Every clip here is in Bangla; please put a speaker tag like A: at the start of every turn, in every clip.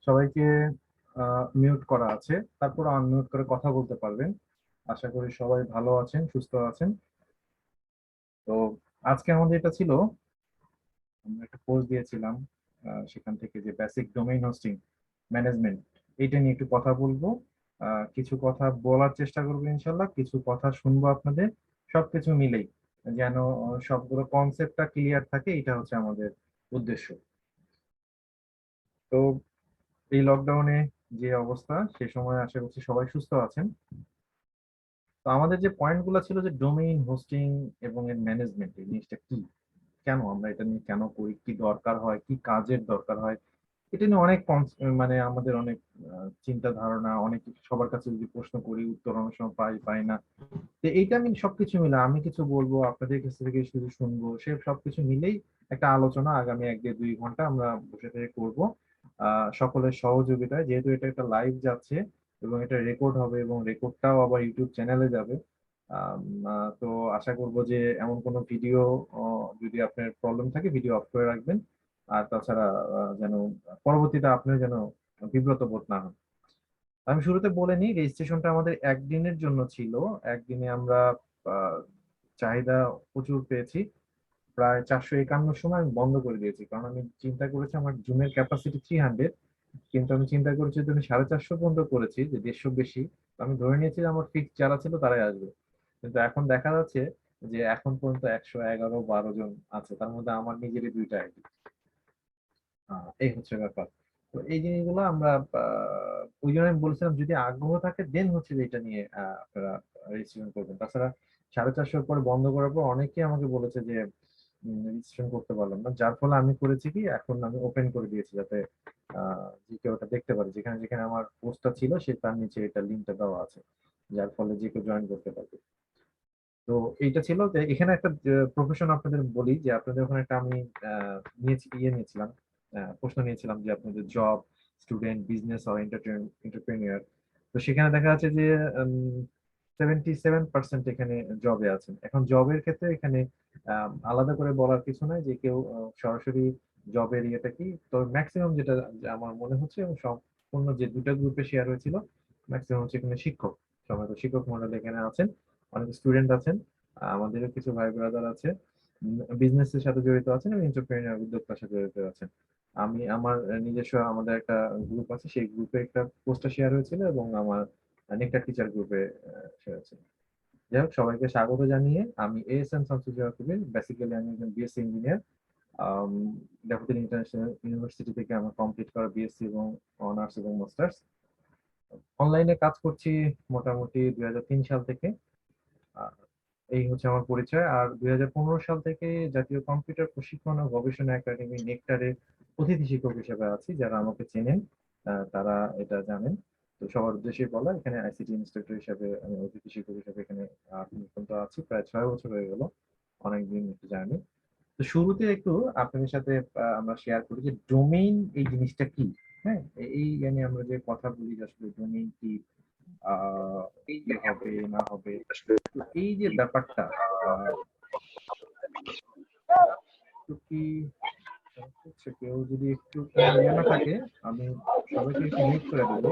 A: সবাইকে মিউট করা আছে, তারপর আনমিউট করে কথা বলতে পারবেন। আশা করি সবাই ভালো আছেন, সুস্থ আছেন। তো আজকে আমাদের এটা ছিল, আমরা একটা পোস্ট দিয়েছিলাম, সেখান থেকে যে বেসিক ডোমেইন হোস্টিং ম্যানেজমেন্ট, এইটা নিয়ে একটু কথা বলবো। কিছু কথা বলার চেষ্টা করবো ইনশাল্লাহ, কিছু কথা শুনবো আপনাদের, সবকিছু মিলেই যেন সবগুলো কনসেপ্টটা ক্লিয়ার থাকে, এটা হচ্ছে আমাদের উদ্দেশ্য। তো এই লকডাউনে যে অবস্থা, সে সময় আশা করছি সবাই সুস্থ আছেন। তো আমাদের যে পয়েন্ট গুলো ছিল, যে ডোমেইন হোস্টিং এবং এর ম্যানেজমেন্ট, এই জিনিসটা কি, কেন আমরা এটা নিয়ে কেন করি, কি দরকার হয়, কি কাজের দরকার হয়, এটা নিয়ে অনেক মানে আমাদের অনেক চিন্তা ধারণা, অনেক সবার কাছে যদি প্রশ্ন করি উত্তর অনেক সময় পাই পাই না। তো এইটা আমি সবকিছু মিলে আমি কিছু বলবো, আপনাদের কাছ থেকে শুধু শুনবো, সে সবকিছু মিলেই একটা আলোচনা আগামী 1 থেকে 2 ঘন্টা আমরা বসে থেকে করবো, সকলের সহযোগিতায়, যেহেতু এটা একটা লাইভ যাচ্ছে এবং এটা রেকর্ড হবে এবং রেকর্ডটাও আবার ইউটিউব চ্যানেলে যাবে। তো আশা করবো যে এমন কোনো ভিডিও যদি আপনার প্রবলেম থাকে, ভিডিও অফ করে রাখবেন। আর তাছাড়া যেন পরবর্তীতে আপনিও যেন বিব্রত বোধ না হন। আমি শুরুতে বলে নিই, রেজিস্ট্রেশনটা আমাদের একদিনের জন্য ছিল। একদিনে আমরা আহ, চাহিদা প্রচুর পেয়েছি, প্রায় 451 সময় আমি বন্ধ করে দিয়েছি, কারণ আমি চিন্তা করেছি আমার জুমের ক্যাপাসিটি 300, কিন্তু আমি চিন্তা করেছি যে আমি 450 পর্যন্ত করেছি, যে 150 বেশি। তো আমি ধরে নিয়েছি যে আমার ফিক্স যারা ছিল তারাই আসবে, কিন্তু এখন দেখা যাচ্ছে যে এখন পর্যন্ত 111-12 জন আছে, তার মধ্যে আমার নিজেরই 2টা আইডি। এই হচ্ছে ব্যাপার। তো এই জিনিসগুলো আমরা ওই জন্য আমি বলেছিলাম যদি আগ্রহ থাকে দেন হচ্ছে যে এটা নিয়ে আপনারা রেজিস্ট্রেশন করবেন। তাছাড়া 450 পরে বন্ধ করার পর অনেকেই আমাকে বলেছে যে রেজিস্ট্রেশন করতে পারলাম না, যার ফলে আমি করেছি কি, এখন আমি ওপেন করে দিয়েছি যাতে যে কেউ ওটা দেখতে পারে, যেখানে যেখানে আমার পোস্টটা ছিল সে তার নিচে এটা লিঙ্কটা দেওয়া আছে, যার ফলে যে কেউ জয়েন করতে পারবে। তো এইটা ছিল যে এখানে একটা প্রফেশন আপনাদের বলি, যে আপনাদের ওখানে একটা আমি নিয়েছিলাম, প্রশ্ন নিয়েছিলাম যে আপনাদের জব, স্টুডেন্ট, বিজনেস আর এন্টারপ্রেনিয়ার। তো সেখানে দেখা যাচ্ছে যে 77% এখানে জবে আছেন। এখন জবের ক্ষেত্রে এখানে আলাদা করে বলার কিছু নাই যে কেউ সরাসরি জবের ইয়েটা কি। তো ম্যাক্সিমাম যেটা যে আমার মনে হচ্ছে, এবং সম্পূর্ণ যে 2টা গ্রুপে শেয়ার হয়েছিল, ম্যাক্সিমাম হচ্ছে এখানে শিক্ষক, সম্মানিত শিক্ষক মন্ডল এখানে আছেন, অনেক স্টুডেন্ট আছেন, আমাদেরও কিছু ভাই ব্রাদার আছে, বিজনেসের সাথে জড়িত আছেন এবং এন্টারপ্রেনিউর উদ্যোক্তার সাথে জড়িত আছেন। আমি আমার নিজস্ব আমাদের একটা গ্রুপ আছে, সেই গ্রুপে একটা পোস্টটা শেয়ার হয়েছিল, এবং আমার নেকটার টিচার গ্রুপে শেয়ার হয়েছিল। যাই হোক, সবাইকে স্বাগত জানিয়ে আমি ASM শামসুজ্জামান কবির, বেসিক্যালি আমি একজন BSc engineer. Daffodil international university থেকে আমার কমপ্লিট করা বিএসসি এবং অনার্স এবং মাস্টার্স। অনলাইনে কাজ করছি মোটামুটি 2003 সাল থেকে। আহ, এই হচ্ছে আমার পরিচয়। আর 2015 সাল থেকে জাতীয় কম্পিউটার প্রশিক্ষণ ও গবেষণা একাডেমি নেকটারে অতিথি শিক্ষক হিসেবে আছি। যারা আমাকে চেনেন তারা এটা জানেন। তো সবার উদ্দেশ্যে বলা, এখানে আইসিটি ইনস্ট্রাক্টর হিসেবে আমি অতিথি শিক্ষক হিসেবে এখানে এখন পর্যন্ত আছি, প্রায় 6 বছর হয়ে গেল, অনেকদিন একটু জার্নি। তো শুরুতে একটু আপনাদের সাথে আমরা শেয়ার করি যে ডোমেইন এই জিনিসটা কি। হ্যাঁ, এই জানি আমরা যে কথা বলি যে আসলে ডোমেইন কি, কি হবে না হবে। তো এই যে ব্যাপারটা, আহ, একটু কি হচ্ছে, কেউ যদি একটু কোনো ইয়ে না থাকে, আমি সবাইকে একটু মিউট করে দেবো।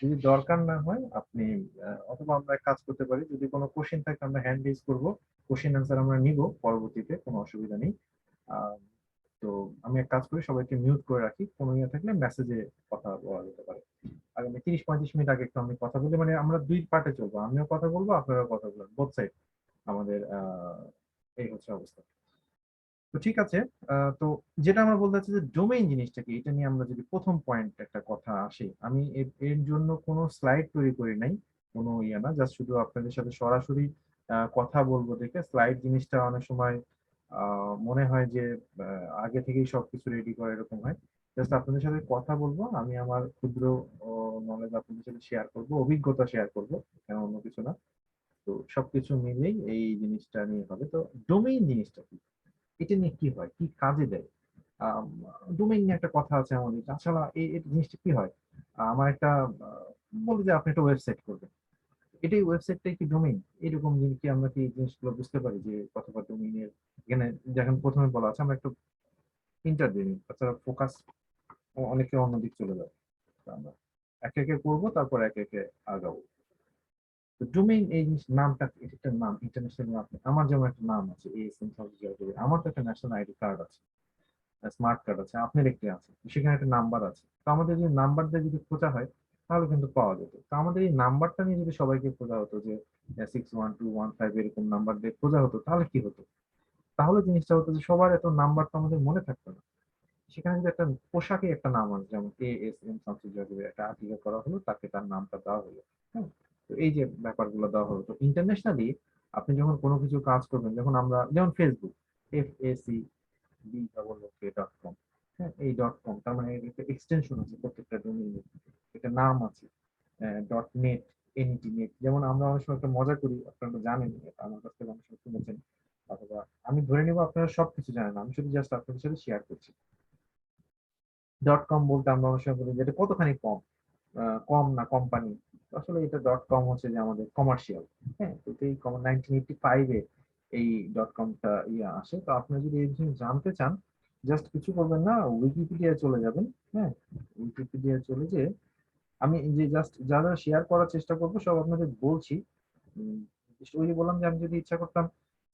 A: যদি দরকার না হয় আপনি অথবা আমরা এক কাজ করতে পারি, যদি কোনো কোশ্চেন থাকে আমরা হ্যান্ড রেজ করবো, কোশ্চেন আনসার আমরা নিব পরবর্তীতে, কোনো অসুবিধা নেই। আহ, তো আমি এক কাজ করি, সবাইকে মিউট করে রাখি, কোনো ইয়ে থাকলে মেসেজে কথা বলা যেতে পারে। আগামী 30-35 মিনিট আগে একটু আমি কথা বলি, মানে আমরা 2 পার্টে চলবো, আমিও কথা বলবো আপনারাও কথা বলবেন, বোথ সাইড আমাদের এই হচ্ছে অবস্থা। তো ঠিক আছে। তো যেটা আমরা বলতে চাচ্ছি যে ডোমেইন জিনিসটা কি, এটা নিয়ে আমরা যদি প্রথম পয়েন্ট একটা কথা আসি, আমি এর জন্য কোনো স্লাইড তৈরি করি নাই, কোনো ইয়ে না, জাস্ট শুধু আপনাদের সাথে সরাসরি কথা বলবো দেখে। স্লাইড জিনিসটা অনেক সময় মনে হয় যে আগে থেকেই সবকিছু রেডি করে এরকম হয়। জাস্ট আপনাদের সাথে কথা বলবো, আমি আমার ক্ষুদ্র নলেজ আপনাদের সাথে শেয়ার করব, অভিজ্ঞতা শেয়ার করব, কেন অন্য কিছু না। তো সবকিছু মিলেই এই জিনিসটা নিয়ে হবে। তো ডোমেইন জিনিসটা কি, এটা নিয়ে কি হয়, কি কাজে দেয়। ডোমেইন নিয়ে একটা কথা আছে আমাদের, তাছাড়া এই জিনিসটা কি হয়। আমার একটা বলি যে আপনি একটা ওয়েবসাইট করবেন, এটাই ওয়েবসাইটটাই কি ডোমেইন, এরকম জিনিস কি আমরা কি এই জিনিসগুলো বুঝতে পারি যে কতটা ডোমেইনের। এখানে যখন প্রথমে বলা আছে আমরা একটু ইন্টারভিউ, তাছাড়া ফোকাস অনেকে অন্যদিক চলে যাবে। তো আমরা একে একে করবো, তারপর একে একে আগাবো। তো ডোমেইন এই নামটা, এটা একটা নাম, ইন্টারন্যাশনাল নাম। আমার যেমন একটা নাম আছে ASM সাউথ জয়পুরে, আমার তো একটা ন্যাশনাল আইডি কার্ড আছে, স্মার্ট কার্ড আছে, আপনার একটি আছে, সেখানে একটা নাম্বার আছে। তো আমাদের যদি নাম্বার দিয়ে যদি খোঁজা হয় তাহলে কিন্তু পাওয়া যেত। তো আমাদের এই নাম্বারটা নিয়ে যদি সবাইকে খোঁজা হতো যে 61215 এরকম নাম্বার দিয়ে খোঁজা হতো, তাহলে কি হতো? তাহলে জিনিসটা হতো যে সবার এত নাম্বার তো আমাদের মনে থাকতো না। সেখানে যদি একটা পোশাকে একটা নাম আছে, যেমন ASM শামসুল জাহাঙ্গীর, একটা আর্টিকেল করা হলো, তাকে তার নামটা দেওয়া হলো। হ্যাঁ, তো এই যে ব্যাপারগুলো দেওয়া হলো, তো ইন্টারন্যাশনালি আপনি যখন কোনো কিছু কাজ করবেন, যখন আমরা যেমন ফেসবুক, FACBOOK.com, হ্যাঁ, এই .com, তার মানে এর একটা এক্সটেনশন আছে, প্রত্যেকটা ডোমেইনের একটা নাম আছে। .net, NET নেট, যেমন আমরা অনেক সময় একটা মজা করি, আপনারা তো জানেন, এটা আমার কাছ থেকে অনেক সময় শুনেছেন, অথবা আমি ধরে নেবো আপনারা সবকিছু জানেন, আমি শুধু জাস্ট আপনাদের সাথে শেয়ার করছি। .com বলতে আমরা অনেক সময় বলি যে এটা কতখানি কম, কম না কোম্পানি। আসলে এটা .com হচ্ছে যে আমাদের কমার্শিয়াল। হ্যাঁ, তো এই 1985-এ এই .comটা আসে। তো আপনি যদি এই বিষয়ে জানতে চান, জাস্ট কিছু করবেন না, উইকিপিডিয়ায় চলে যাবেন। হ্যাঁ, উইকিপিডিয়ায় চলে যে আমি যে জাস্ট যা যা শেয়ার করার চেষ্টা করবো সব আপনাদের বলছি। উম, ওই যে বললাম যে আমি যদি ইচ্ছা করতাম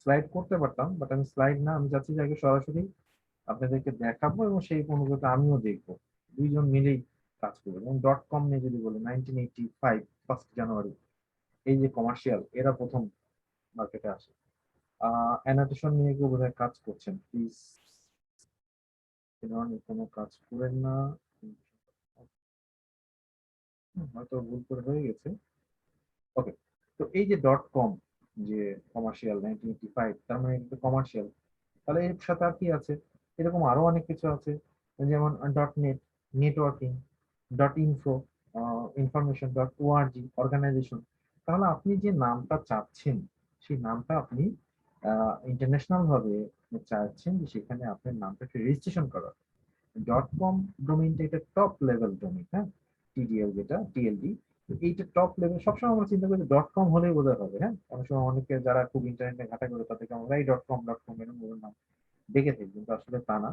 A: স্লাইড করতে পারতাম, বাট আমি স্লাইড না, আমি চাচ্ছি যে আগে সরাসরি আপনাদেরকে দেখাবো এবং সেই অনুভূতি আমিও দেখবো, দুইজন মিলেই কাজ করবো। এবং .com নিয়ে যদি বলি, 1985 1 জানুয়ারি এই যে কমার্শিয়াল এরা প্রথম মার্কেটে আসে। অ্যানোটেশন নিয়ে কেউ বোধহয় কাজ করছেন, প্লিজ এ ধরনের কোনো কাজ করেন না। হয়তো ভুল করে হয়ে গেছে। ওকে, তো এই যে .com, যে কমার্শিয়াল 1985, তার মানে এটা কমার্শিয়াল। তাহলে এর সাথে আর কি আছে? এরকম আরো অনেক কিছু আছে, যেমন .net, networking, .info, information, .org, organisation. তাহলে আপনি যে নামটা চাচ্ছেন, সেই নামটা আপনি ইন্টারন্যাশনাল ভাবে চাচ্ছেন যে সেখানে আপনার নামটাকে রেজিস্ট্রেশন করা। .com ডোমেইনটা এটা টপ লেভেল ডোমেইন, হ্যাঁ, TDL যেটা TLD, এইটা টপ লেভেল। সবসময় আমরা চিন্তা করি .com হলেই বোধহয় হবে। হ্যাঁ, অনেক সময় অনেকে যারা খুব ইন্টারনেটে ঘাটা করে তাদেরকে আমরা এই .com এরকম নাম দেখে থাকি, কিন্তু আসলে তা না।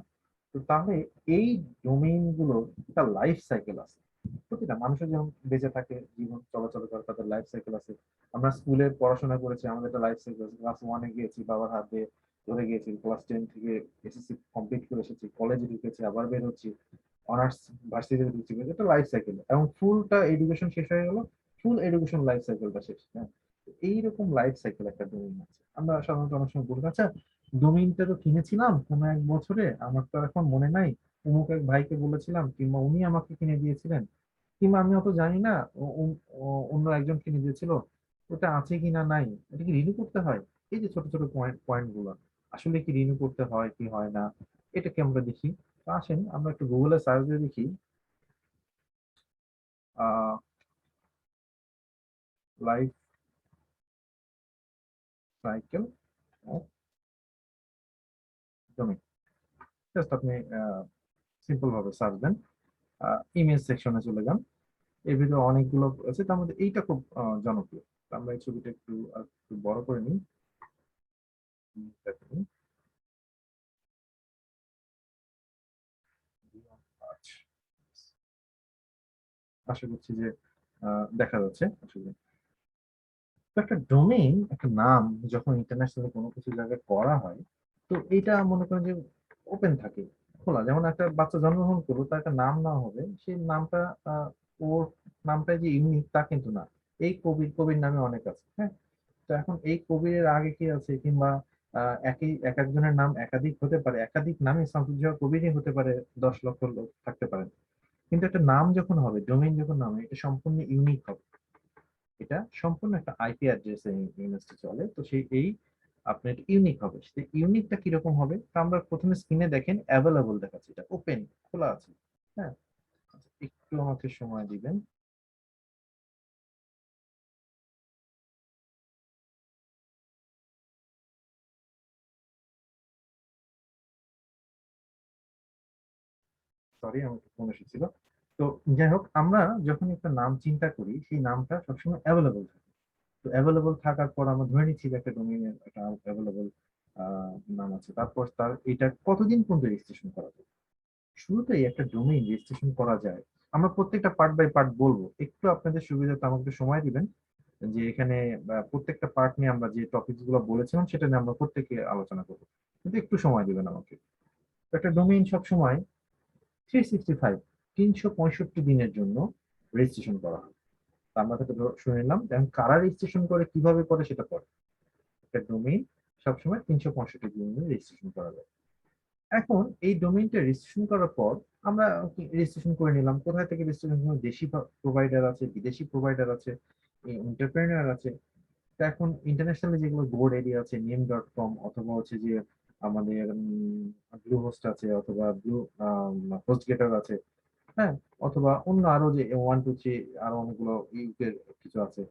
A: তো তাহলে এই ডোমেইন গুলোর একটা লাইফ সাইকেল আছে। প্রতিটা মানুষের যেমন বেঁচে থাকে, জীবন চলাচল করে, তাদের লাইফ সাইকেল আছে। আমরা স্কুলে পড়াশোনা করেছি, আমাদের একটা লাইফ সাইকেল আছে। ক্লাস 1-এ গিয়েছি, বাবার হাত দিয়ে ধরে গিয়েছি, ক্লাস 10 থেকে SSC কমপ্লিট করে এসেছি, কলেজে ঢুকেছি, আবার বের হচ্ছি, অনার্স ভার্সিটিতে ঢুকছি, এটা লাইফ সাইকেল। এবং ফুলটা এডুকেশন শেষ হয়ে গেল, ফুল এডুকেশন লাইফ সাইকেলটা শেষ। হ্যাঁ, তো এইরকম লাইফ সাইকেল একটা ডোমেইন আছে। আমরা সাধারণত অনেক সময় বলি, আচ্ছা ডোমেইনটা তো কিনেছিলাম কোনো এক বছরে, আমার তো এখন মনে নাই, অমুক এক ভাইকে বলেছিলাম, কিংবা উনি আমাকে কিনে দিয়েছিলেন, কিংবা আমি অত জানি না, অন্য একজন কিনে দিয়েছিল, ওটা আছে কিনা নাই, এটা কি রিনিউ করতে হয়? এই যে ছোট ছোট পয়েন্ট পয়েন্ট গুলো, আসলে কি রিনিউ করতে হয় কি হয় না, এটাকে আমরা দেখি। তো আসেন আমরা একটু গুগলে সার্চ দিয়ে দেখি, ah life cycle of domain. Just আপনি সিম্পল ভাবে সার্চ দেন, ইমেজ সেকশনে চলে যান, এর ভিতরে অনেকগুলো আছে, তার মধ্যে এইটা খুব জনপ্রিয়। তো আমরা এই ছবিটা একটু একটু বড় করে নিই। দেখুন, আচ্ছা, আশা করছি যে দেখা যাচ্ছে আসলে। তো একটা ডোমেইন, একটা নাম যখন ইন্টারন্যাশনাল কোনো কিছু জায়গায় করা হয়, তো এটা মনে করেন যে ওপেন থাকে, খোলা। যেমন একটা বাচ্চা জন্মগ্রহণ করলো, তার একটা নাম না হবে, সেই নামটা ওর নামটা যে ইউনিক তা কিন্তু না। এই কবির, কবির নামে অনেক আছে। হ্যাঁ, তো এখন এই কবিরের আগে কি আছে, কিংবা একই এক একজনের নাম একাধিক হতে পারে, একাধিক নামে শামসুজ্জামান কবিরই হতে পারে, 10 লক্ষ লোক থাকতে পারে। কিন্তু একটা নাম যখন হবে, ডোমেইন যখন নাম হবে, এটা সম্পূর্ণ ইউনিক হবে। এটা সম্পূর্ণ একটা আইপি অ্যাড্রেস ইউনিভার্সিটি চলে, তো সেই এই আপনার ইউনিক হবে। সেই ইউনিকটা কিরকম হবে, তা আমরা প্রথমে স্ক্রিনে দেখেন অ্যাভেলেবল দেখাচ্ছে, এটা ওপেন, খোলা আছে। হ্যাঁ, আচ্ছা, একটু আমাকে সময় দিবেন। সরি, আমার একটু ফোন এসেছিল। তো যাই হোক, আমরা যখন একটা নাম চিন্তা করি, সেই নামটা সবসময় অ্যাভেলেবল থাকে। তো অ্যাভেলেবল থাকার পর আমরা ধরে নিচ্ছি যে একটা ডোমেইনের একটা অ্যাভেলেবল নাম আছে, তারপর তার এটা কতদিন পর্যন্ত রেজিস্ট্রেশন করা যায়। শুরুতেই একটা ডোমেইন রেজিস্ট্রেশন করা যায়। আমরা প্রত্যেকটা পার্ট বাই পার্ট বলবো, একটু আপনাদের সুবিধাতে আমাকে একটু সময় দিবেন, যে এখানে প্রত্যেকটা পার্ট নিয়ে আমরা যে টপিকস গুলো বলেছিলাম সেটা নিয়ে আমরা প্রত্যেকে আলোচনা করবো, কিন্তু একটু সময় দিবেন আমাকে। তো একটা ডোমেইন সবসময় 365, 365 দিনের জন্য রেজিস্ট্রেশন করা হয়। তা আমরা তো শুনে নিলাম, এখন কারা রেজিস্ট্রেশন করে কিভাবে করে সেটা পরে। একটা ডোমেইন সবসময় 365 দিনের রেজিস্ট্রেশন করা যায়। এখন এই ডোমেইনটা রেজিস্ট্রেশন করার পর আমরা রেজিস্ট্রেশন করে নিলাম। কোথায় থেকে রেজিস্ট্রেশন করবো? দেশি প্রোভাইডার আছে, বিদেশি প্রোভাইডার আছে, এন্টারপ্রেনার আছে। তো এখন ইন্টারন্যাশনালি যেগুলো গোড এরিয়া আছে, নেম.কম, অথবা হচ্ছে যে আমাদের ব্লু হোস্ট আছে, অথবা ব্লু হোস্ট গেটার আছে, হ্যাঁ, অথবা অন্য আরো যে 1 2 3 আরো অনেকগুলো ইউকের কিছু আছে,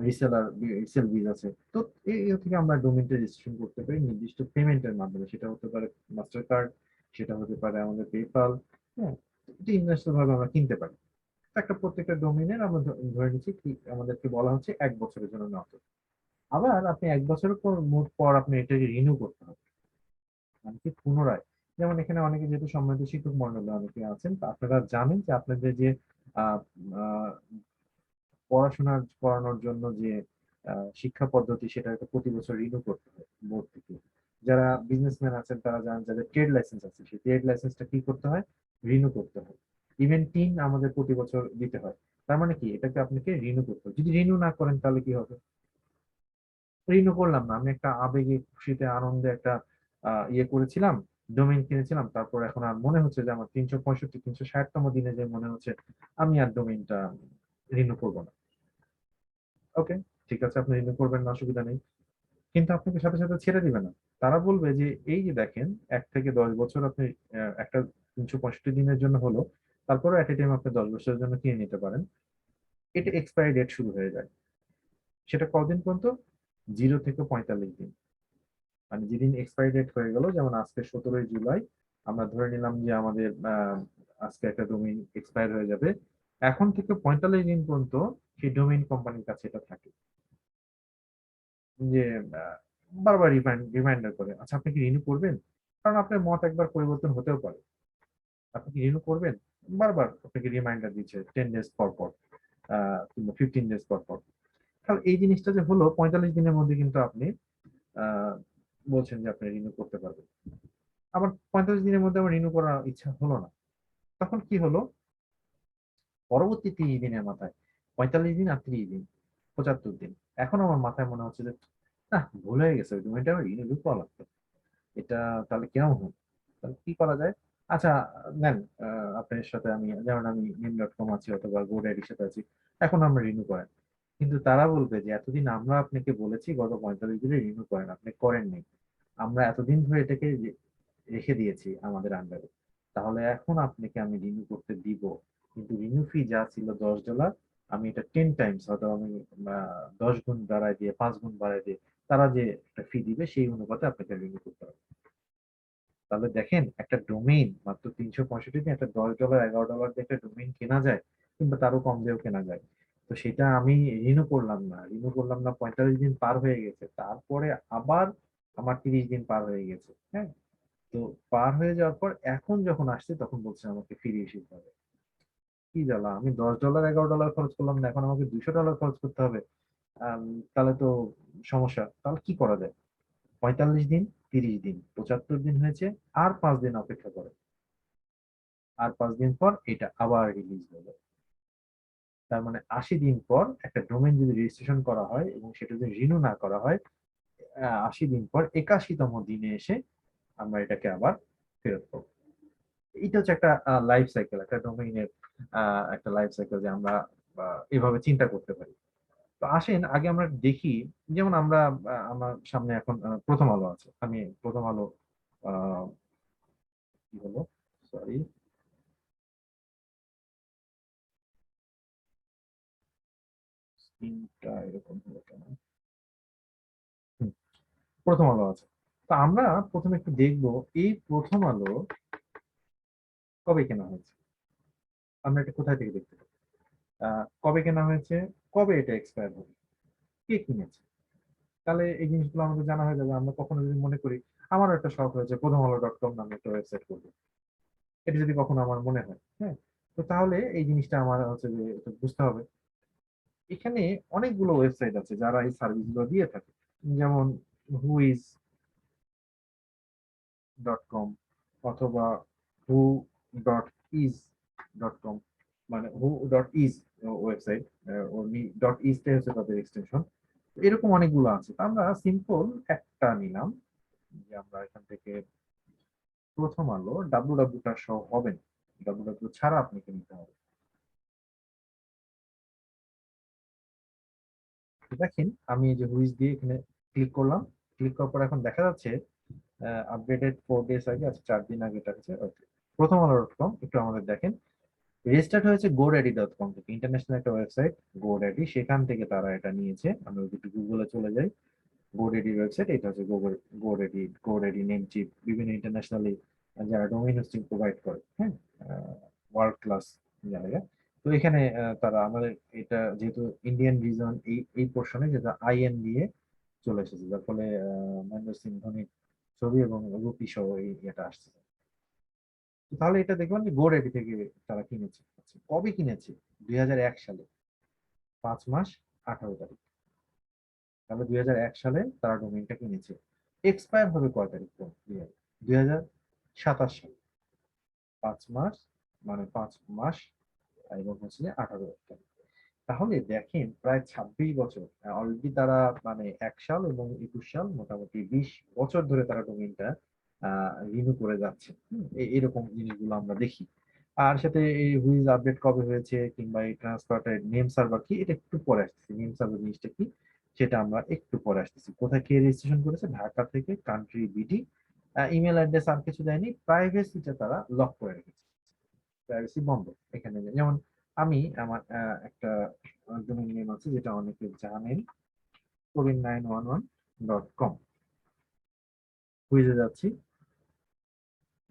A: রিসেলার রিসেল বিল আছে। তো এই থেকে আমরা ডোমেইনটা রেজিস্ট্রেশন করতে পারি নির্দিষ্ট পেমেন্টের মাধ্যমে। সেটা হতে পারে মাস্টার কার্ড, সেটা হতে পারে আমাদের পেপাল। হ্যাঁ, এটা ইন্টারন্যাশনাল ভাবে আমরা কিনতে পারি। একটা প্রত্যেকটা ডোমেইনের আমরা ধরে নিচ্ছি কি আমাদেরকে বলা হচ্ছে 1 বছরের জন্য নেওয়া। আবার আপনি 1 বছরের পর মোট পর আপনি এটাকে রিনিউ করতে হবে, মানে কি পুনরায়। যেমন এখানে অনেকে যেহেতু সম্মানিত শিক্ষক মন্ডলী অনেকে আছেন, তো আপনারা জানেন যে আপনাদের যে আহ, আহ, পড়াশোনা করানোর জন্য যে শিক্ষা পদ্ধতি, সেটা একটা প্রতি বছর রিনিউ করতে হয় বোর্ড থেকে। যারা বিজনেসম্যান আছেন তারা জানেন, যাদের ট্রেড লাইসেন্স আছে সেই ট্রেড লাইসেন্সটা কি করতে হয়, রিনিউ করতে হয়। ইভেন টিন আমাদের প্রতি বছর দিতে হয়। তার মানে কি, এটাকে আপনাকে রিনিউ করতে হবে। যদি রিনিউ না করেন তাহলে কি হবে? রিনিউ করলাম না, আমি একটা আবেগে খুশিতে আনন্দে একটা ইয়ে করেছিলাম, ডোমেইন কিনেছিলাম, তারপর এখন আর মনে হচ্ছে যে আমার 365 360তম দিনে যে মনে হচ্ছে আমি আর ডোমেইনটা রিনিউ করবো না। ওকে, ঠিক আছে, আপনি রিনিউ করবেন না, অসুবিধা নেই। কিন্তু আপনাকে সাথে সাথে ছেড়ে দিবে না। তারা বলবে যে এই যে দেখেন, 1 থেকে 10 বছর আপনি একটা 365 দিনের জন্য হলো, তারপরে এট এ টাইম আপনি 10 বছরের জন্য কিনে নিতে পারেন। এটা এক্সপায়ারি ডেট শুরু হয়ে যায়। সেটা কদিন পর্যন্ত? 0 থেকে 45 দিন। মানে যেদিন এক্সপায়ারি ডেট হয়ে গেল, যেমন আজকে 17ই জুলাই, আমরা ধরে নিলাম যে আমাদের আজকে একটা ডোমেইন এক্সপায়ার হয়ে যাবে, এখন থেকে 45 দিন পর্যন্ত সেই ডোমেইন কোম্পানির কাছে এটা থাকে, যে আহ, বারবার রিমাইন্ডার করে, আচ্ছা আপনি কি রিনিউ করবেন? কারণ আপনার মত একবার পরিবর্তন হতেও পারে। আপনি কি রিনিউ করবেন? বারবার আপনাকে রিমাইন্ডার দিচ্ছে 10 ডেজ পর পর, কিংবা 15 ডেজ পর পর। তাহলে এই জিনিসটা যে হলো 45 দিনের মধ্যে, কিন্তু আপনি আহ বলছেন যে আপনি রিনিউ করতে পারবেন। আবার 45 দিনের মধ্যে আমার রিনিউ করার ইচ্ছা হলো না, তখন কি হলো? পরবর্তী 30 দিনের মাথায় 45 দিন আর 30 দিন, 75 দিন। এখন আমার মাথায় মনে হচ্ছে যে না, ভুল হয়ে গেছে, ওই ডকুমেন্টটা আমার রিনিউ করা লাগবে। এটা তাহলে কেমন হয়? তাহলে কি করা যায়? আচ্ছা, নেন, আপনার সাথে আমি, যেমন আমি নেম.কম আছি অথবা গোডাইরির সাথে আছি, এখন আমরা রিনিউ করেন। কিন্তু তারা বলবে যে এতদিন আমরা আপনাকে বলেছি গত 45 দিনে রিনিউ করেন, আপনি করেননি। আমরা এতদিন ধরে এটাকে রেখে দিয়েছি আমাদের আন্ডারে, তাহলে এখন আপনাকে আমি রিনিউ করতে দিব। কিন্তু রিনিউ ফি যা ছিল $10, আমি এটা 10 টাইমস, হয়তো আমি 10 গুণ বাড়ায় দিয়ে, 5 গুণ বাড়ায় দিয়ে তারা যে একটা ফি দিবে সেই অনুপাতে আপনাকে রিনিউ করতে হবে। তাহলে দেখেন, একটা ডোমেইন মাত্র 365 দিন, একটা $10 $11 দিয়ে একটা ডোমেইন কেনা যায়, কিংবা তারও কম দিয়েও কেনা যায়। তো সেটা আমি রিনিউ করলাম না, 45 দিন পার হয়ে গেছে, তারপরে আবার আমার 30 দিন পার হয়ে গেছে। হ্যাঁ, তো পার হয়ে যাওয়ার পর এখন যখন আসছে তখন বলছে আমাকে ফিরিয়ে এসে হবে। কি জ্বালা, আমি $10 $11 খরচ করলাম না, এখন আমাকে $200 খরচ করতে হবে। আম, তাহলে তো সমস্যা। তাহলে কি করা যায়? 45 দিন, 30 দিন, 75 দিন হয়েছে, আর 5 দিন অপেক্ষা করে। আর 5 দিন পর এটা আবার রিলিজ হবে। তার মানে 80 দিন পর একটা ডোমেইন যদি রেজিস্ট্রেশন করা হয় এবং সেটা যদি রিনিউ না করা হয়, 80 দিন পর 81তম দিনে এসে আমরা এটাকে আবার ফেরত পাবো। এটা হচ্ছে একটা লাইফ সাইকেল, একটা ডোমেইনের একটা লাইফ সাইকেল, যে আমরা এভাবে চিন্তা করতে পারি। তো আসেন আগে আমরা দেখি, যেমন আমরা আমার সামনে এখন প্রথম আলো আছে, আমি প্রথম আলো আহ, কি হলো, সরি, স্ক্রিনটা এরকম হলো কেন? হুম, প্রথম আলো আছে। তো আমরা প্রথমে একটু দেখবো এই প্রথম আলো কবে কেনা হয়েছে। আমরা এটা কোথায় থেকে দেখতে পাবো? কবে কেনা হয়েছে, কবে এটা এক্সপায়ার হবে, কে কিনেছে। তাহলে এই জিনিসগুলো আমাদের জানা হয়ে যাবে। আমরা কখনো যদি মনে করি, আমারও একটা শখ হয়েছে প্রথম আলো.কম নামে একটা ওয়েবসাইট করবো, এটা যদি কখনো আমার মনে হয়, হ্যাঁ, তো তাহলে এই জিনিসটা আমার হচ্ছে যে একটু বুঝতে হবে। এখানে অনেকগুলো ওয়েবসাইট আছে যারা এই সার্ভিসগুলো দিয়ে থাকে, যেমন হুইজ ডট কম অথবা হু ডট ইজ ডট কম, মানে হু ডট ইজ ওয়েবসাইট, ডট ইজটাই হচ্ছে তাদের এক্সটেনশন। এরকম অনেকগুলো আছে, তো আমরা সিম্পল একটা নিলাম, যে আমরা এখান থেকে প্রথম আলো ডাব্লু সহ হবে না, ছাড়া আপনাকে নিতে হবে। তো দেখেন আমি এই যে হুইজ দিয়ে এখানে ক্লিক করলাম, ক্লিক করার পর এখন দেখা যাচ্ছে আপডেটেড 4 days আগে, আচ্ছা 4 দিন আগে এটা আছে। ওকে, প্রথম আলো ডট কম একটু আমাদের দেখেন রেজিস্টার্ড হয়েছে GoDaddy.com থেকে, ইন্টারন্যাশনাল একটা ওয়েবসাইট GoDaddy, সেখান থেকে তারা এটা নিয়েছে। আমরা যদি গুগলে চলে যাই, GoDaddy ওয়েবসাইট, এটা হচ্ছে গোডেডি নেমচিপ, বিভিন্ন ইন্টারন্যাশনালি যারা ডোমেইন হোস্টিং প্রোভাইড করে, হ্যাঁ, ওয়ার্ল্ড ক্লাস জায়গা। তো এখানে তারা আমাদের এটা যেহেতু ইন্ডিয়ান রিজন, এই পোর্শনে যেটা আইএন দিয়ে চলে এসেছে, যার ফলে মহেন্দ্র সিং ধোনির ছবি এবং রুপি সহ এই এটা আসছে। তো তাহলে এটা দেখলাম যে গোডেডি থেকে তারা কিনেছে। আচ্ছা, কবে কিনেছে? 2001 সালে, 5 মাস 18 তারিখ। তাহলে 2001 সালে তারা ডোমেইনটা কিনেছে। এক্সপায়ার হবে কয় তারিখ? 2027 সাল, 5 মাস, মানে 5 মাস এবং হচ্ছে যে 18 তারিখ। তাহলে দেখেন প্রায় 26 বছর অলরেডি তারা, মানে 1 সাল এবং 21 সাল, মোটামুটি 20 বছর ধরে তারা ডোমেইনটা রিনিউ করে যাচ্ছে। এরকম জিনিসগুলো আমরা দেখি। আর সাথে এই হুইজ আপডেট কবে হয়েছে কিংবা এই ট্রান্সফারটা নেম সার্ভার কি, এটা একটু পরে আসতেছি। নেম সার্ভার জিনিসটা কি সেটা আমরা একটু পরে আসতেছি। কোথায় কে রেজিস্ট্রেশন করেছে? ঢাকা থেকে, কান্ট্রি বিডি, ইমেল অ্যাড্রেস আর কিছু দেয়নি, প্রাইভেসিটা তারা লক করে রেখেছে, প্রাইভেসি বন্ধ। এখানে যেমন আমি আমার একটা ডোমেইন নেম আছে যেটা অনেকে জানেন, Covid911.com, বুঝে যাচ্ছি।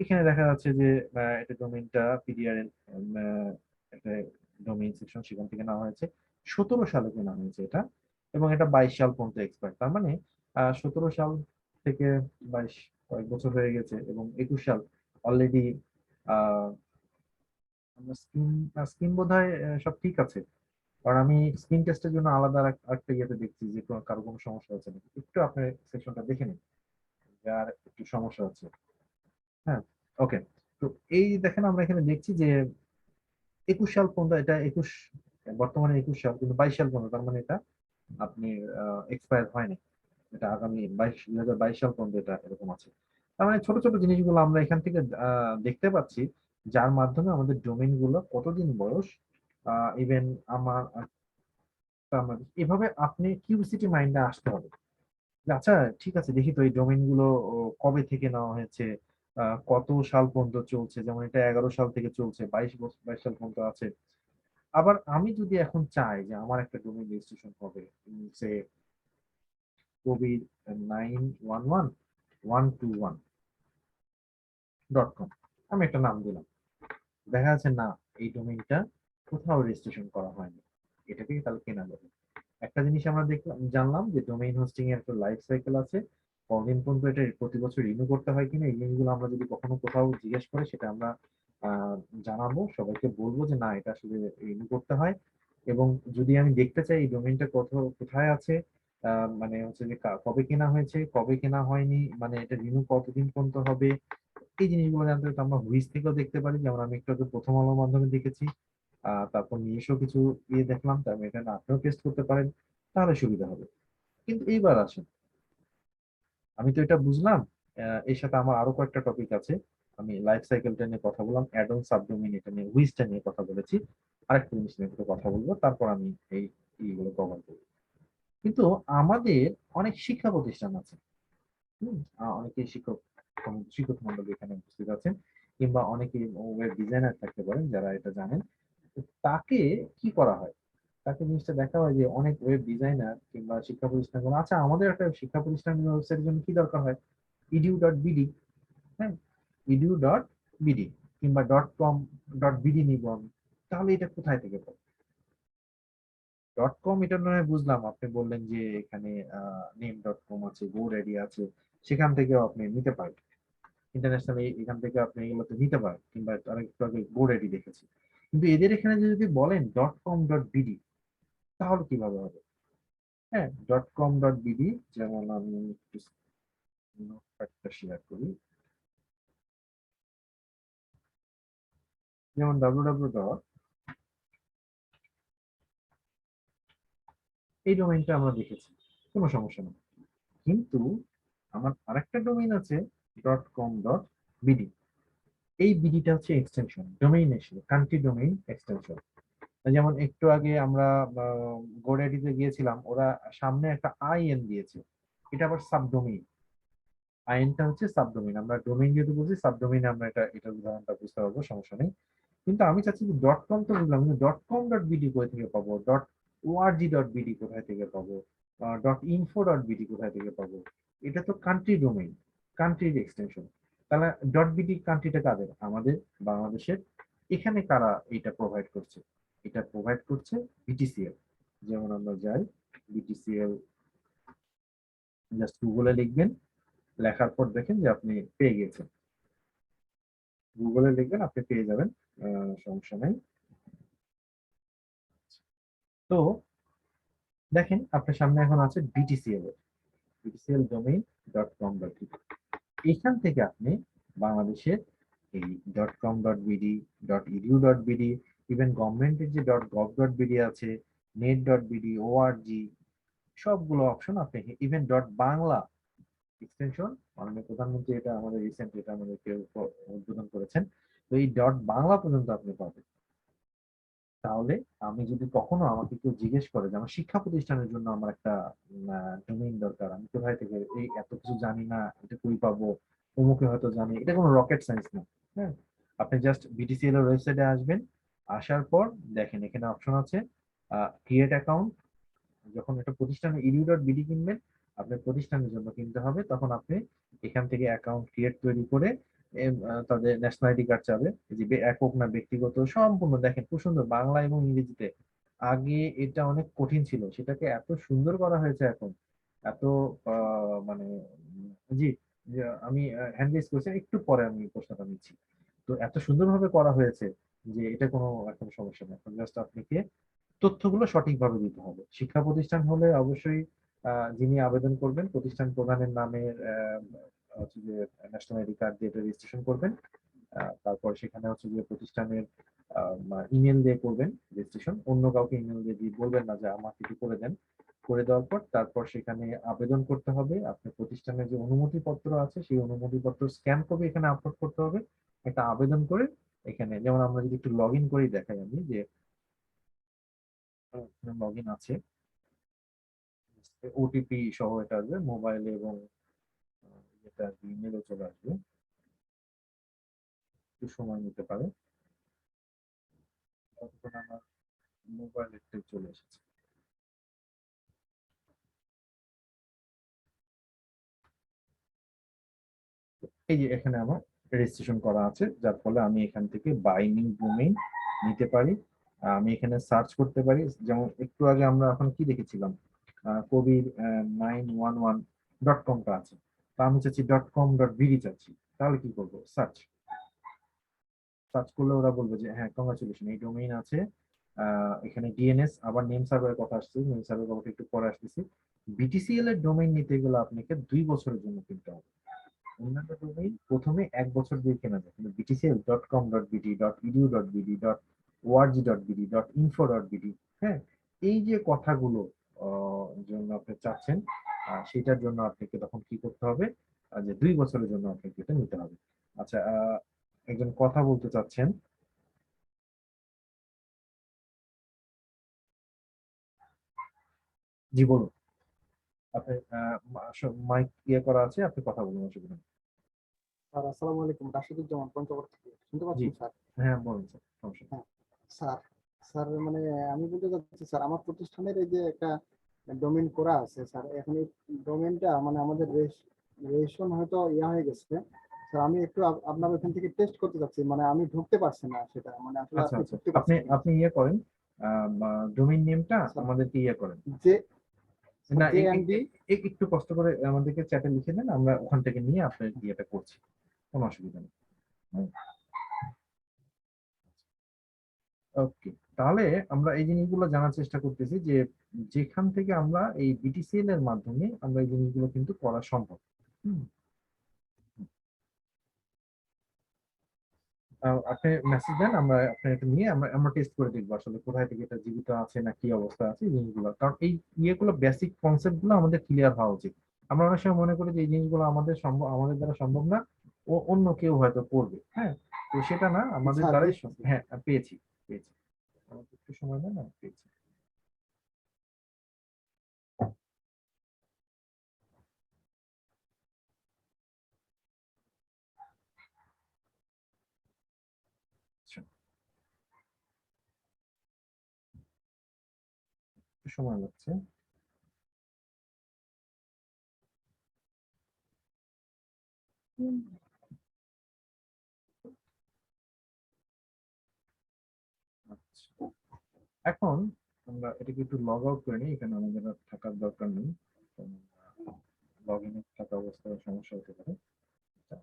A: এখানে দেখা যাচ্ছে যে এটা ডোমেইনটা পিডিআর একটা ডোমেইন সেকশন, সেখান থেকে নেওয়া হয়েছে। 17 সালে কেনা হয়েছে এটা, এবং এটা 22 সাল পর্যন্ত এক্সপায়ার। তার মানে 17 সাল থেকে 22, কয়েক বছর হয়ে গেছে, এবং 21 সাল অলরেডি। আহ স্কিন স্কিন বোধ হয় সব ঠিক আছে, কারণ আমি স্কিন টেস্টের জন্য আলাদা একটা ইয়েতে দেখছি যে কারো কোনো সমস্যা হচ্ছে নাকি। একটু আপনার সেকশনটা দেখে নিন, যার একটু সমস্যা হচ্ছে। হ্যাঁ, ওকে। তো এই দেখেন আমরা এখানে দেখছি যে 21 সাল পর্যন্ত এটা 21, বর্তমানে 21 সাল, কিন্তু 22 সাল পর্যন্ত, তার মানে এটা আপনি এক্সপায়ার হয়নি। এটা আগামী 2022 সাল পর্যন্ত এটা এরকম আছে। তার মানে ছোট ছোট জিনিসগুলো আমরা এখান থেকে দেখতে পাচ্ছি, যার মাধ্যমে আমাদের ডোমেইন গুলো কতদিন বয়স। ইভেন আমার এভাবে আপনি কিউরিসিটি মাইন্ডে আসতে হবে যে আচ্ছা ঠিক আছে, দেখি তো এই ডোমেইন গুলো কবে থেকে নেওয়া হয়েছে, কত সাল পর্যন্ত চলছে। যেমন এটা 11 সাল থেকে চলছে, 22 সাল পর্যন্ত আছে। আবার আমি যদি এখন চাই যে আমার একটা ডোমেইন রেজিস্ট্রেশন হবে, সে covid911.121.com, আমি একটা নাম দিলাম, দেখা যাচ্ছে না, এই ডোমেইনটা কোথাও রেজিস্ট্রেশন করা হয়নি, এটা থেকে তাহলে কেনা যাবে। একটা জিনিস আমরা দেখলাম, জানলাম যে ডোমেইন হোস্টিং এর একটা লাইফ সাইকেল আছে, কতদিন পর্যন্ত এটা প্রতি বছর রিনিউ করতে হয় কিনা, এই জিনিসগুলো আমরা যদি কখনো কোথাও জিজ্ঞেস করে সেটা আমরা আহ, জানাবো, সবাইকে বলবো যে না এটা আসলে রিনিউ করতে হয়। এবং যদি আমি দেখতে চাই এই ডোমেইনটা কোথায় আছে, মানে হচ্ছে যে কবে কেনা হয়েছে, কবে কেনা হয়নি, মানে এটা রিনিউ কতদিন পর্যন্ত হবে, এই জিনিসগুলো জানতে হলে তো আমরা হুইজ থেকেও দেখতে পারি, যেমন আমি একটু আগে প্রথম আলোর মাধ্যমে দেখেছি। তারপর নিজস্ব কিছু দেখলাম, তারপর এটা না আপনিও টেস্ট করতে পারেন, তাহলে সুবিধা হবে। কিন্তু এইবার আসেন, আমি তো এটা বুঝলাম, এর সাথে আমার আরো কয়েকটা টপিক আছে। আমি লাইফ সাইকেলটা নিয়ে কথা বললাম, অ্যাড অন সাবডোমেইন এটা নিয়ে, হুইজটা নিয়ে কথা বলেছি, আরেকটা জিনিস নিয়ে একটু কথা বলবো, তারপর আমি এই এইগুলো কভার করবো। কিন্তু আমাদের অনেক শিক্ষা প্রতিষ্ঠান আছে, অনেকে শিক্ষক মন্ডলী এখানে উপস্থিত আছেন, কিংবা অনেকে ওয়েব ডিজাইনার থাকতে পারেন যারা এটা জানেন। তো তাকে কি করা হয়, তাকে জিনিসটা দেখা হয় যে অনেক ওয়েব ডিজাইনার কিংবা শিক্ষা প্রতিষ্ঠানগুলো, আচ্ছা আমাদের একটা শিক্ষা প্রতিষ্ঠান ওয়েবসাইটের জন্য কি দরকার হয়? edu.bd, হ্যাঁ, edu.bd কিংবা .com.bd নিব আমি, তাহলে এটা কোথায় থেকে পাবো? .com এটা নয় বুঝলাম, আপনি বললেন যে এখানে নেম.com আছে, GoDaddy আছে, সেখান থেকেও আপনি নিতে পারবেন। ইন্টারন্যাশনাল এখান থেকে আপনি এগুলোতে নিতে পারেন, কিংবা আরেকটু আগে GoDaddy দেখেছি। কিন্তু এদের এখানে যদি বলেন .com.bd, তাহলে কিভাবে হবে? হ্যাঁ, .com.bd, যেমন আমি একটু নোটপ্যাডটা শেয়ার করি, যেমন www. এই ডোমেইনটা আমরা দেখেছি, কোনো সমস্যা নেই। কিন্তু আমার আরেকটা ডোমেইন আছে .com.bd। এই বিডিটা হচ্ছে এক্সটেনশন, ডোমেইন এসে কান্ট্রি ডোমেইন এক্সটেনশন। যেমন একটু আগে আমরা গোডাডিতে গিয়েছিলাম, ওরা সামনে একটা আইএন দিয়েছে, এটা আবার সাবডোমেইন। আইএনটা হচ্ছে সাবডোমেইন, আমরা ডোমেইন যেহেতু বলছি সাবডোমেইন, আমরা এটা উদাহরণটা বুঝতে পারবো, সমস্যা নেই। কিন্তু আমি চাচ্ছি যে .com তো বুঝলাম, কিন্তু .com.bd কোথা থেকে পাবো, .org.bd কোথায় থেকে পাবো, .info.bd কোথায় থেকে পাবো? এটা তো কান্ট্রি ডোমেইন, কান্ট্রির এক্সটেনশন। তাহলে .bd কান্ট্রিটা কাদের? আমাদের, বাংলাদেশের। এখানে কারা এটা প্রোভাইড করছে? এটা প্রোভাইড করছে বিটিসিএল। যেমন আমরা যাই বিটিসিএল, জাস্ট গুগলে লিখবেন, লেখার পর দেখেন যে আপনি পেয়ে গেছেন। গুগলে লিখবেন, আপনি পেয়ে যাবেন, সমস্যা নেই। তো দেখেন আপনার সামনে এখন আছে বিটিসিএল এর, btcl-domain.com.bd। এখান থেকে আপনি বাংলাদেশের এই .com.bd, .edu.bd, ইভেন গভর্নমেন্টের যে .gov.bd আছে, net.bd, org, সবগুলো অপশন আপনি, ইভেন .বাংলা এক্সটেনশন, মাননীয় প্রধানমন্ত্রী এটা আমাদের রিসেন্ট, এটা আমাদেরকে উদ্বোধন করেছেন। তো এই .বাংলা পর্যন্ত আপনি পাবেন। তাহলে আমি যদি কখনো, আমাকে কেউ জিজ্ঞেস করে যে আমার শিক্ষা প্রতিষ্ঠানের জন্য আমার একটা ডোমেইন দরকার, আমি কোথায় থেকে, এই এত কিছু জানি না, এটা কই পাবো, অমুকে হয়তো জানে, এটা কোনো রকেট সায়েন্স না। হ্যাঁ, আপনি জাস্ট বিটিসিএল এর ওয়েবসাইটে আসবেন, আসার পর দেখেন এখানে অপশন আছে ক্রিয়েট অ্যাকাউন্ট। যখন একটা প্রতিষ্ঠানে edu.bd কিনবেন, আপনার প্রতিষ্ঠানের জন্য কিনতে হবে, তখন আপনি এখান থেকে অ্যাকাউন্ট ক্রিয়েট তৈরি করে তাদের ন্যাশনাল আইডি কার্ড চাবে, এই যে একক না ব্যক্তিগত, সম্পূর্ণ দেখেন খুব সুন্দর বাংলা এবং ইংরেজিতে। আগে এটা অনেক কঠিন ছিল, সেটাকে এত সুন্দর করা হয়েছে এখন, এত মানে জি, যে আমি হ্যান্ড রেজ করেছি, একটু পরে আমি প্রশ্নটা নিচ্ছি। তো এত সুন্দরভাবে করা হয়েছে যে এটা কোনো এখন সমস্যা নেই, এখন জাস্ট আপনাকে তথ্যগুলো সঠিকভাবে দিতে হবে। শিক্ষা প্রতিষ্ঠান হলে অবশ্যই যিনি আবেদন করবেন, প্রতিষ্ঠান প্রধানের নামের হচ্ছে যে ন্যাশনাল আইডি কার্ড দিয়ে রেজিস্ট্রেশন করবেন। তারপর সেখানে হচ্ছে যে প্রতিষ্ঠানের ইমেল দিয়ে করবেন রেজিস্ট্রেশন, অন্য কাউকে ইমেল দিয়ে দিয়ে বলবেন না যে আমাকে একটু করে দেন। করে দেওয়ার পর তারপর সেখানে আবেদন করতে হবে, আপনার প্রতিষ্ঠানের যে অনুমতিপত্র আছে সেই অনুমতিপত্র স্ক্যান কপি এখানে আপলোড করতে হবে। একটা আবেদন করে এখানে, যেমন আমরা যদি একটু লগ ইন করেই দেখাই আমি, যে লগ ইন আছে, ওটিপি সহ এটা আসবে মোবাইলে, এবং যেটা ইমেলও চলে আসবে, একটু সময় নিতে পারে। ততক্ষণ আমার মোবাইল একটু চলে এসেছে। এই যে এখানে আমার রেজিস্ট্রেশন করা আছে, যার ফলে আমি এখান থেকে বাইনিং ডোমেইন নিতে পারি। আমি এখানে সার্চ করতে পারি, যেমন একটু আগে আমরা এখন কি দেখেছিলাম, কবির 911.com আছে। তো আমি চাচ্ছি .com.bd চাচ্ছি, তাহলে কি করবো? সার্চ। সার্চ করলে ওরা বলবে যে হ্যাঁ, কংগ্রাচুলেশন, এই ডোমেইন আছে। এখানে ডিএনএস, আবার নেম সার্ভারের কথা আসছে, নেম সার্ভারের কথা একটু পরে আসতেছি। বিটিসিএল এর ডোমেইন নিতে গেলে আপনাকে 2 বছরের জন্য কিনতে হবে। অন্যান্য ডোমেইন প্রথমে 1 বছর দিয়ে কেনা যায়, কিন্তু btcl.com.bd, .edu.bd, .org.bd, .info.bd, হ্যাঁ, এই যে কথাগুলো জন্য আপনি চাচ্ছেন, সেটার জন্য আপনাকে তখন কি করতে হবে, যে 2 বছরের জন্য আপনাকে এটা নিতে হবে। আচ্ছা, একজন কথা বলতে চাচ্ছেন। জি, বলুন। আপনি মাইক ইয়ে করা আছে, আপনি কথা বলুন, অসুবিধা নেই।
B: স্যার আসসালামু আলাইকুম, রাশিদুজ্জামান পঞ্চগড় থেকে শুনতে
A: জি,
B: পাচ্ছেন স্যার?
A: হ্যাঁ বলুন স্যার, সমস্যা নেই।
B: হ্যাঁ স্যার, স্যার মানে আমি বলতে চাচ্ছি স্যার, আমার প্রতিষ্ঠানের এই যে একটা ডোমেইন করা আছে স্যার, এখন এই ডোমেইনটা মানে আমাদের রেজিস্ট্রেশন হয়তো হয়ে গেছে স্যার। আমি একটু আপনার ওখান থেকে টেস্ট করতে চাচ্ছি, মানে আমি ঢুকতে পারছি না সেটা, মানে আসলে
A: আচ্ছা
B: আপনি
A: আচ্ছা,
B: ঢুকতে
A: আপনি
B: পারছেন কিনা
A: আপনি ইয়ে করেন, ডোমেইন নেমটা
B: স্যার?
A: আমাদেরকে ইয়ে করেন।
B: যে
A: না,
B: জে এম ডি
A: একটু কষ্ট করে আমাদেরকে চ্যাটে লিখে দেন, আমরা ওখান থেকে নিয়ে আপনার ইয়েটা করছি। কোনো অসুবিধা নেই। ওকে, তাহলে আমরা এই জিনিসগুলো জানার চেষ্টা করতেছি যে যেখান থেকে আমরা এই বিটিসিএল এর মাধ্যমে আমরা এই জিনিসগুলো কিন্তু করা সম্ভব। হুম। আপনি মেসেজ দেন, আমরা আপনার এটা নিয়ে আমরা আমরা টেস্ট করে দেখবো আসলে কোথায় থেকে এটা জীবিত আছে না কি অবস্থা আছে এই জিনিসগুলো, কারণ এই ইয়েগুলো বেসিক কনসেপ্ট গুলো আমাদের ক্লিয়ার হওয়া উচিত। আমরা অনেক সময় মনে করি যে এই জিনিসগুলো আমাদের সম্ভব, আমাদের দ্বারা সম্ভব না, ও অন্য কেউ হয়তো করবে। হ্যাঁ, তো সেটা না, আমাদের
B: স্যার
A: দ্বারাই
B: দেখছি।
A: হ্যাঁ, পেয়েছি পেয়েছি। আমাকে একটু সময় দেন, না পেয়েছি। আচ্ছা, একটু সময় লাগছে। আচ্ছা, এখন আমরা এটাকে একটু লগ আউট করে নিই, এখানে আমাদের আর থাকার দরকার নেই। লগ ইনে থাকা অবস্থায় সমস্যা হতে পারে। আচ্ছা,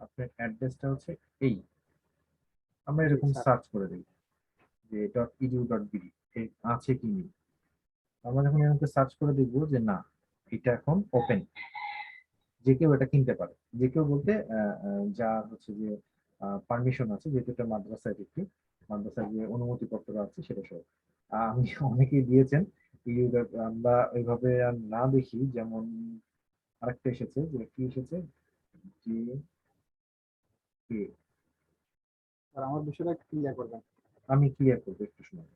A: আপনার অ্যাড্রেসটা হচ্ছে এই, আমরা
B: জি
A: এরকম
B: স্যার।
A: সার্চ করে দিই যে .edu.bd আছে কি নেই। আমরা যখন এরকম সার্চ করে দেখবো যে না, এটা এখন ওপেন, যে কেউ এটা কিনতে পারে। যে কেউ বলতে যা হচ্ছে যে পারমিশন আছে, যেহেতু এটা মাদ্রাসায় একটি মাদ্রাসার যে অনুমতিপত্র আছে সেটা সহ আমি অনেকেই দিয়েছেন। আমরা ওইভাবে আর না দেখি, যেমন আরেকটা এসেছে, যে কি এসেছে, যে
B: স্যার আমার বিষয়টা ক্লিয়ার করবেন।
A: আমি ক্লিয়ার করবো একটু সময়।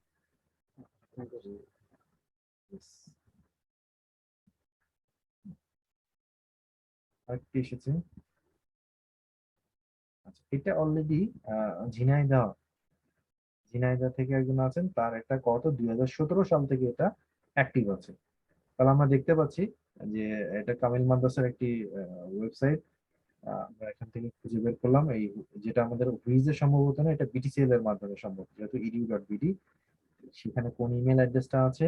B: Thank you.
A: Yes, আরেকটি এসেছে। আচ্ছা, এটা অলরেডি ঝিনাইদহ, ঝিনাইদহ থেকে একজন আছেন, তার একটা কত 2017 সাল থেকে এটা অ্যাক্টিভ আছে। তাহলে আমরা দেখতে পাচ্ছি যে এটা কামিল মাদ্রাসার একটি ওয়েবসাইট। আমরা এখান থেকে খুঁজে বের করলাম এই, যেটা আমাদের হুইজে সম্ভবত না, এটা বিটিসিএল এর মাধ্যমে সম্ভব, যেহেতু edu.bd। সেখানে কোন ইমেল অ্যাড্রেসটা আছে,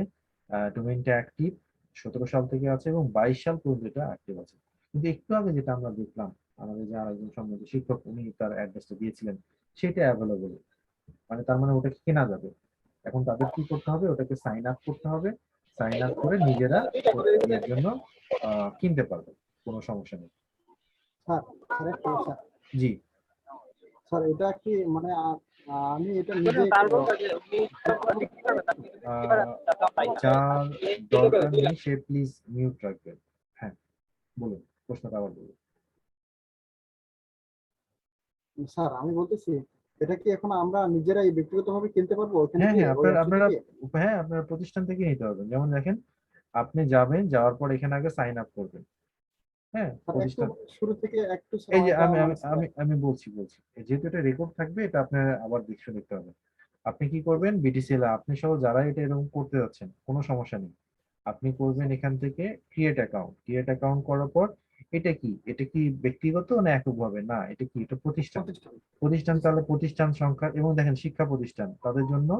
A: ডোমেইনটা অ্যাক্টিভ 17 সাল থেকে আছে এবং 22 সাল পর্যন্ত এটা অ্যাক্টিভ আছে। কিন্তু একটু আগে যেটা আমরা দেখলাম, আমাদের যে আরেকজন সম্মানিত শিক্ষক উনি তার অ্যাড্রেসটা দিয়েছিলেন, সেটা অ্যাভেলেবল, মানে তার মানে ওটা কেনা যাবে। এখন তাদের কি করতে হবে, ওটাকে সাইন আপ করতে হবে, সাইন আপ করে নিজেরা ইয়ের জন্য কিনতে পারবে, কোনো সমস্যা নেই।
B: স্যার স্যার একটু স্যার।
A: জি।
B: স্যার এটা কি মানে আমি এটা নিজে
A: আহ, যার দরকার নেই সে প্লিজ মিউট রাখবেন। হ্যাঁ, বলুন, প্রশ্নটা আবার বলুন।
B: স্যার আমি বলতেছি এটা কি এখন আমরা নিজেরাই ব্যক্তিগতভাবে কিনতে পারবো ওখান
A: হ্যাঁ
B: থেকে,
A: হ্যাঁ,
B: ওই
A: আপনার
B: অ্যাপস
A: আপনারা,
B: থেকে?
A: হ্যাঁ আপনার প্রতিষ্ঠান থেকে নিতে পারবেন। যেমন দেখেন, আপনি যাবেন, যাওয়ার পর এখানে আগে সাইন আপ করবেন। হ্যাঁ,
B: স্যার একটু
A: প্রতিষ্ঠান,
B: শুরু থেকে একটু স্যার
A: এই যে
B: আমাকে
A: আমি আমি
B: মানে স্যার।
A: আমি আমি বলছি যেহেতু এটা রেকর্ড থাকবে, এটা আপনার আবার দেখে দেখতে হবে। আপনি কি করবেন, বিটিসিএল আপনি সহ যারা এটা এরকম করতে যাচ্ছেন কোনো সমস্যা নেই, আপনি করবেন এখান থেকে ক্রিয়েট অ্যাকাউন্ট। ক্রিয়েট অ্যাকাউন্ট করার পর এটা কি, এটা কি ব্যক্তিগত না এককভাবে, না এটা কি, এটা প্রতিষ্ঠান।
B: প্রতিষ্ঠান।
A: প্রতিষ্ঠান,
B: জি স্যার।
A: তাহলে প্রতিষ্ঠান সংখ্যা এবং দেখেন শিক্ষা প্রতিষ্ঠান, তাদের জন্য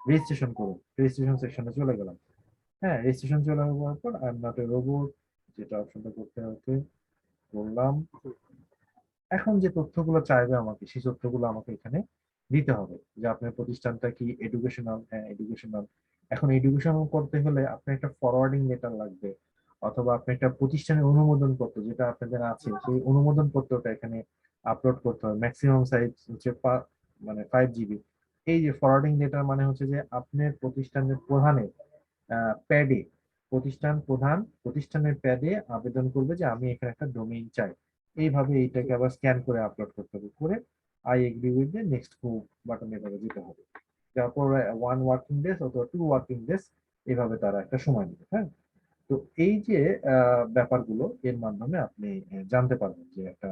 A: রেজিস্ট্রেশন করুন। রেজিস্ট্রেশন সেকশনে চলে গেলাম। হ্যাঁ, রেজিস্ট্রেশন চলে যাওয়ার পর I am not a robot, যেটা অপশনটা করতে হতে বললাম। এখন যে তথ্যগুলো চাইবে আমাকে, সেই তথ্যগুলো আমাকে এখানে দিতে হবে, যে আপনার প্রতিষ্ঠানটা কি এডুকেশনাল, হ্যাঁ এডুকেশনাল। এখন এডুকেশনাল করতে হলে আপনার একটা ফরওয়ার্ডিং লেটার লাগবে, অথবা আপনি একটা প্রতিষ্ঠানের অনুমোদন পত্র যেটা আপনাদের আছে, সেই অনুমোদন পত্রটা এখানে আপলোড করতে হবে। ম্যাক্সিমাম সাইজ হচ্ছে মানে 5 GB। এই যে ফরওয়ার্ডিং লেটার মানে হচ্ছে যে আপনার প্রতিষ্ঠানের প্রধানের প্যাডে, প্রতিষ্ঠান প্রধান প্রতিষ্ঠানের প্যাডে আবেদন করবে যে আমি এখানে একটা ডোমেইন চাই। এইভাবে এইটাকে আবার স্ক্যান করে আপলোড করতে হবে, করে I agree with the next move বাটনে এভাবে যেতে হবে। তারপর 1 ওয়ার্কিং ডেজ অথবা 2 ওয়ার্কিং ডেজ, এইভাবে তারা একটা সময় নেবে। হ্যাঁ, তো এই যে ব্যাপারগুলো এর মাধ্যমে আপনি জানতে পারবেন যে একটা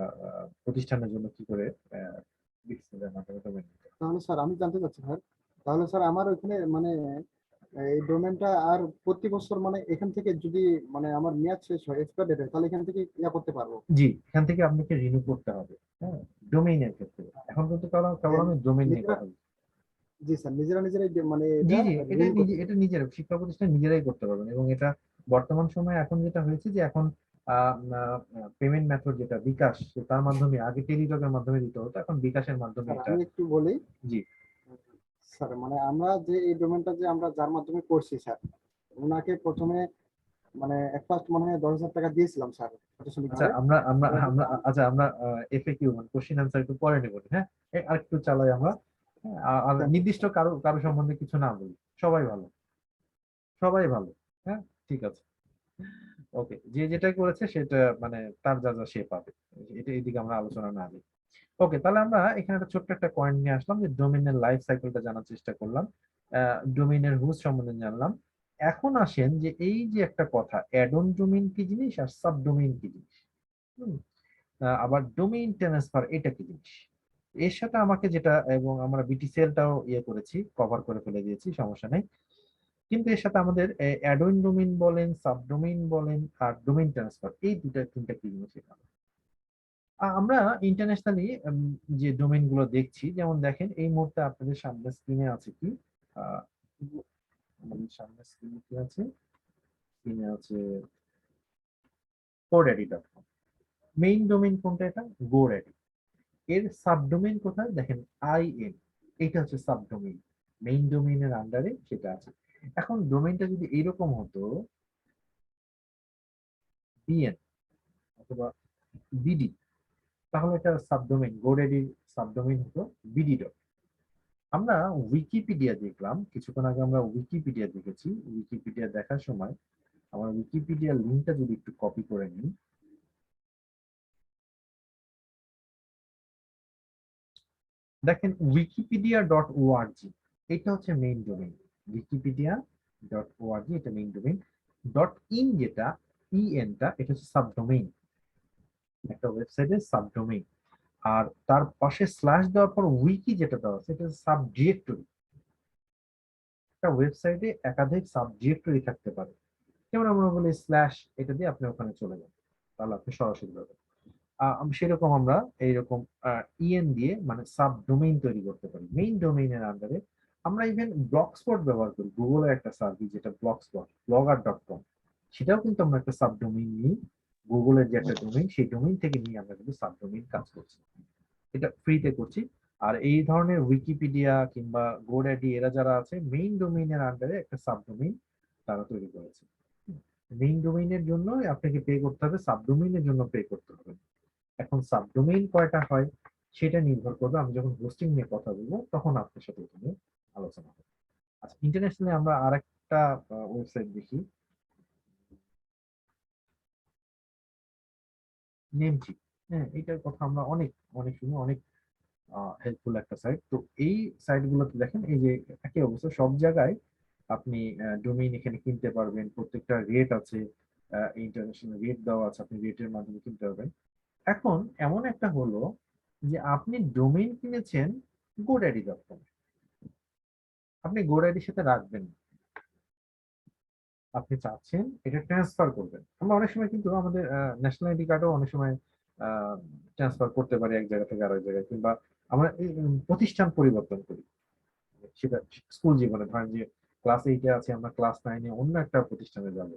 A: প্রতিষ্ঠানের জন্য কি করে বিটিসিএল এর মাধ্যমে domain নিতে হয়।
B: তাহলে স্যার আমি জানতে চাচ্ছি স্যার, তাহলে স্যার আমার ওখানে মানে এই ডোমেনটা আর প্রতি বছর মানে এখান থেকে যদি মানে আমার মেয়াদ শেষ হয় এক্সপায়ার ডেট, তাহলে এখান থেকে ইয়া করতে পারবো?
A: জি, এখান থেকে আপনাকে রিনিউ করতে হবে। হ্যাঁ, ডোমেইনের ক্ষেত্রে এখন কিন্তু কেবল
B: যে
A: আমি ডোমেইন নিয়ে
B: নিজেরা,
A: কথা বলছি।
B: জি স্যার নিজেরা নিজেরাই মানে
A: জি
B: এটা
A: জি, এটা
B: রিনিউ
A: নিজে,
B: করতে
A: এটা
B: পারবো?
A: নিজের শিক্ষা প্রতিষ্ঠান নিজেরাই করতে পারবেন। এবং এটা বর্তমান সময়ে এখন যেটা হয়েছে যে এখন পেমেন্ট মেথড যেটা বিকাশ, তার মাধ্যমে আগে টেলিটকের মাধ্যমে দিতে হতো, এখন বিকাশের মাধ্যমে
B: স্যার
A: এটা।
B: আমি একটু বলি।
A: জি।
B: স্যার মানে আমরা যে এই ডোমেনটা যে আমরা যার মাধ্যমে করছি স্যার, ওনাকে প্রথমে মানে এক ফার্স্ট মনে হয় 10,000 টাকা দিয়েছিলাম স্যার প্রশাসনিক
A: আচ্ছা,
B: ভাবে।
A: আমরা আমরা আমরা
B: পরবর্তীতে
A: আচ্ছা আমরা এফএকিউ মানে কোশ্চেন আনসার একটু পরে নেব, হ্যাঁ? আর একটু চালাই আমরা। হ্যাঁ, আর নির্দিষ্ট কারো কারো সম্বন্ধে কিছু না বলি, সবাই ভালো, সবাই ভালো। হ্যাঁ, ঠিক আছে। ওকে, যে যেটা করেছে সেটা মানে তার যা যা সে পাবে, এটা এইদিকে আমরা আলোচনা না দিই। ওকে, তাহলে আমরা এখানে একটা ছোট্ট একটা পয়েন্ট নিয়ে আসলাম যে ডোমেইনের লাইফ সাইকেলটা জানার চেষ্টা করলাম, ডোমেইনের হোস্ট সম্বন্ধে জানলাম। এখন আসেন যে এই যে একটা কথা, অ্যাড অন ডোমেইন কি জিনিস আর সাব ডোমেইন কি জিনিস। হুম, আবার ডোমেইন ট্রান্সফার এটা কি জিনিস। এর সাথে আমাকে যেটা, এবং আমরা বিটিসিএলটাও ইয়ে করেছি, কভার করে ফেলে দিয়েছি, সমস্যা নেই। কিন্তু এর সাথে আমাদের অ্যাড অন ডোমেইন বলেন, সাব ডোমেইন বলেন, আর ডোমেইন ট্রান্সফার, এই দুটা তিনটা কি জিনিস এটা। আমরা ইন্টারন্যাশনালি যে ডোমেইন গুলো দেখছি, যেমন দেখেন এই মুহূর্তে আপনাদের সামনে স্ক্রিনে আছে কি, আহ, আমাদের সামনে স্ক্রিনে কি আছে, স্ক্রিনে আছে GoDaddy.com। মেইন ডোমেইন কোনটা, এটা GoDaddy। এর সাবডোমেইন কোথায় দেখেন, IN, এটা হচ্ছে সাবডোমেইন। মেইন ডোমেইনের আন্ডারে সেটা আছে। এখন ডোমেইনটা যদি এইরকম হতো, BN অথবা BD, তাহলে এটা সাবডোমেইন, গোডেডির সাবডোমেইন হতো BD ডট। আমরা উইকিপিডিয়া দেখলাম কিছুক্ষণ আগে, আমরা উইকিপিডিয়া দেখেছি। উইকিপিডিয়া দেখার সময় আমার উইকিপিডিয়ার লিঙ্কটা যদি একটু কপি করে নিই, দেখেন wikipedia.org, এটা হচ্ছে মেইন ডোমেইন। wikipedia.org এটা মেইন ডোমেইন। .in যেটা, ইএনটা, এটা হচ্ছে সাবডোমেইন, একটা ওয়েবসাইটের সাবডোমেইন। আর তার পাশে স্ল্যাশ দেওয়ার পর উইকি যেটা দেওয়া আছে, এটা হচ্ছে সাবডিরেক্টরি। একটা ওয়েবসাইটে একাধিক সাবডিরেক্টরি থাকতে পারে, যেমন আমরা বলি স্ল্যাশ, এটা দিয়ে আপনি ওখানে চলে যান, তাহলে আপনি সরাসরি যাবেন। সেরকম আমরা এইরকম ইএন দিয়ে মানে সাব ডোমেইন তৈরি করতে পারি মেইন ডোমেইনের আন্ডারে। আমরা ইভেন ব্লগস্পট ব্যবহার করি, গুগলের একটা সার্ভিস যেটা ব্লগস্পট, blogger.com, সেটাও কিন্তু আমরা একটা সাব ডোমেইন নিই। গুগলের যে একটা ডোমেইন, সেই ডোমেইন থেকে নিয়ে আমরা কিন্তু সাব ডোমেইন কাজ করছি, এটা ফ্রিতে করছি। আর এই ধরনের উইকিপিডিয়া কিংবা গোড্যাডি এরা যারা আছে, মেইন ডোমেইনের আন্ডারে একটা সাব ডোমেইন তারা তৈরি করেছে। মেইন ডোমেইনের জন্য আপনাকে পে করতে হবে, সাব ডোমেইনের জন্য পে করতে হবে। এখন সাবডোমেইন কয়টা হয় সেটা নির্ভর করবে, আমি যখন হোস্টিং নিয়ে কথা বলবো তখন আপনার সাথে এখানে আলোচনা হবে। আচ্ছা, ইন্টারন্যাশনালি আমরা আরেকটা ওয়েবসাইট দেখি, নেমচিপ। হ্যাঁ, এটার কথা আমরা অনেক অনেক শুনি, অনেক হেল্পফুল একটা সাইট। তো এই সাইট গুলোতে দেখেন এই যে একই অবস্থা, সব জায়গায় আপনি ডোমেইন এখানে কিনতে পারবেন, প্রত্যেকটা রেট আছে, ইন্টারন্যাশনাল রেট দেওয়া আছে, আপনি রেটের মাধ্যমে কিনতে পারবেন। এখন এমন একটা হলো যে আপনি ডোমেইন কিনেছেন GoDaddy.com, আপনি GoDaddyর সাথে রাখবেন না। আপনি চাচ্ছেন এটা ট্রান্সফার করবেন। আমরা অনেক সময় কিন্তু আমাদের ন্যাশনাল আইডি কার্ডও অনেক সময় ট্রান্সফার করতে পারি এক জায়গা থেকে আরেক জায়গায়, কিংবা আমরা এই, প্রতিষ্ঠান পরিবর্তন করি, সেটা স্কুল জীবনে ধরেন যে ক্লাস 8-এ আছে, আমরা ক্লাস 9-এ অন্য একটা প্রতিষ্ঠানে যাব,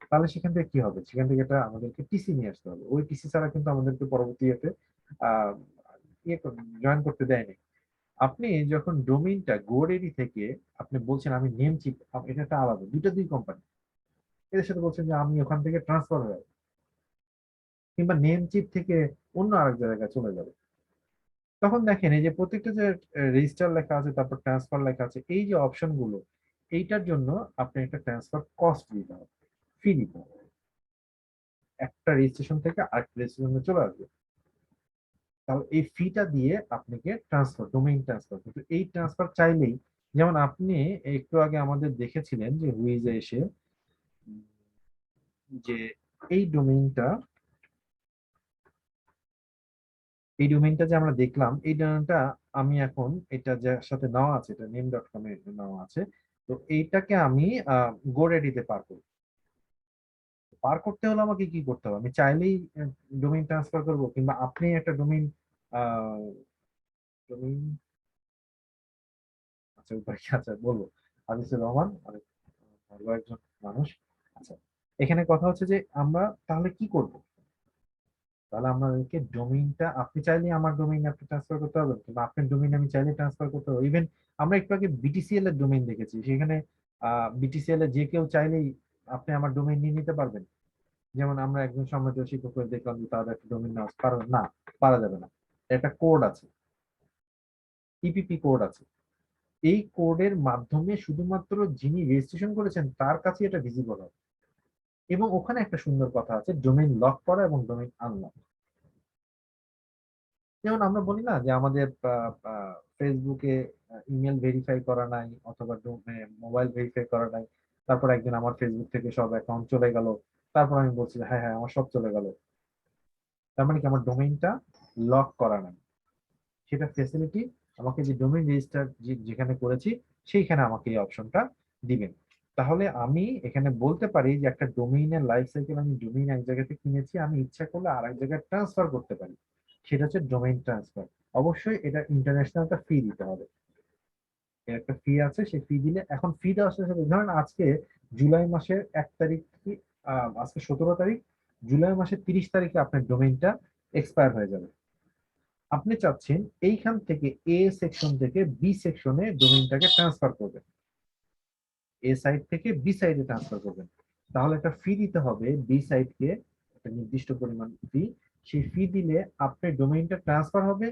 A: তাহলে সেখান থেকে কি হবে, সেখান থেকে এটা আমাদেরকে টিসি নিয়ে আসতে হবে। ওই টিসি ছাড়া কিন্তু আমাদেরকে পরবর্তীতে আহ ইয়ে জয়েন করতে দেয়নি। আপনি যখন ডোমেইনটা গোডেডি থেকে আপনি বলছেন আমি নেমচিপ, এটা একটা আলাদা, দুই কোম্পানি, এদের সাথে বলছেন যে আমি ওখান থেকে ট্রান্সফার হয়ে যাবো, কিংবা নেমচিপ থেকে অন্য আরেক জায়গায় চলে যাবে, তখন দেখেন এই যে প্রত্যেকটা যে রেজিস্টার লেখা আছে, তারপর ট্রান্সফার লেখা আছে, এই যে অপশন গুলো, এইটার জন্য আপনি একটা ট্রান্সফার কস্ট দিতে হবে, ফি দিতে হবে। একটা রেজিস্ট্রেশন থেকে আরেকটা রেজিস্ট্রেশনে চলে আসবে, তাহলে এই ফিটা দিয়ে আপনাকে ট্রান্সফার, ডোমেইন ট্রান্সফার, কিন্তু এই ট্রান্সফার চাইলেই, যেমন আপনি একটু আগে আমাদের দেখেছিলেন যে হুইজে এসে উম, যে এই ডোমেইনটা, এই ডোমেইনটা যে আমরা দেখলাম, এই ডোমেইনটা আমি এখন এটা যার সাথে নেওয়া আছে, এটা নেম.কম এ নেওয়া আছে, তো এইটাকে আমি গোডেডিতে পার করি। পার করতে হলে আমাকে কি করতে হবে, আমি চাইলেই ডোমেইন ট্রান্সফার করব, কিংবা আপনি একটা ডোমেইন ডোমেইন, আচ্ছা উপায় কি, আচ্ছা বলবো। আজিজুর রহমান অনেক ভালো একজন মানুষ। আচ্ছা, এখানে কথা হচ্ছে যে আমরা তাহলে কি করব? তাহলে আমাদেরকে ডোমেইনটা, আপনি চাইলে আমার ডোমেইন আপনি ট্রান্সফার করতে পারবেন, কিংবা আপনার ডোমেইন আমি চাইলে ট্রান্সফার করতে পারবো। ইভেন আমরা একটু আগে বিটিসিএল এর ডোমেইন দেখেছি, সেখানে বিটিসিএল এ যে কেউ চাইলেই আপনি আমার ডোমেইন নিয়ে নিতে পারবেন। যেমন আমরা একজন সম্মানিত শিক্ষক দেখলাম যে তাদের একটা ডোমেইন নেওয়া কারণ না, পারা যাবে না। একটা কোড আছে, ইপিপি কোড আছে। এই কোডের মাধ্যমে শুধুমাত্র যিনি রেজিস্ট্রেশন করেছেন তার কাছে এটা ভিজিবল হবে। এবং ওখানে একটা সুন্দর কথা আছে, ডোমেইন লক করা এবং ডোমেইন আনলক। যেমন আমরা বলি না যে আমাদের ফেসবুকে ইমেল ভেরিফাই করা নাই, অথবা মোবাইল ভেরিফাই করা নাই, তারপর একদিন আমার ফেসবুক থেকে সব অ্যাকাউন্ট চলে গেল, তারপর আমি বলছি যে হ্যাঁ হ্যাঁ আমার সব চলে গেল। তার মানে কি আমার ডোমেইনটা লক করা নাই। সেটা ফ্যাসিলিটি আমাকে যে ডোমেইন রেজিস্টার যেখানে করেছি সেইখানে আমাকে এই অপশনটা দিবেন। তাহলে আমি এখানে বলতে পারি যে একটা ডোমেইনের লাইফ সাইকেল, আমি ডোমেইন এক জায়গা থেকে কিনেছি, আমি ইচ্ছা করলে আরেক জায়গায় ট্রান্সফার করতে পারি। সেটা হচ্ছে ডোমেইন ট্রান্সফার। অবশ্যই এটা ইন্টারন্যাশনাল একটা ফি দিতে হবে। এর একটা ফি আছে, সেই ফি দিলে, এখন ফি দেওয়ার সাথে সাথে ধরেন আজকে জুলাই মাসের 1 তারিখ কি, আজকে 17 তারিখ, জুলাই মাসের 30 তারিখে আপনার ডোমেইনটা এক্সপায়ার হয়ে যাবে। আপনি চাচ্ছেন এইখান থেকে এ সেকশন থেকে বি সেকশনে ডোমেইনটাকে ট্রান্সফার করবেন, এ সাইট থেকে বি সাইডে ট্রান্সফার করবেন। তাহলে একটা ফি দিতে হবে বি সাইটকে, একটা নির্দিষ্ট পরিমাণ ফি। সেই ফি দিলে আপনার ডোমেইনটা ট্রান্সফার হবে,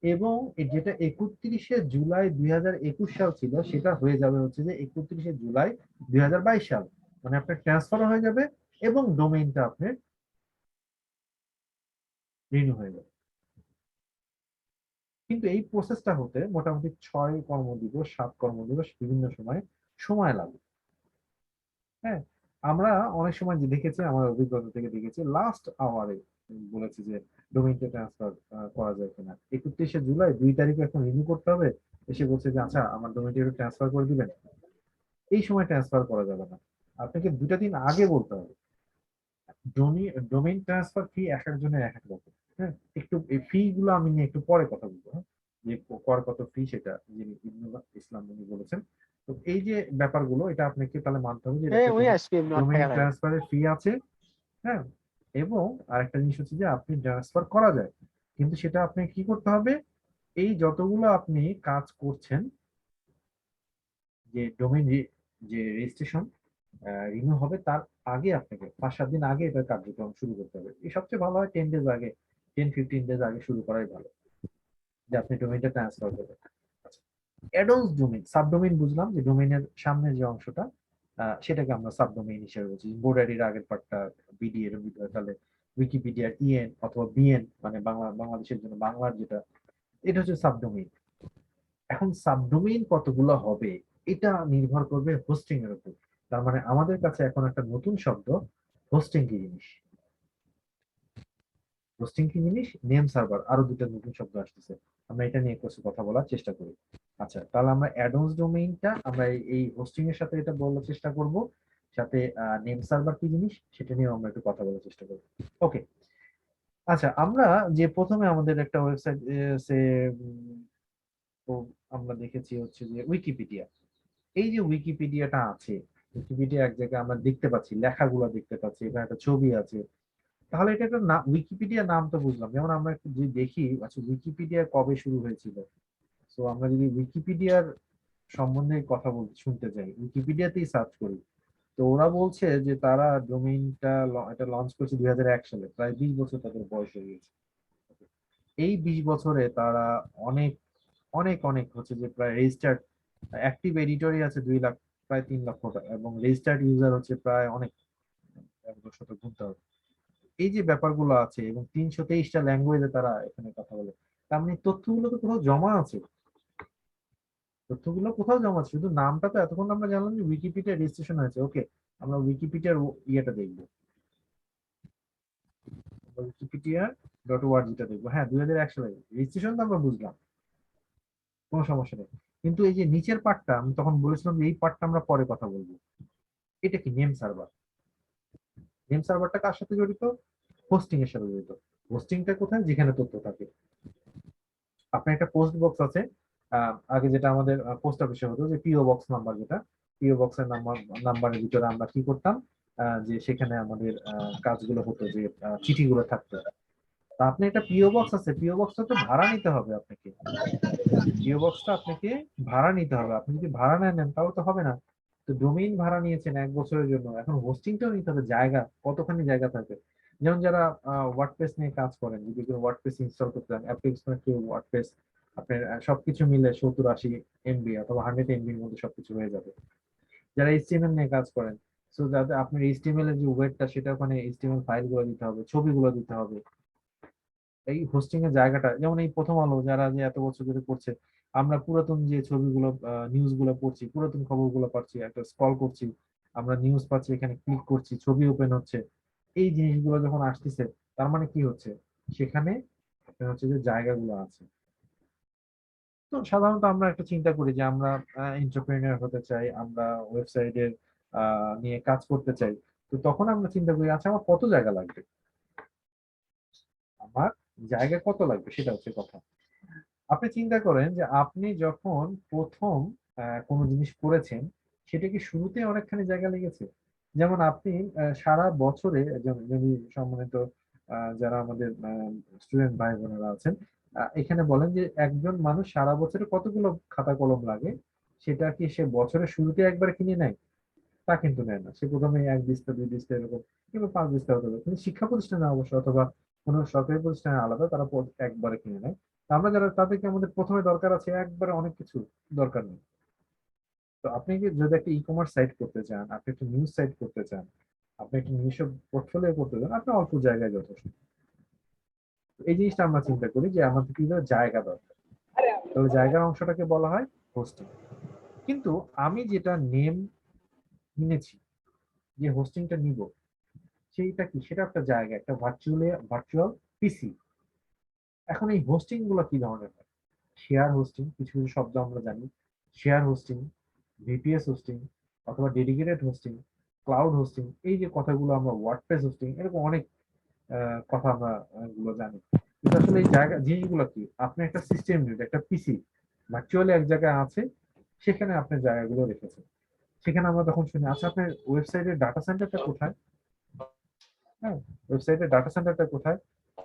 A: এবং যেটা 31শে জুলাই 2021 সাল ছিল সেটা হয়ে যাবে হচ্ছে যে 31শে জুলাই 2022 সাল। মানে আপনার ট্রান্সফার হয়ে যাবে এবং ডোমেইনটা আপনার রিনিউ হয়ে যাবে। কিন্তু এই প্রসেসটা হতে মোটামুটি 6 কর্মদিবস 7 কর্মদিবস বিভিন্ন সময় সময় লাগে। হ্যাঁ, আমরা অনেক সময় যে দেখেছি, আমার অভিজ্ঞতা থেকে দেখেছি, লাস্ট আওয়ারে বলেছি যে ডোমেইনটা ট্রান্সফার করা যায় কিনা। 31শে জুলাই 2 তারিখে এখন রিনিউ করতে হবে, এসে বলছে যে আচ্ছা আমার ডোমেইনটা একটু ট্রান্সফার করে দিবেন। এই সময় ট্রান্সফার করা যাবে না, আপনাকে 2টা দিন আগে বলতে হবে। ডোমেইন ট্রান্সফার ফি এক একজনের এক এক রকম। হ্যাঁ, একটু এই ফি গুলো আমি নিয়ে একটু পরে কথা বলবো। হ্যাঁ, যে কত ফি সেটা যিনি ইবনুল ইসলাম উনি বলেছেন। তো এই যে ব্যাপারগুলো, এটা আপনাকে তাহলে মানতে হবে যে এটা
C: এই
A: একটা
C: ওই আসবে এমনি অনেক
A: ডোমেইন
C: টাকা লাগে।
A: ট্রান্সফারের ফি আছে। হ্যাঁ, এবং আরেকটা জিনিস হচ্ছে যে আপনি ট্রান্সফার করা যায়, কিন্তু সেটা আপনি কি করতে হবে, এই যতগুলো আপনি কাজ করছেন, যে ডোমেইন যে রেজিস্ট্রেশন রিনিউ হবে তার আগে আপনাকে 5-7 দিন আগে এটার কার্যক্রম শুরু করতে হবে। এই সবচেয়ে ভালো হয় 10 ডেজ আগে, 10-15 ডেজ আগে শুরু করাই ভালো, যে আপনি ডোমেইনটা ট্রান্সফার করবেন। অ্যাডন্স ডোমেইন, সাবডোমেইন বুঝলাম, যে ডোমেইনের সামনে যে অংশটা, সেটাকে আমরা সাবডোমেইন হিসেবে বলছি। গোডাডির আগের পার্টটা বিডি এর ভিতরে, তাহলে উইকিপিডিয়ার ইএন অথবা বিএন, মানে বাংলাদেশের জন্য বাংলার যেটা, এটা হচ্ছে সাবডোমেইন। এখন সাবডোমেইন কতগুলো হবে এটা নির্ভর করবে হোস্টিং এর উপর। তার মানে আমাদের কাছে এখন একটা নতুন শব্দ, হোস্টিং কি জিনিস, হোস্টিং কি জিনিস, নেম সার্ভার, আরো দুটো নতুন শব্দ আসতেছে। আমরা এটা নিয়ে কিছু কথা বলার চেষ্টা করি। আচ্ছা, তাহলে আমরা অ্যাডভান্স ডোমেইনটা আমরা এই হোস্টিং এর সাথে এটা বলার চেষ্টা করব, সাথে নেম সার্ভার কি জিনিস সেটা নিয়ে আমরা একটু কথা বলার চেষ্টা করব। ওকে। আচ্ছা, আমরা যে প্রথমে আমাদের একটা ওয়েবসাইট সে তো আমরা দেখেছি হচ্ছে যে উইকিপিডিয়া। এই যে উইকিপিডিয়াটা আছে, উইকিপিডিয়া এক জায়গায় আমরা দেখতে পাচ্ছি, লেখাগুলো দেখতে পাচ্ছি, এখানে একটা ছবি আছে। তাহলে এটা একটা উইকিপিডিয়া নাম তো বুঝলাম, যেমন আমরা একটু যে দেখি আচ্ছা উইকিপিডিয়া কবে শুরু হয়েছিল। তো আমরা যদি উইকিপিডিয়ার সম্বন্ধে কথা বলতে শুনতে চাই, উইকিপিডিয়াতেই সার্চ করি, তো ওরা বলছে যে তারা ডোমেইনটা এটা লঞ্চ করেছে 2001 সালে, প্রায় 20 বছর তাদের বয়স হয়ে গেছে। এই 20 বছরে তারা অনেক অনেক অনেক হচ্ছে যে প্রায় রেজিস্টার্ড অ্যাক্টিভ এডিটরই আছে 2 লাখ, প্রায় 3 লক্ষ, এবং রেজিস্টার্ড ইউজার হচ্ছে প্রায় অনেক, 100 গুনতে হবে। এই যে ব্যাপারগুলো আছে, এবং 323টা ল্যাঙ্গুয়েজে তারা এখানে কথা বলে। তার মানে তথ্যগুলো তো কোথাও জমা আছে, তথ্যগুলো কোথাও জমা আছে, শুধু নামটা তো এতক্ষণ আমরা জানলাম যে উইকিপিডিয়া রেজিস্ট্রেশন হয়েছে। ওকে, আমরা উইকিপিডিয়ার ইয়েটা দেখবো, উইকিপিডিয়া .org দেখবো। হ্যাঁ, 2001 সালে রেজিস্ট্রেশন তো আমরা বুঝলাম, কোনো সমস্যা নেই। কিন্তু এই যে নিচের পার্টটা, আমি তখন বলেছিলাম যে এই পার্টটা আমরা পরে কথা বলবো। এটা কি নেম সার্ভার? নেম সার্ভারটা কার সাথে জড়িত? হোস্টিং এর সাথে জড়িত। হোস্টিংটা কোথায়? যেখানে তথ্য থাকে। আপনার একটা পোস্ট বক্স আছে, আগে যেটা আমাদের পোস্ট অফিসে হতো, যে পিও বক্স নাম্বার, যেটা পিও বক্সের নাম্বারের ভিতরে আমরা কি করতাম, যে সেখানে আমাদের কাজগুলো হতো, যে চিঠিগুলো থাকতো। তা আপনি একটা পিও বক্স আছে, পিও বক্সটা তো ভাড়া নিতে হবে আপনাকে, পিও বক্সটা আপনাকে ভাড়া নিতে হবে। আপনি যদি ভাড়া না নেন তাহলে তো হবে না। তো ডোমেইন ভাড়া নিয়েছেন 1 বছরের জন্য, এখন হোস্টিংটাও নিতে হবে, জায়গা কতখানি জায়গা থাকবে। যেমন যারা ওয়ার্ডপ্রেস নিয়ে কাজ করেন, যদি কেউ ওয়ার্ডপ্রেস ইনস্টল করতে চান, অ্যাপ্লিকেশন কেউ ওয়ার্ডপ্রেস, আপনার সবকিছু মিলে 70-80 MB অথবা 100 MBর মধ্যে সবকিছু হয়ে যাবে। যারা এইচটিএমএল নিয়ে কাজ করেন, সো যাতে আপনার এইচটিএমএল এর যে ওয়েটটা, সেটা ওখানে এইচটিএমএল ফাইলগুলো দিতে হবে, ছবিগুলো দিতে হবে। এই হোস্টিং এর জায়গাটা, যেমন এই প্রথম আলো যারা যে এত বছর ধরে করছে, আমরা পুরাতন যে ছবিগুলো, নিউজ গুলো পড়ছি, পুরাতন খবরগুলো পাচ্ছি, একটা স্ক্রল করছি, আমরা নিউজ পাচ্ছি, এখানে ক্লিক করছি, ছবি ওপেন হচ্ছে, এই জিনিসগুলো যখন আসতেছে, তার মানে কি হচ্ছে, সেখানে আপনার হচ্ছে যে জায়গাগুলো আছে। তো সাধারণত আমরা একটা চিন্তা করি যে আমরা এন্টারপ্রেনিয়র হতে চাই, আমরা ওয়েবসাইটের নিয়ে কাজ করতে চাই। তো তখন আমরা চিন্তা করি, আচ্ছা আমার কত জায়গা লাগবে, আমার জায়গা কত লাগবে, সেটা হচ্ছে কথা। আপনি চিন্তা করেন যে আপনি যখন প্রথম কোনো জিনিস করেছেন, সেটা কি শুরুতে অনেকখানি জায়গা লেগেছে? যেমন আপনি সারা বছরে, যদি সম্মানিত যারা আমাদের স্টুডেন্ট ভাই বোনেরা আছেন, এখানে বলেন যে একজন মানুষ সারা বছরে কতগুলো খাতা কলম লাগে, সেটা কি সে বছরের শুরুতে একবার কিনে নেয়? তা কিন্তু নেয় না, সে প্রথমে 1 বস্তা 2 বস্তা এরকম, কিংবা 5 বস্তা হতে পারে, কিন্তু শিক্ষা প্রতিষ্ঠানে অবশ্য অথবা কোনো সরকারি প্রতিষ্ঠানে আলাদা, তারা একবারে কিনে নেয়। তো আমরা যারা, তাদেরকে আমাদের প্রথমে দরকার আছে একবারে অনেক কিছু, দরকার নেই। তো আপনি কি যদি একটা ই কমার্স সাইট করতে চান, আপনি একটা নিউজ সাইট করতে চান, আপনি একটা নিজস্ব পোর্টফোলিও করতে চান, আপনার অল্প জায়গায় যথেষ্ট। তো এই জিনিসটা আমরা চিন্তা করি যে আমাদের কি জায়গা দরকার, তাহলে জায়গার অংশটাকে বলা হয় হোস্টিং। কিন্তু আমি যেটা নেম কিনেছি, যে হোস্টিংটা নিব, সেইটা কি, সেটা একটা জায়গা, একটা ভার্চুয়াল পিসি। এখন এই হোস্টিং গুলো কি ধরনের হয়? শেয়ার হোস্টিং, কিছু কিছু শব্দ আমরা জানি, শেয়ার হোস্টিং, ভিপিএস হোস্টিং, অথবা ডেডিকেটেড হোস্টিং, ক্লাউড হোস্টিং, এই যে কথাগুলো আমরা, ওয়ার্ডপ্রেস হোস্টিং, এরকম অনেক কথা আমরা গুলো জানি। কিন্তু আসলে এই জায়গা জিনিসগুলো কি, আপনি একটা সিস্টেম, একটা পিসি ভার্চুয়ালি এক জায়গায় আছে, সেখানে আপনি জায়গাগুলো রেখেছেন। সেখানে আমরা তখন শুনি, আচ্ছা আপনার ওয়েবসাইটের ডাটা সেন্টারটা কোথায়? হ্যাঁ, ওয়েবসাইটের ডাটা সেন্টারটা কোথায়?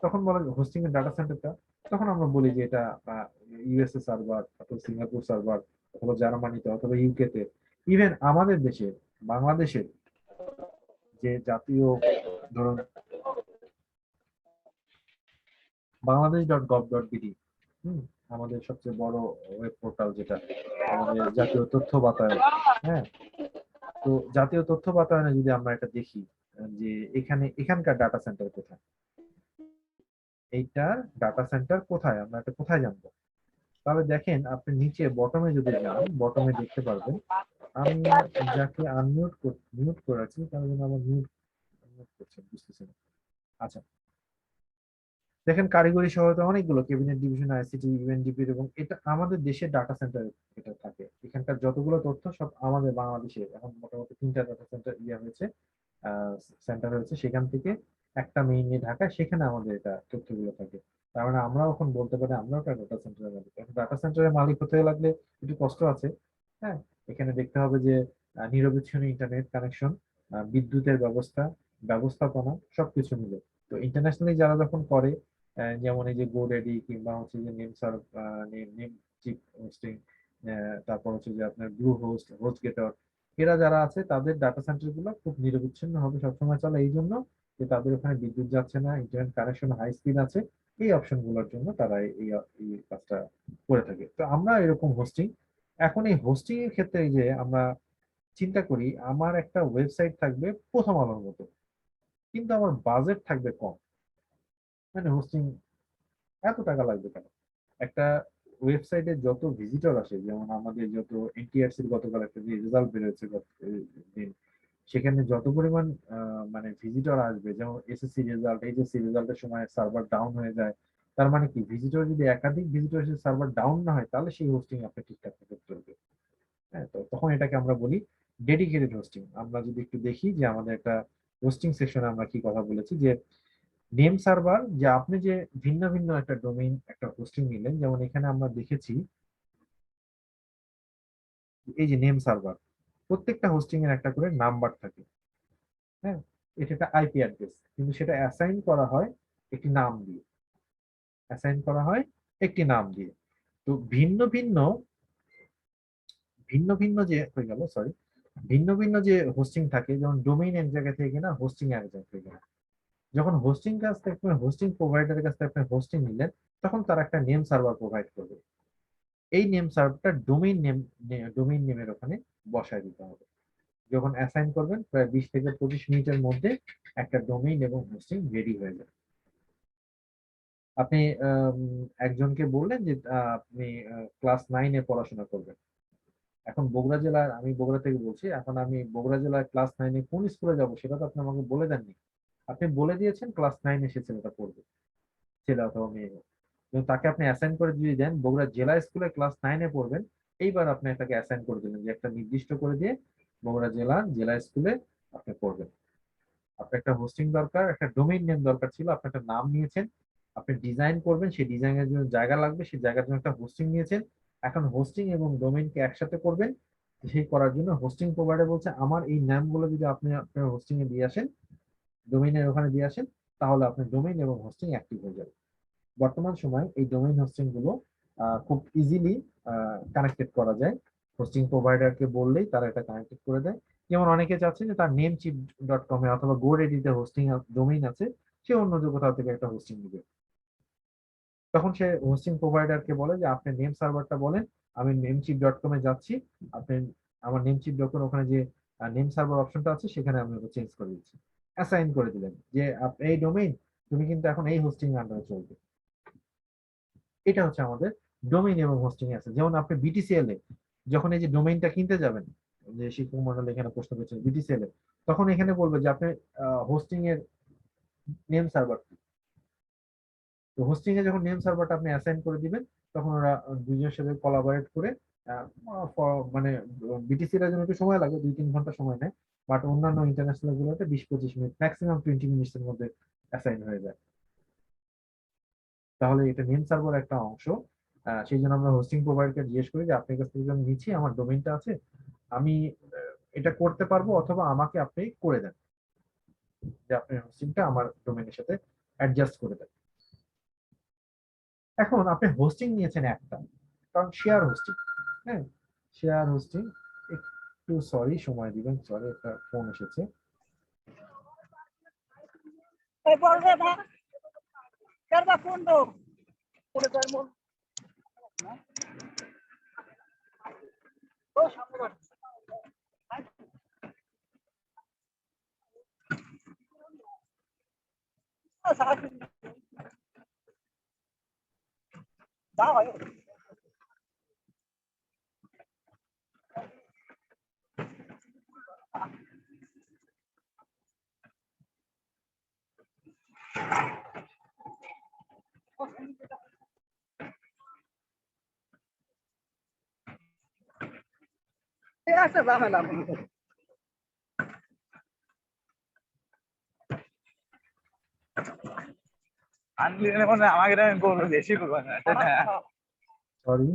A: তখন বলা হোস্টিং এর ডাটা সেন্টারটা, তখন আমরা বলি যে এটা ইউএসএ সার্ভার, অথবা সিঙ্গাপুর সার্ভার, অথবা জার্মানিতে, অথবা ইউকে তে, ইভেন আমাদের দেশে, বাংলাদেশের যে জাতীয়, ধরুন বাংলাদেশ.gov.bd, আমাদের সবচেয়ে বড় ওয়েব পোর্টাল, যেটা আমাদের জাতীয় তথ্য বাতায়ন। হ্যাঁ, তো জাতীয় তথ্য বাতায়নে যদি আমরা এটা দেখি, যে এখানকার ডাটা সেন্টার কোথায়, এইটার ডাটা সেন্টার কোথায়, আমরা এটা কোথায় জানবো? তাহলে দেখেন, আপনি নিচে বটমে যদি যান, বটমে দেখতে পারবেন, আমি যাকে মিউট করে আছি, তার জন্য আমার মিউট মিউট করছেন, বুঝতেছেন? আচ্ছা, দেখেন কারিগরি সহায়তা অনেকগুলো, ক্যাবিনেট ডিভিশন, আইসিটি, ইউএনডিপি, এবং এটা আমাদের দেশের ডাটা সেন্টার, এটা থাকে। এখানকার যতগুলো তথ্য সব আমাদের বাংলাদেশে, এখন মোটামুটি 3টা ডাটা সেন্টার হয়েছে, সেন্টার হয়েছে, সেখান থেকে একটা মেইন ঢাকায়, সেখানে আমাদের এটা তথ্যগুলো থাকে। তার মানে আমরাও এখন বলতে পারি আমরাও একটা ডাটা সেন্টারের মালিক। এখন ডাটা সেন্টারের মালিক হতে লাগলে একটু কষ্ট আছে। হ্যাঁ, এখানে দেখতে হবে যে নিরবিচ্ছিন্ন ইন্টারনেট কানেকশন, বিদ্যুতের ব্যবস্থা, ব্যবস্থাপনা, সবকিছু মিলে। তো ইন্টারন্যাশনালি যারা যখন করে, যেমন এই যে গোডেডি, কিংবা হচ্ছে যে name serve, Namecheap hosting, তারপর হচ্ছে যে আপনার ব্লু হোস্ট, হোস্ট গেটর, এরা যারা আছে, তাদের ডাটা সেন্টার গুলো খুব নিরবিচ্ছিন্ন ভাবে সবসময় চলে, এই জন্য যে তাদের ওখানে বিদ্যুৎ যাচ্ছে না, ইন্টারনেট কানেকশন হাই স্পিড আছে। এই অপশন গুলোর জন্য তারা এই কাজটা করে থাকে। তো আমরা এরকম হোস্টিং, এখন এই হোস্টিং এর ক্ষেত্রে এই যে আমরা চিন্তা করি, আমার একটা ওয়েবসাইট থাকবে প্রথম আলোর মতো, কিন্তু আমার বাজেট থাকবে কম, মানে হোস্টিং এত টাকা লাগবে কেন? একটা ওয়েবসাইটে যত ভিজিটর আসে, যেমন আমাদের যত এনটিআরসির গতকাল একটা যে রেজাল্ট বেরোচ্ছে দিন, সেখানে যত পরিমাণ মানে ভিজিটর আসবে, যেমন এসএসসি রেজাল্ট, এইচএসসি রেজাল্টের সময় সার্ভার ডাউন হয়ে যায়, তার মানে কি, ভিজিটর যদি একাধিক ভিজিটর এসে সার্ভার ডাউন না হয়, তাহলে সেই হোস্টিং আপনি ঠিকঠাক করতে চলবে। হ্যাঁ, তো তখন এটাকে আমরা বলি ডেডিকেটেড হোস্টিং। আমরা যদি একটু দেখি যে আমাদের একটা হোস্টিং সেকশনে আমরা কি কথা বলেছি, যে নেম সার্ভার, যে আপনি যে ভিন্ন ভিন্ন একটা ডোমেইন, একটা হোস্টিং নিলেন, যেমন এখানে আমরা দেখেছি, এই যে নেম সার্ভার, প্রত্যেকটা হোস্টিং এর একটা করে নাম্বার থাকে। হ্যাঁ, এটা একটা আইপি অ্যাড্রেস, কিন্তু সেটা অ্যাসাইন করা হয় একটি নাম দিয়ে। অ্যাসাইন করা হয় একটি নাম দিয়ে। তো ভিন্ন ভিন্ন ভিন্ন ভিন্ন যে হয়ে গেল, সরি, ভিন্ন ভিন্ন যে হোস্টিং থাকে, যেমন ডোমেইন এক জায়গা থেকে কিনা, হোস্টিং এক জায়গা থেকে কিনা। যখন হোস্টিং কাছ থেকে হোস্টিং প্রোভাইডারের কাছ থেকে আপনি হোস্টিং নিলেন, তখন তারা একটা নেম সার্ভার প্রোভাইড করবে। এই নেম সার্ভারটা ডোমেইন নেমের ওখানে বসায় দিতে হবে। যখন অ্যাসাইন করবেন প্রায় 20 থেকে 25 মিনিটের মধ্যে একটা ডোমেইন এবং হোস্টিং রেডি হয়ে যাবে। আপনি একজনকে বললেন যে আপনি ক্লাস 9-এ পড়াশোনা করবেন। এখন বগুড়া জেলার, আমি বগুড়া থেকে বলছি, এখন আমি বগুড়া জেলার ক্লাস 9-এ কোন স্কুলে যাব সেটা তো আপনি আমাকে বলে দেননি। আপনি বলে দিয়েছেন ক্লাস 9-এ সে ছেলেটা পড়বে, ছেলে অথবা মেয়ে। কিন্তু তাকে আপনি অ্যাসাইন করে যদি দেন বগুড়া জেলা স্কুলে ক্লাস 9-এ পড়বেন, এইবার আপনি তাকে অ্যাসাইন করে দিলেন যে একটা নির্দিষ্ট করে দিয়ে বগুড়া জেলা স্কুলে আপনি পড়বেন। আপনার একটা হোস্টিং দরকার, একটা ডোমেইন নেম দরকার ছিল, আপনি একটা নাম নিয়েছেন, আপনি ডিজাইন করবেন, সেই ডিজাইনের জন্য জায়গা লাগবে, সেই জায়গার জন্য একটা হোস্টিং নিয়েছেন। এখন হোস্টিং এবং ডোমেইনকে একসাথে করবেন। সেই করার জন্য হোস্টিং প্রোভাইডার বলছে আমার এই নামগুলো যদি আপনি আপনার হোস্টিং এ দিয়ে আসেন, ডোমেইনের ওখানে দিয়ে আসেন, তাহলে আপনার ডোমেইন এবং হোস্টিং অ্যাক্টিভ হয়ে যাবে। বর্তমান সময় এই ডোমেইন হোস্টিং গুলো খুব ইজিলি কানেক্টেড করা যায়। হোস্টিং প্রোভাইডারকে বললেই তারা এটা কানেক্টেড করে দেয়। যেমন অনেকে চাচ্ছে যে তার নেমচিপ.com এ অথবা গোডেডিতে হোস্টিং ডোমেইন আছে, সে অন্য কোথাও থেকে একটা হোস্টিং নিবে। তখন সে হোস্টিং প্রোভাইডারকে বলে যে আপনি নেম সার্ভারটা বলেন, আমি নেমচিপ.com এ যাচ্ছি, আপনি আমার নেমচিপ.com ওখানে যে নেম সার্ভার অপশনটা আছে সেখানে আমি ওটা চেঞ্জ করে দিচ্ছি। অ্যাসাইন করে দিলেন যে এই ডোমেইন তুমি কিন্তু এখন এই হোস্টিং আন্ডারে চলবে। এটা হচ্ছে আমাদের ডোমেইন এবং হোস্টিং এ আছে। যেমন আপনি বিটিসিএল এ যখন এই যে ডোমেইনটা কিনতে যাবেন, যে শিক্ষক মন্ডল এখানে প্রশ্ন করছেন বিটিসিএল এ, তখন এখানে বলবে যে আপনি হোস্টিং এর নেম সার্ভার। তো হোস্টিং এ যখন নেম সার্ভারটা আপনি অ্যাসাইন করে দিবেন, তখন ওরা দুইজনের সাথে কোলাবোরেট করে মানে বিটিসি এর জন্য একটু সময় লাগে, 2-3 ঘন্টা সময় নেয়। বাট অন্যান্য ইন্টারন্যাশনাল গুলোতে 20-25 মিনিট, ম্যাক্সিমাম 20 মিনিটের মধ্যে অ্যাসাইন হয়ে যায়। তাহলে এটা নেম সার্ভার একটা অংশ। সেই জন্য আমরা হোস্টিং প্রোভাইডারকে জিজ্ঞেস করি যে আপনার কাছ থেকে যখন নিচ্ছি, আমার ডোমেইনটা আছে, আমি এটা করতে পারবো, অথবা আমাকে আপনি করে দেন, যে আপনার হোস্টিংটা আমার ডোমেইনের সাথে অ্যাডজাস্ট করে দেন। এখন আপনি হোস্টিং নিয়েছেন একটা, কারণ শেয়ার হোস্টিং। হ্যাঁ, শেয়ার হোস্টিং। একটু সরি, সময় দিবেন, সরি একটা ফোন এসেছে।
C: একটা ঝামেলা আনলিমিটেড মানে আমাকে করবো বেশি করবো না
A: সরি,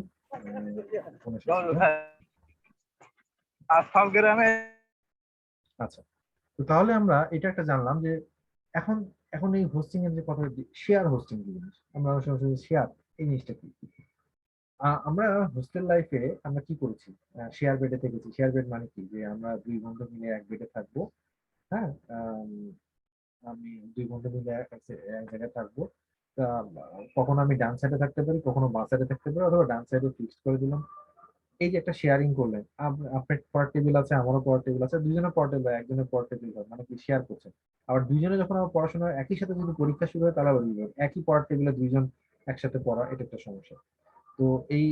A: ফোন এসেছিল।
C: সব গ্রামে।
A: আচ্ছা, তো তাহলে আমরা এটা একটা জানলাম যে এখন এখন এই হোস্টিং এর যে কথা, শেয়ার হোস্টিং কি জিনিস, আমরা সরাসরি শেয়ার, এই জিনিসটা কি। আমরা হোস্টেল লাইফে আমরা কি করেছি, শেয়ার বেডে থেকেছি। শেয়ার বেড মানে কি, যে আমরা দুই বন্ধু মিলে এক বেডে থাকবো। হ্যাঁ, আমি দুই বন্ধু মিলে এক জায়গায় থাকবো। তা, কখনো আমি ডান সাইডে থাকতে পারি, কখনো বাঁ সাইডে থাকতে পারি, অথবা ডান সাইডে ফিক্সড করে দিলাম। এই যে একটা শেয়ারিং করলেন, আপনার পড়ার টেবিল আছে, আমারও পড়ার টেবিল আছে, দুজনের পড়ার টেবিল, একজনের পড়ার টেবিল হয়, মানে কি শেয়ার করছেন। আবার দুইজনে যখন আমার পড়াশোনা একই সাথে যদি পরীক্ষা শুরু হয়, তাহলে আবার একই পড়ার টেবিলে দুইজন একসাথে পড়া, এটা একটা সমস্যা। তো এই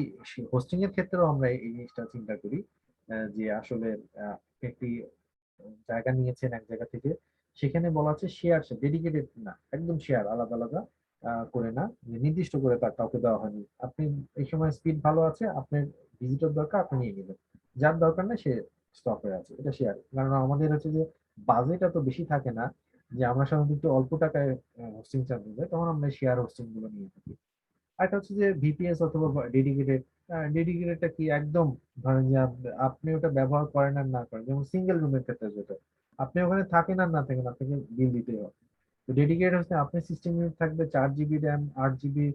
A: হোস্টিং এর ক্ষেত্রেও আমরা এই জিনিসটা চিন্তা করি, যে আসলে একটি জায়গা নিয়েছেন এক জায়গা থেকে, সেখানে বলা আছে শেয়ার, ডেডিকেটেড না, একদম শেয়ার, আলাদা আলাদা করে না, যে নির্দিষ্ট করে তার কাউকে দেওয়া হয়নি। আপনি এই সময় স্পিড ভালো আছে, আপনার ভিজিটর দরকার, আপনি নিয়ে নেবেন, যার দরকার নেই সে স্টপ হয়ে আছে, এটা শেয়ার। কারণ আমাদের হচ্ছে যে বাজেট এত বেশি থাকে না, যে আমরা সাধারণত একটু অল্প টাকায় হোস্টিং চার্জ দিই, তখন আমরা শেয়ার হোস্টিং গুলো নিয়ে থাকি। আরেকটা হচ্ছে যে ভিপিএস অথবা ডেডিকেটেড। ডেডিকেটেডটা কি, একদম ধরেন যে আপনি ওটা ব্যবহার করেন আর না করেন, যেমন সিঙ্গেল রুমের ক্ষেত্রে যেটা, আপনি ওখানে থাকেন আর না থাকেন আপনাকে বিল দিতে হবে। তো ডেডিকেটেড হচ্ছে আপনি সিস্টেম ইউনিট থাকবে 4 জিবি র্যাম, 8 জিবি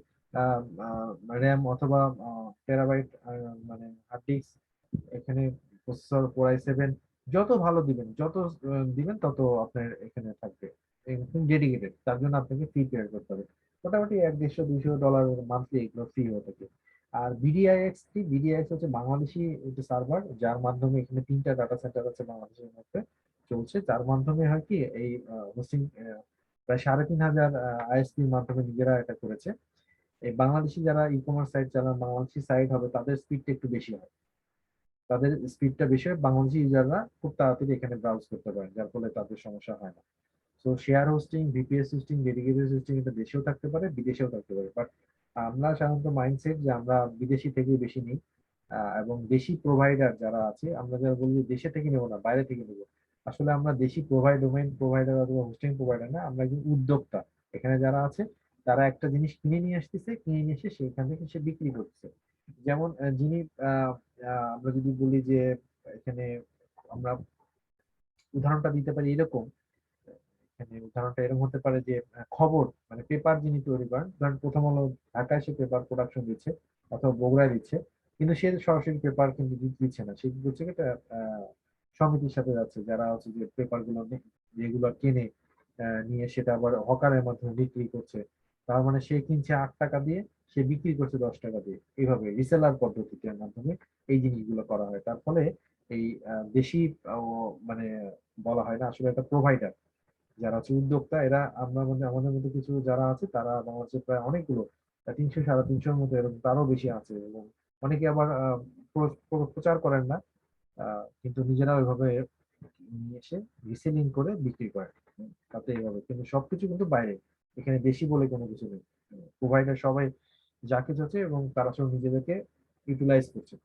A: র্যাম অথবা টেরাবাইট মানে হার্ড ডিস্ক, এখানে প্রসেসর কোর i7, যত ভালো দিবেন যত দিবেন তত আপনার এখানে থাকবে। ডেডিকেটেড তার জন্য আপনাকে ফি পে করতে হবে, মোটামুটি 150-200 ডলার মান্থলি এগুলো ফি হয়ে থাকে। আর বিডিআইএক্স হচ্ছে বাংলাদেশি একটা সার্ভার, যার মাধ্যমে এখানে 3টা ডাটা সেন্টার আছে বাংলাদেশের মধ্যে চলছে, যার মাধ্যমে হয় কি এই হোস্টিং প্রায় 3,500 আইএসপির মাধ্যমে নিজেরা এটা করেছে। এই বাংলাদেশি যারা ই কমার্স সাইট চালান, বাংলাদেশি সাইট হবে, তাদের স্পিডটা একটু বেশি হয়, তাদের স্পিডটা বেশি হয়, বাংলাদেশি ইউজাররা খুব তাড়াতাড়ি এখানে ব্রাউজ করতে পারে, যার ফলে তাদের সমস্যা হয় না। তো share hosting, VPS hosting, dedicated hosting এটা দেশেও থাকতে পারে বিদেশেও থাকতে পারে, বাট আমরা সাধারণত মাইন্ডসেট যে আমরা বিদেশি থেকেই বেশি নিই। এবং দেশি প্রোভাইডার যারা আছে, আমরা যারা বলি যে দেশে থেকে নেবো না বাইরে থেকে নেবো, আসলে আমরা দেশি ডোমেইন প্রোভাইডার অথবা হোস্টিং প্রোভাইডার না, আমরা একজন উদ্যোক্তা। এখানে যারা আছে তারা একটা জিনিস কিনে নিয়ে আসতেছে, কিনে নিয়ে এসে সেখান থেকে সে বিক্রি করছে। যেমন যিনি আমরা যদি বলি যে এখানে আমরা উদাহরণটা দিতে পারি এরকম, এখানে উদাহরণটা এরকম হতে পারে যে খবর মানে পেপার যিনি তৈরি করেন, ধরেন প্রথম আলো ঢাকায় সে পেপার প্রোডাকশন দিচ্ছে অথবা বগুড়ায় দিচ্ছে, কিন্তু সে সরাসরি পেপার কিন্তু দিচ্ছে না, সে কি করছে কি, একটা সমিতির সাথে যাচ্ছে যারা হচ্ছে যে পেপার গুলো যেগুলো কিনে নিয়ে সেটা আবার হকারের মাধ্যমে বিক্রি করছে। তার মানে সে কিনছে 8 টাকা দিয়ে, সে বিক্রি করছে 10 টাকা দিয়ে, এইভাবে রিসেলার পদ্ধতির মাধ্যমে এই জিনিসগুলো করা হয়। তার ফলে এই দেশি মানে বলা হয় না, আসলে একটা প্রোভাইডার যারা হচ্ছে উদ্যোক্তা, এরা আমরা মানে আমাদের মধ্যে কিছু যারা আছে তারা বাংলাদেশে প্রায় অনেকগুলো 300-350-র মতো এরকম, তারও বেশি আছে, এবং অনেকে আবার প্রচার করেন না, কিন্তু নিজেরা ওইভাবে নিয়ে এসে রিসেলিং করে বিক্রি করে। তাতে এইভাবে কিন্তু সবকিছু কিন্তু বাইরে, এখানে দেশি বলে কোনো কিছু নেই। প্রোভাইডার সবাই যা কিছু আছে এবং তারা সব নিজেদেরকে ইউটিলাইজ করছে।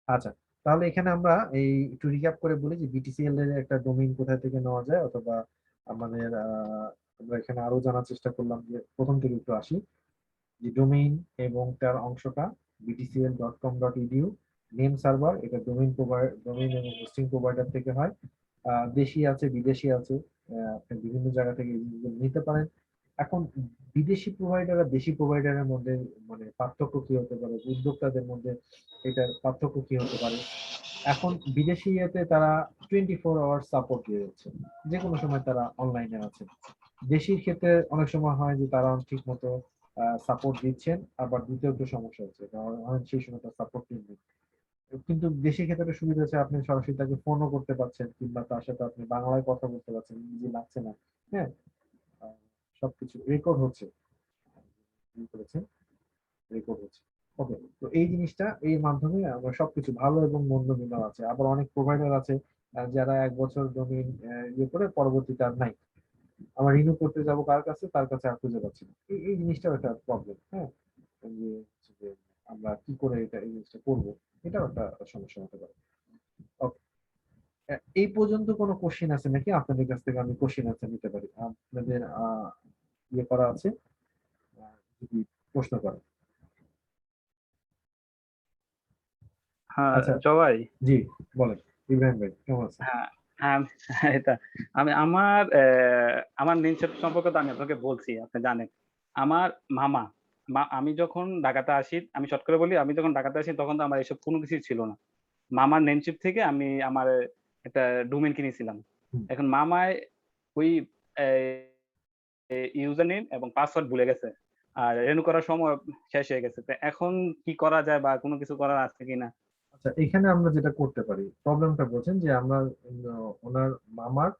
A: আচ্ছা, তাহলে এখানে আমরা এই একটু রিক্যাপ করে বলি যে বিটিসিএল এর একটা ডোমেইন কোথা থেকে নেওয়া যায়, অথবা আমাদের আমরা এখানে আরো জানার চেষ্টা করলাম যে প্রথম থেকে একটু আসি, যে ডোমেইন এবং তার অংশটা btcl.com.edu, নেম সার্ভার, এটা ডোমেইন এবং হোস্টিং প্রোভাইডার থেকে হয়। দেশি আছে বিদেশি আছে, আপনি বিভিন্ন জায়গা থেকে এই জিনিসগুলো নিতে পারেন। এখন বিদেশি প্রোভাইডার আর দেশি প্রোভাইডারের মধ্যে মানে পার্থক্য কি হতে পারে, উদ্যোক্তাদের মধ্যে এটার পার্থক্য কি হতে পারে। এখন বিদেশি ইয়েতে তারা 24 আওয়ার সাপোর্ট দিয়ে যাচ্ছে, যে কোনো সময় তারা অনলাইনে আছে। দেশির ক্ষেত্রে অনেক সময় হয় যে তারা ঠিক মতো সাপোর্ট দিচ্ছেন, আবার দ্বিতীয় একটু সমস্যা হচ্ছে, কারণ সেই সময় তার সাপোর্ট নেই। কিন্তু দেশের ক্ষেত্রে একটা সুবিধা আছে, আপনি সরাসরি তাকে ফোনও করতে পারছেন, কিংবা তার সাথে আপনি বাংলায় কথা বলতে পারছেন, ইংরেজি লাগছে না। হ্যাঁ, আহ, সবকিছু রেকর্ড হচ্ছে, করেছেন রেকর্ড হচ্ছে। ওকে, তো এই জিনিসটা এর মাধ্যমে আমরা সবকিছু ভালো এবং মন্দ মিলানো আছে। আবার অনেক প্রোভাইডার আছে যারা 1 বছর ডোমেইন ইয়ে করে পরবর্তীতে আর নাই, আমার রিনিউ করতে যাব কার কাছে, তার কাছে আর খুঁজে পাচ্ছি না। এই জিনিসটাও একটা প্রবলেম। হ্যাঁ, এই যে হচ্ছে যে আমরা কি করে এটা এই জিনিসটা করবো, এটাও একটা সমস্যা হতে পারে। Okay, এই পর্যন্ত কোনো কোশ্চেন আছে নাকি আপনাদের কাছ থেকে? আমি কোশ্চেন আনসার নিতে পারি, আপনাদের ইয়ে করা আছে, যদি প্রশ্ন করেন।
C: হ্যাঁ
A: আচ্ছা,
C: জবাই।
A: জি বলেন, ইব্রাহিম ভাই কেমন আছেন?
C: হ্যাঁ, হ্যাঁ, এটা আমি আমার নেনসেপ সম্পর্কে তো আমি আপনাকে বলছি, আপনি জানেন। আমার মামা আমি যখন ঢাকাতে আসি, আমি শর্ট করে বলি, আমি যখন ঢাকাতে আসি তখন তো আমার এসব কোনো কিছুই ছিল না। মামার নেমচিপ থেকে আমি আমার একটা ডোমেইন কিনেছিলাম।
A: হুম।
C: এখন মামায় ওই ইউজার নেম এবং পাসওয়ার্ড ভুলে গেছে, আর রেনু করার সময় শেষ হয়ে গেছে। তো এখন কি করা যায় বা কোনো কিছু করার আছে কিনা?
A: আচ্ছা, এখানে আমরা যেটা করতে পারি, প্রবলেমটা বলছেন যে আমরা ওনার মামার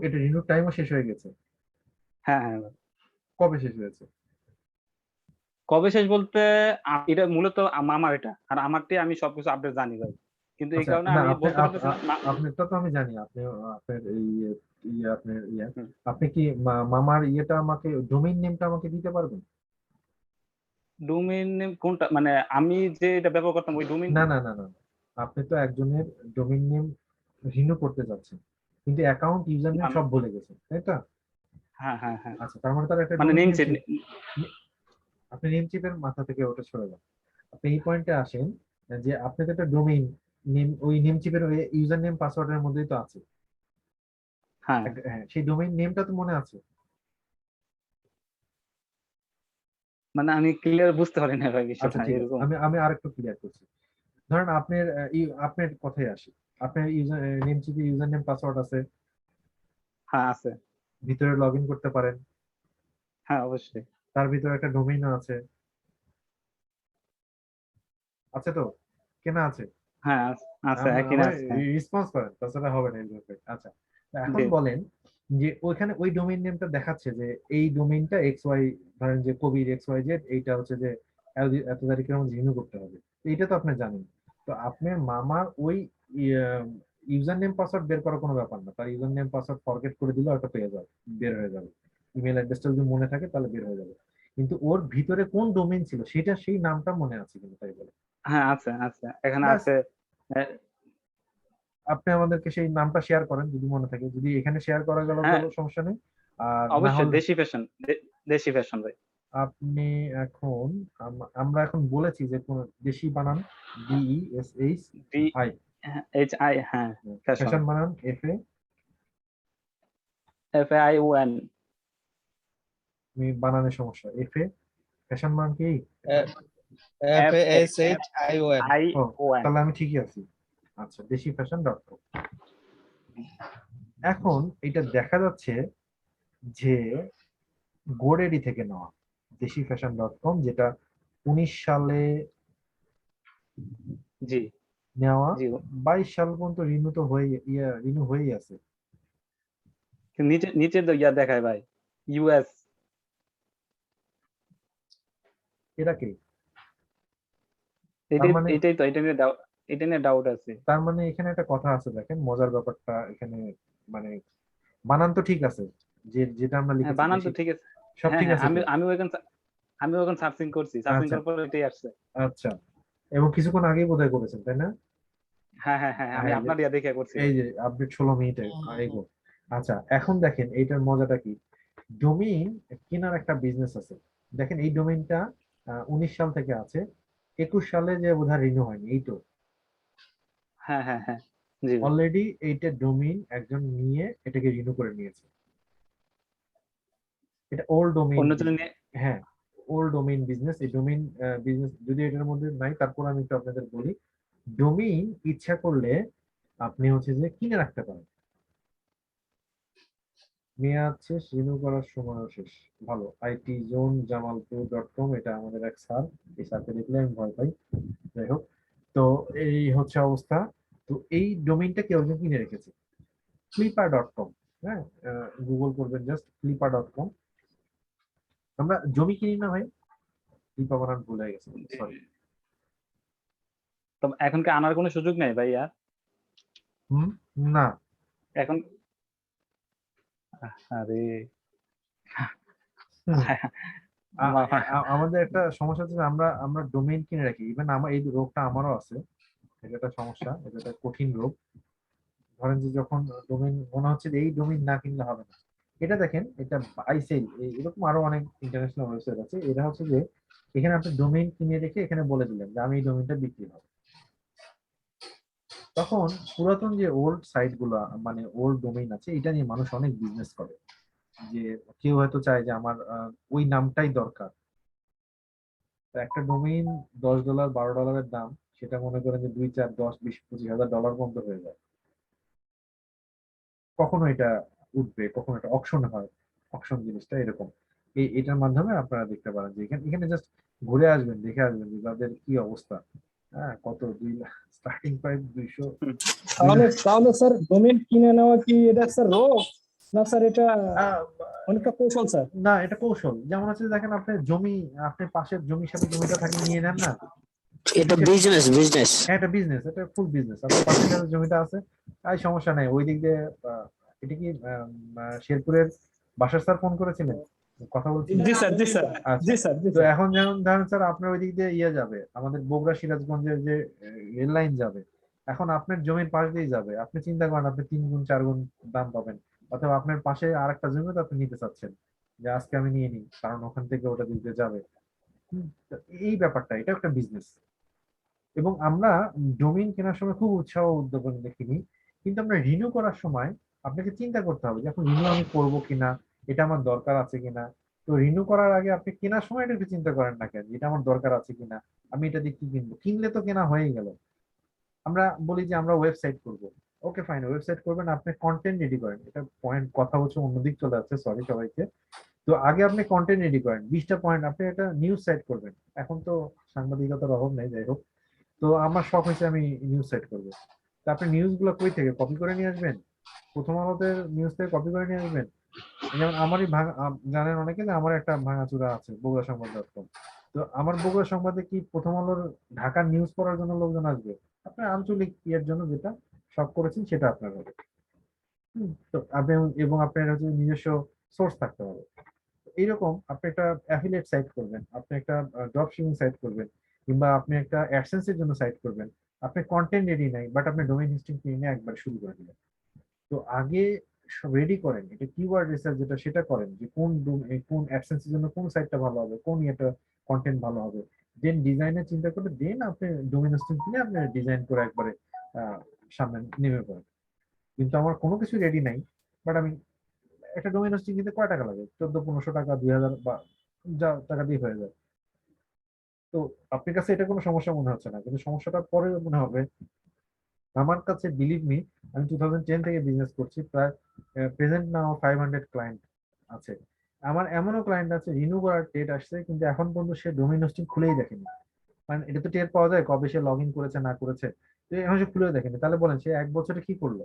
A: এটা রিনিউ টাইমও শেষ হয়ে গেছে,
C: হ্যাঁ, হ্যাঁ।
A: কবে শেষ হয়েছে?
C: কবে শেষ বলতে, এটা মূলত মামার, এটা আর আমারটি আমি সবকিছু আপডেট জানি ভাই, কিন্তু এই
A: আচ্ছা,
C: কারণে
A: না
C: আমি
A: আপনি
C: বলতে পারতেছিলাম না।
A: আপনারটা তো আমি জানি, আপনি আপনার এই আপনার
C: হুম।
A: আপনি কি মামার ইয়েটা আমাকে, ডোমেইন নেমটা আমাকে দিতে পারবেন?
C: ডোমেইন নেম কোনটা, মানে আমি যে এটা ব্যবহার করতাম ওই ডোমেইন?
A: না না না না, আপনি তো একজনের ডোমেইন নেম রিনিউ করতে যাচ্ছেন, কিন্তু অ্যাকাউন্ট ইউজার নেম সব ভুলে গেছেন, তাই তো?
C: হ্যাঁ, হ্যাঁ, হ্যাঁ।
A: আচ্ছা, তার মানে তার একটা
C: মানে
A: ডোমেইন
C: নেম
A: নেম
C: সেট।
A: ছিল। আপনি নেম চিপের মাথা থেকে ওটা সরে যান, আপনি এই পয়েন্টে আসেন যে আপনি তো একটা ডোমেইন ওই নেম চিপের ইউজার নেম পাসওয়ার্ডের মধ্যেই তো আছে।
C: হ্যাঁ,
A: হ্যাঁ, সেই ডোমেইন নেমটা তো মনে আছে।
C: মানে আমি ক্লিয়ার বুঝতে পারি না ভাই
A: আচ্ছা,
C: বিষয়টা
A: ঠিক আছে,
C: এরকম।
A: আমি আমি আরেকটু ক্লিয়ার করছি। ধরেন আপনার আপনার কথাই আসি, আপনার ইউজার নেম চিপে ইউজার নেম পাসওয়ার্ড আছে,
C: হ্যাঁ আছে।
A: ভিতরে লগ ইন করতে পারেন,
C: হ্যাঁ অবশ্যই।
A: তার ভিতরে একটা ডোমেইনও আছে, আছে তো, কেনা আছে।
C: হ্যাঁ আছে, একই না
A: আমার
C: আছে, হ্যাঁ।
A: রেসপন্স করেন, তাছাড়া হবে না এই ব্যাপারে। আচ্ছা, তো এখন
C: জি।
A: বলেন যে ওইখানে ওই ডোমেইন নেমটা দেখাচ্ছে যে এই ডোমেইনটা এক্স ওয়াই, ধরেন যে কবির এক্স ওয়াই জেড, এইটা হচ্ছে যে এত তারিখের মধ্যে রিনিউ করতে হবে। তো এইটা তো আপনি জানেন। তো আপনার মামার ওই ইউজার নেম পাসওয়ার্ড বের করার কোনো ব্যাপার না, তার ইউজার নেম পাসওয়ার্ড ফরগেট করে দিলে ওটা পেয়ে যাবে, বের হয়ে যাবে। ইমেল অ্যাড্রেসটা যদি মনে থাকে তাহলে বের হয়ে যাবে। কিন্তু ওর ভিতরে কোন ডোমেইন ছিল সেটা, সেই নামটা মনে আছে কিন্তু, তাই বলে।
C: হ্যাঁ আছে, এখানে
A: ব্যাস,
C: আছে। আহ,
A: আপনি আমাদেরকে সেই নামটা শেয়ার করেন যদি মনে থাকে, যদি এখানে শেয়ার করা গেল
C: হ্যাঁ
A: গেল সমস্যা নেই। আর না
C: অবশ্যই,
A: হলে
C: দেশি ফ্যাশন, দেশি ফ্যাশন ভাই।
A: আপনি এখন আমরা এখন বলেছি যে কোন দেশি বানান, DESH,
C: D
A: I,
C: H I, হ্যাঁ ফ্যাশন,
A: ফ্যাশন বানান FA,
C: FAION।
A: বানানের সমস্যা, FA, ফ্যাশন বানান কি?
C: F
D: FASHION
C: I
A: O,
C: O N
A: তাহলে আমি ঠিকই আছি। আচ্ছা, দেশি ফ্যাশন.com। এখন এটা দেখা যাচ্ছে যে গোডেডি থেকে নেওয়া, দেশি ফ্যাশন.com, যেটা 19 সালে
C: জি
A: নেওয়া,
C: জি।
A: 22 সাল পর্যন্ত রিনিউ তো হয়ে রিনিউ হয়েই আছে।
C: নিচে নিচে তো ইয়া দেখায় ভাই, US।
A: এরা কে? তার
C: এটাই
A: মানে
C: এটাই তো, এটা নিয়ে ডাউট আছে।
A: তার মানে এখানে একটা কথা আছে, দেখেন মজার ব্যাপারটা এখানে, মানে বানান তো ঠিক আছে, যে যেটা আমরা
C: হ্যাঁ
A: লিখেছি
C: বানান তো
A: দেশি,
C: ঠিক আছে।
A: সব
C: হ্যাঁ
A: ঠিক
C: হ্যাঁ,
A: আছে তো।
C: আমি ওখানে সার্চিং করছি, সার্চিং
A: আচ্ছা,
C: করার পর এটাই আসছে।
A: আচ্ছা, এবং কিছুক্ষণ আগেই বোধহয় করেছেন, তাই না?
C: হ্যাঁ হ্যাঁ হ্যাঁ, আমি
A: হ্যাঁ,
C: আপনার ইয়া দেখে করছি
A: এই
C: ভাই।
A: যে আপডেট 16 মিনিটে এগো। আচ্ছা, এখন দেখেন এইটার মজাটা কি। ডোমেইন কেনার একটা বিজনেস আছে। দেখেন এই ডোমেইনটা 19 সাল থেকে আছে, 21 সালে যে বোধহয় রিনিউ হয়নি, এই তো।
C: হ্যাঁ হ্যাঁ হ্যাঁ। জি ভাই।
A: অলরেডি এইটা ডোমেইন একজন নিয়ে এটাকে রিনিউ করে নিয়েছে। এটা ওল্ড ডোমেইন
C: অন্য জনে
A: বিজনেস।
C: নিয়ে।
A: হ্যাঁ, ওল্ড ডোমেইন বিজনেস। এই ডোমেইন বিজনেস যদি এটার মধ্যে নাই, তারপর আমি একটু আপনাদের বলি। ডোমেইন ইচ্ছা করলে আপনি হচ্ছে যে কিনে রাখতে পারেন, মেয়াদ শেষ, রিনিউ করার সময়ও শেষ। ভালো, ITZoneJamalpur.com, এটা আমাদের এক স্যার, এই স্যারকে দেখলে আমি ভয় পাই। যাই হোক, তো এই হচ্ছে অবস্থা। তো এই ডোমেইনটা কেউ একজন কিনে রেখেছে, ফ্লিপার.com। হ্যাঁ, গুগল করবেন জাস্ট ফ্লিপার.com। আমরা জমি কিনি না ভাই, ফ্লিপা বানান ভুল হয়ে গেছে,
C: জি।
A: সরি।
C: তো এখন কি আনার কোনো সুযোগ নেই ভাই আর?
A: হুম, না।
C: এখন আরে
A: হুম, আ-
C: মা-
A: আমাদের একটা সমস্যা হচ্ছে যে আমরা আমরা ডোমেইন কিনে রাখি। ইভেন আমার এই রোগটা আমারও আছে, এটা একটা সমস্যা, এটা একটা কঠিন রোগ। ধরেন যে যখন ডোমেইন মনে হচ্ছে যে এই ডোমেইন না কিনলে হবে না। এটা দেখেন, এটা বাইসেল, এরকম আরো অনেক ইন্টারন্যাশনাল ওয়েবসাইট আছে। এটা হচ্ছে যে এখানে আপনি ডোমেইন কিনে রেখে এখানে বলে দিলেন যে আমি এই ডোমেইনটা বিক্রি হবে। তখন পুরাতন যে ওল্ড সাইট গুলা, মানে ওল্ড ডোমেইন আছে, এটা নিয়ে মানুষ অনেক বিজনেস করে। যে কেউ হয়তো চায় যে আমার ওই নামটাই দরকার। তো একটা ডোমেইন $10 $12 দাম, সেটা মনে করেন যে 2 4 10 20 25 হাজার ডলার পর্যন্ত হয়ে যায়। কখনো এটা উঠবে, কখনো এটা অকশনে হয়। অকশন জিনিসটা এরকম। এটার মাধ্যমে আপনারা দেখতে পারেন যে এখানে এখানে জাস্ট ঘুরে আসবেন, দেখে আসবেন যে তাদের কি অবস্থা। হ্যাঁ, কত 2 লাখ স্টার্টিং প্রাইস, 200, দুই
D: তাহলে
A: লাখ
D: তাহলে স্যার ডোমেন কিনে নেওয়া কি এটা স্যার রোগ, না স্যার এটা
A: আহ,
D: অনেকটা কৌশল স্যার?
A: না, এটা কৌশল। যেমন হচ্ছে দেখেন, আপনি জমি, আপনি পাশের জমির সাথে জমিটা থাকলে নিয়ে নেন না,
E: এটা
A: কিসের?
E: বিজনেস।
A: হ্যাঁ, এটা বিজনেস, এটা ফুল বিজনেস। আপনার পাশের সাথে জমিটা আছে, তাই সমস্যা নাই ওই দিক দিয়ে। এটা কি শেরপুরের বাসার স্যার ফোন করেছিলেন, কথা বলছিলেন?
D: জি স্যার, জি স্যার,
A: আচ্ছা,
D: জি স্যার, জি
A: তো
D: স্যার।
A: এখন যেমন ধরেন স্যার, আপনার ওই দিক দিয়ে ইয়ে যাবে, আমাদের বগুড়া সিরাজগঞ্জের যে রেল লাইন যাবে, এখন আপনার জমির পাশ দিয়ে যাবে। আপনি চিন্তা করেন, আপনি 3 গুণ 4 গুণ দাম পাবেন। অথবা আপনার পাশে আর একটা জমি তো আপনি নিতে চাচ্ছেন, যে আজকে আমি নিয়ে নিই, কারণ ওখান থেকে ওটা দিতে যাবে। তো এই ব্যাপারটা, এটা একটা বিজনেস। এবং আমরা ডোমেইন কেনার সময় খুব উৎসাহ উদ্দীপনা দেখিনি, কিন্তু আমরা রিনিউ করার সময় আপনাকে চিন্তা করতে হবে যে এখন রিনিউ আমি করবো কিনা, এটা আমার দরকার আছে কিনা। তো রিনিউ করার আগে আপনি কেনার সময় এটা একটু চিন্তা করেন না কেন, এটা আমার দরকার আছে কিনা, আমি এটা দিয়ে কি কিনবো, কিনলে তো কেনা হয়েই গেল। আমরা বলি যে আমরা ওয়েবসাইট করব, ওকে ফাইন, ওয়েবসাইট করবেন, আপনি কন্টেন্ট রেডি করেন। এটা পয়েন্ট কথা হচ্ছে অন্যদিক চলে যাচ্ছে, সরি সবাইকে। তো আগে আপনি কন্টেন্ট রেডি করেন 20টা পয়েন্ট, আপনি একটা নিউজ সাইট করবেন। এখন তো সাংবাদিকতার অভাব নেই, যাই হোক। তো আমার শখ হয়েছে আমি নিউজ সাইট করবো। তো আপনি নিউজ গুলো কই থেকে কপি করে নিয়ে আসবেন? প্রথম আলোতে নিউজ থেকে কপি করে নিয়ে আসবেন। যেমন আমারই জানেন অনেকে যে আমার একটা ভাঙাচোরা আছে বগুড়া সংবাদ.com। তো আমার বগুড়া সংবাদে কি প্রথম আলোর ঢাকার নিউজ পড়ার জন্য লোকজন আসবে? আপনার আঞ্চলিক ইয়ের জন্য যেটা সব করেছেন সেটা আপনার হবে। তো আপনি এবং আপনার হচ্ছে নিজস্ব সোর্স থাকতে হবে। এইরকম আপনি একটা অ্যাফিলিয়েট সাইট করবেন, আপনি একটা ড্রপ শিপিং সাইট করবেন, কিংবা আপনি একটা অ্যাডসেন্স এর জন্য সাইট করবেন। আপনি কন্টেন্ট রেডি নাই, বাট আপনি ডোমেইন হোস্টিং কিনে একবার শুরু করে দিলেন। তো আগে সব রেডি করেন, এটা কিওয়ার্ড রিসার্চ যেটা সেটা করেন, যে কোন অ্যাডসেন্স এর জন্য কোন সাইটটা ভালো হবে, কোন এটা কন্টেন্ট ভালো হবে। দেন ডিজাইনের চিন্তা করে দেন আপনি ডোমেইন হোস্টিং কিনে আপনি ডিজাইন করে একবারে সামনে নেমে পড়েন। কিন্তু আমার কোনো কিছু রেডি নাই, বাট আমি একটা ডোমেইন হোস্টিং কিনতে কয় টাকা লাগে? 1400-1500 টাকা, 2000 বা যা টাকা দিয়ে হয়ে যায়। তো আপনার কাছে এটা কোনো সমস্যা মনে হচ্ছে না, কিন্তু সমস্যাটা পরে মনে হবে। আমার কাছে বিলিভ মি, আমি 2010 থেকে বিজনেস করছি, প্রায় প্রেজেন্ট নাও 500 ক্লায়েন্ট আছে। আমার এমনও ক্লায়েন্ট আছে রিনিউ করার ডেট আসছে, কিন্তু এখন পর্যন্ত সে ডোমেইন হোস্টিং খুলেই দেখেনি। মানে এটা তো টের পাওয়া যায় কবে সে লগ ইন করেছে না করেছে। তো এখন সে খুলেও দেখেনি, তাহলে বলেন সে 1 বছরে কি করলো?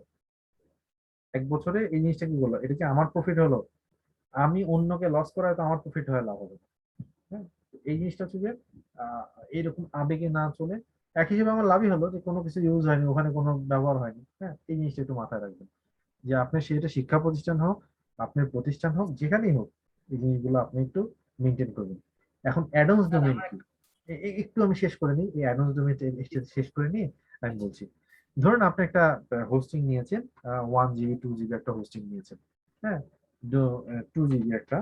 A: 1 বছরে এই জিনিসটা কি করলো? এটা কি আমার প্রফিট হলো? আমি অন্যকে লস করায় তো আমার প্রফিট হয়ে লাভ হবে। হ্যাঁ, এই জিনিসটা হচ্ছে যে আহ, এইরকম আবেগে না চলে, এক হিসেবে আমার লাভই হলো যে কোনো কিছু ইউজ হয়নি, ওখানে কোনো ব্যবহার হয়নি। হ্যাঁ, এই জিনিসটা একটু মাথায় রাখবেন, যে আপনি সেটা শিক্ষা প্রতিষ্ঠান হোক, আপনার প্রতিষ্ঠান হোক, যেখানেই হোক, এই জিনিসগুলো আপনি একটু মেনটেন করবেন। এখন অ্যাডন্স
E: স্যার
A: ডোমেইন
E: আমার
A: কি, একটু আমি শেষ করে নিই, এই অ্যাডন্স ডোমেইন শেষ করে নিয়ে আমি বলছি। ধরুন আপনি একটা হোস্টিং নিয়েছেন, 1 GB 2 GB একটা হোস্টিং নিয়েছেন। হ্যাঁ, 2 GB একটা